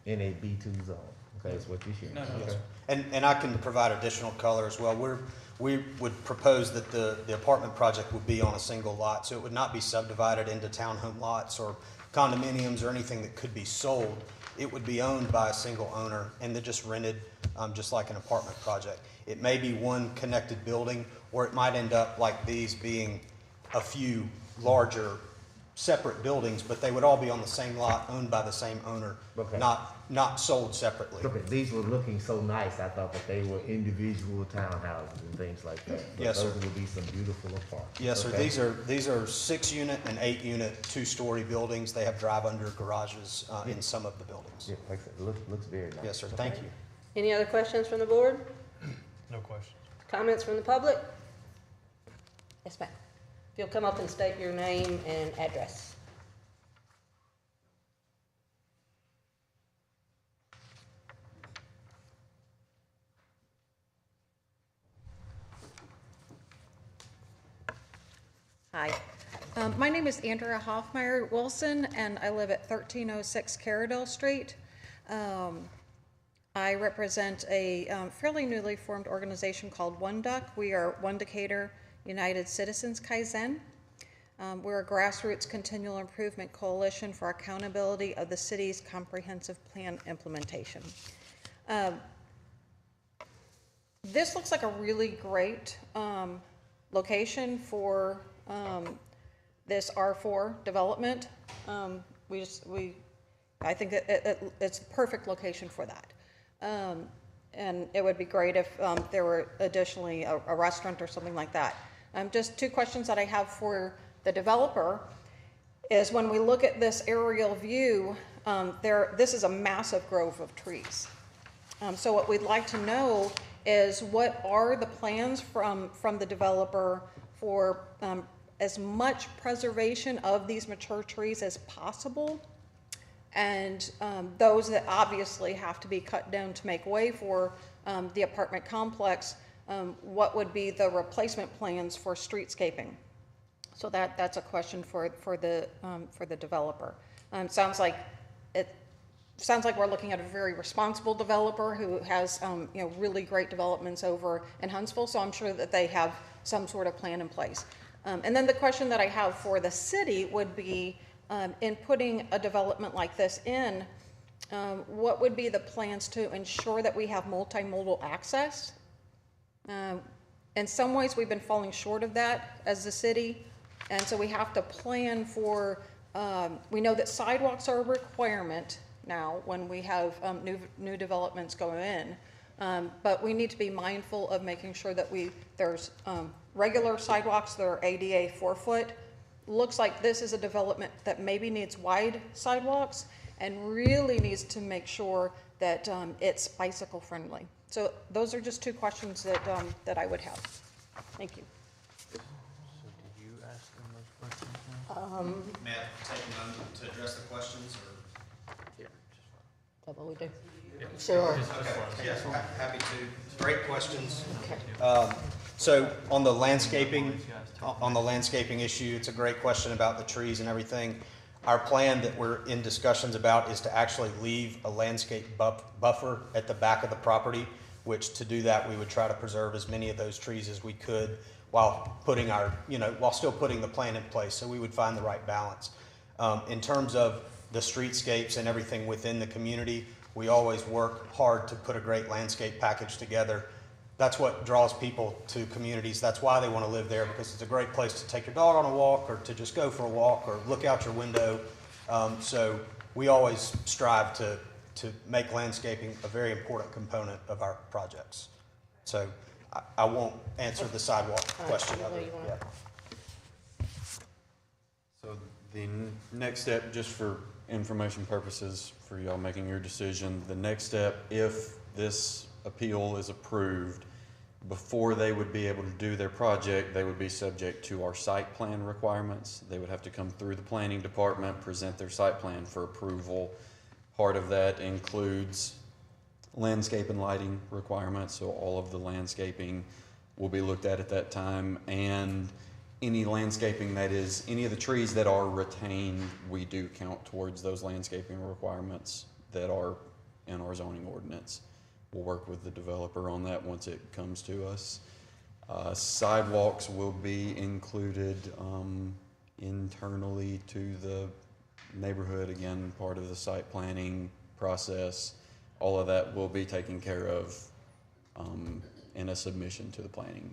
in a B2 zone, okay, is what you're sharing? No, no, Okay. And I can provide additional color as well. We would propose that the apartment project would be on a single lot, so it would not be subdivided into townhome lots or condominiums or anything that could be sold. It would be owned by a single owner and then just rented, just like an apartment project. It may be one connected building, or it might end up like these being a few larger separate buildings, but they would all be on the same lot, owned by the same owner, Okay. not sold separately. Okay, these were looking so nice, I thought that they were individual townhouses and things like that. But Yes, sir. those would be some beautiful apartments. Yes, sir. Okay? These are 6-unit and 8-unit, 2-story buildings. They have drive-under garages in some of the buildings. Yeah, like I said, looks very nice. Yes, sir. Thank Okay. you. Any other questions from the board? No questions. Comments from the public? Yes, ma'am. If you'll come up and state your name and address. Hi, my name is Andrea Hoffmeyer Wilson, and I live at 1306 Caradale Street. I represent a fairly newly formed organization called One Duck. We are One Decatur United Citizens Kaizen. We're a grassroots continual improvement coalition for accountability of the city's comprehensive plan implementation. This looks like a really great location for this R4 development. I think it's the perfect location for that. And it would be great if there were additionally a restaurant or something like that. Just two questions that I have for the developer is when we look at this aerial view, this is a massive grove of trees. So what we'd like to know is what are the plans from the developer for as much preservation of these mature trees as possible, and those that obviously have to be cut down to make way for the apartment complex, what would be the replacement plans for streetscaping? So that's a question for the developer. Sounds like we're looking at a very responsible developer who has really great developments over in Huntsville. So I'm sure that they have some sort of plan in place. And then the question that I have for the city would be, in putting a development like this in, what would be the plans to ensure that we have multimodal access? In some ways, we've been falling short of that as the city, and so we have to plan for, we know that sidewalks are a requirement now when we have new developments going in, but we need to be mindful of making sure that there's regular sidewalks that are ADA 4-foot. Looks like this is a development that maybe needs wide sidewalks and really needs to make sure that it's bicycle friendly. So those are just two questions that I would have. Thank you. So did you ask them those questions now? May I take a moment to address the questions, or? Is that what we do? Yeah. Sure. Okay, yes, happy to. Great questions. So on the landscaping issue, it's a great question about the trees and everything. Our plan that we're in discussions about is to actually leave a landscape buffer at the back of the property, which to do that, we would try to preserve as many of those trees as we could while putting while still putting the plan in place. So we would find the right balance. In terms of the streetscapes and everything within the community, we always work hard to put a great landscape package together. That's what draws people to communities. That's why they want to live there, because it's a great place to take your dog on a walk or to just go for a walk or look out your window. So we always strive to make landscaping a very important component of our projects. So I won't answer the sidewalk question. Yeah. So the next step, just for information purposes, for y'all making your decision, the next step, if this appeal is approved, before they would be able to do their project, they would be subject to our site plan requirements. They would have to come through the planning department, present their site plan for approval. Part of that includes landscape and lighting requirements, so all of the landscaping will be looked at that time, and any landscaping that is, any of the trees that are retained, we do count towards those landscaping requirements that are in our zoning ordinance. We'll work with the developer on that once it comes to us. Sidewalks will be included internally to the neighborhood, again, part of the site planning process. All of that will be taken care of in a submission to the Planning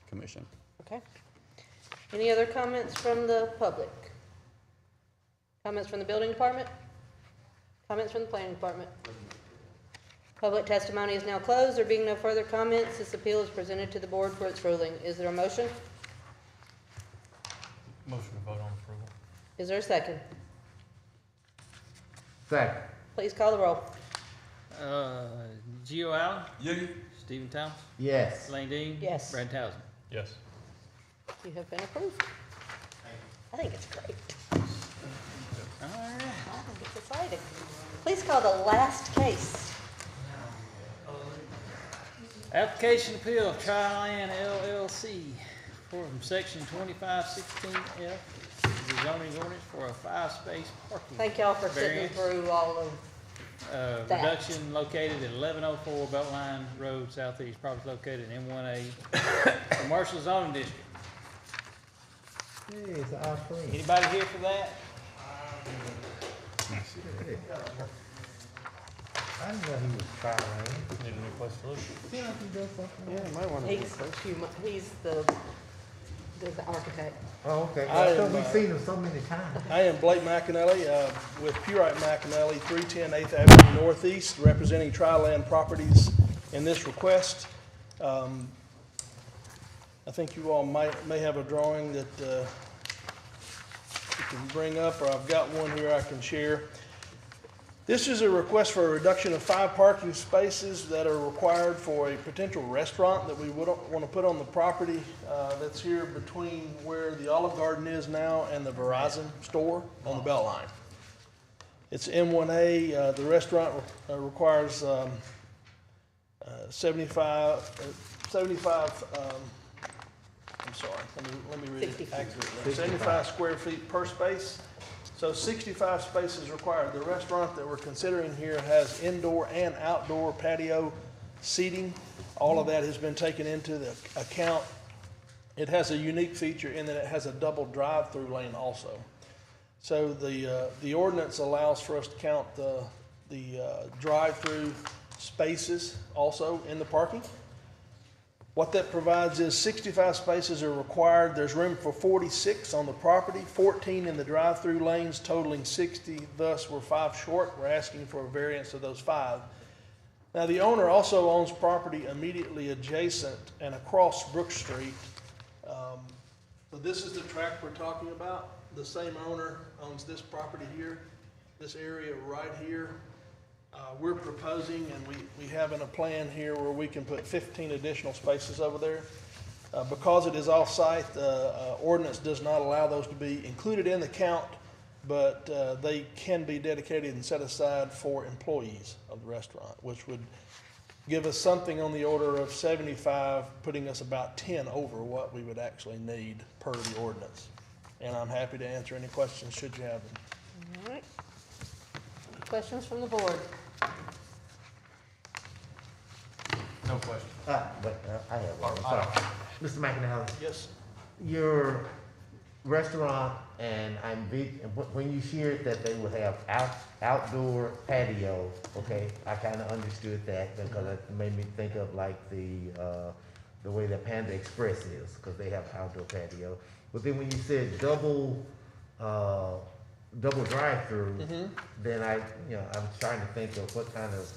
Commission. Okay. Any other comments from the public? Comments from the building department? Comments from the planning department? Public testimony is now closed. There being no further comments, this appeal is presented to the board for its ruling. Is there a motion? Motion to vote on approval. Is there a second? Second. Please call the roll. Gio Allen? Yeah. Stephen Thomas? Yes. Lane Dean? Yes. Brad Townsend? Yes. You have been approved. I think it's great. All right. I think it's exciting. Please call the last case. Application appeal of Tri-Land LLC from section 2516F, the zoning ordinance for a 5-space parking. Thank y'all for sitting variance. through all of that. Reduction located at 1104 Beltline Road Southeast, property located in M1A, commercial zoning district. Hey, it's our friend. Anybody here for that? I didn't know he was trying. Need a new place to live. Yeah, might want to. He's the architect. Oh, okay. I I thought am, we've seen him so many times. I am Blake McAnally with Purite McAnally, 310 8th Avenue Northeast, representing Tri-Land Properties in this request. I think you all may have a drawing that you can bring up, or I've got one here I can share. This is a request for a reduction of 5 parking spaces that are required for a potential restaurant that we would want to put on the property that's here between where the Olive Garden is now and the Verizon store on the Beltline. It's M1A. The restaurant requires 75 square feet per space. So 65 spaces required. The restaurant that we're considering here has indoor and outdoor patio seating. All of that has been taken into the account. It has a unique feature in that it has a double drive-through lane also. So the ordinance allows for us to count the drive-through spaces also in the parking. What that provides is 65 spaces are required. There's room for 46 on the property, 14 in the drive-through lanes, totaling 60. Thus, we're 5 short. We're asking for a variance of those 5. Now, the owner also owns property immediately adjacent and across Brook Street. So this is the tract we're talking about. The same owner owns this property here, this area right here. We're proposing, and we have in a plan here where we can put 15 additional spaces over there. Because it is off-site, the ordinance does not allow those to be included in the count, but they can be dedicated and set aside for employees of the restaurant, which would give us something on the order of 75, putting us about 10 over what we would actually need per the ordinance. And I'm happy to answer any questions should you have them. All right. Questions from the board? No question. But I have one. Sorry. Mr. McAnally. Yes. Your restaurant, and when you shared that they would have outdoor patio, okay, I kind of understood that because it made me think of like the way that Panda Express is, because they have outdoor patio. But then when you said double drive-through, then I was trying to think of what kind of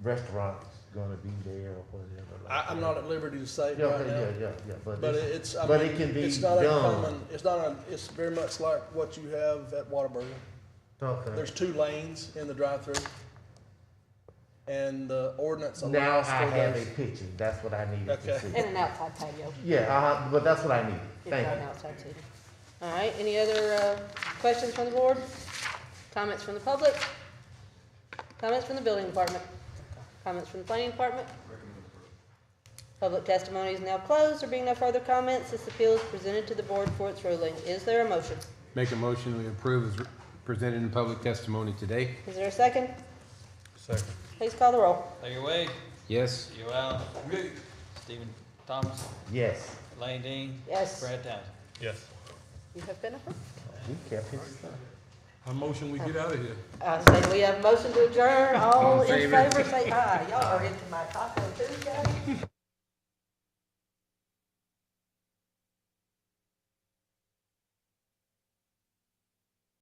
restaurant's gonna be there or whatever. I'm not at liberty to say Yeah, right okay, now. yeah, But it's, I but mean, it can be it's not done. uncommon, it's very much like what you have at Whataburger. Okay. There's 2 lanes in the drive-through. And the ordinance Now allows I for have a those. picture, that's what I needed to Okay. see. And an outside patio. Yeah, but that's what I needed, You've thank got you. an outside seating. All right, any other questions from the board? Comments from the public? Comments from the building department? Comments from the planning department? Public testimony is now closed. There being no further comments, this appeal is presented to the board for its ruling. Is there a motion? Make a motion we approve as presented in public testimony today. Is there a second? Second. Please call the roll. Larry Wade, Yes. Joe Allen, Stephen Thomas, Yes. Lane Dean, Yes. Brad Townsend. Yes. You have been approved. He kept his stuff. I motion we get out of here. I say we have a motion to adjourn. All All in in favor? favor, say aye. Y'all are into my taco too, guys.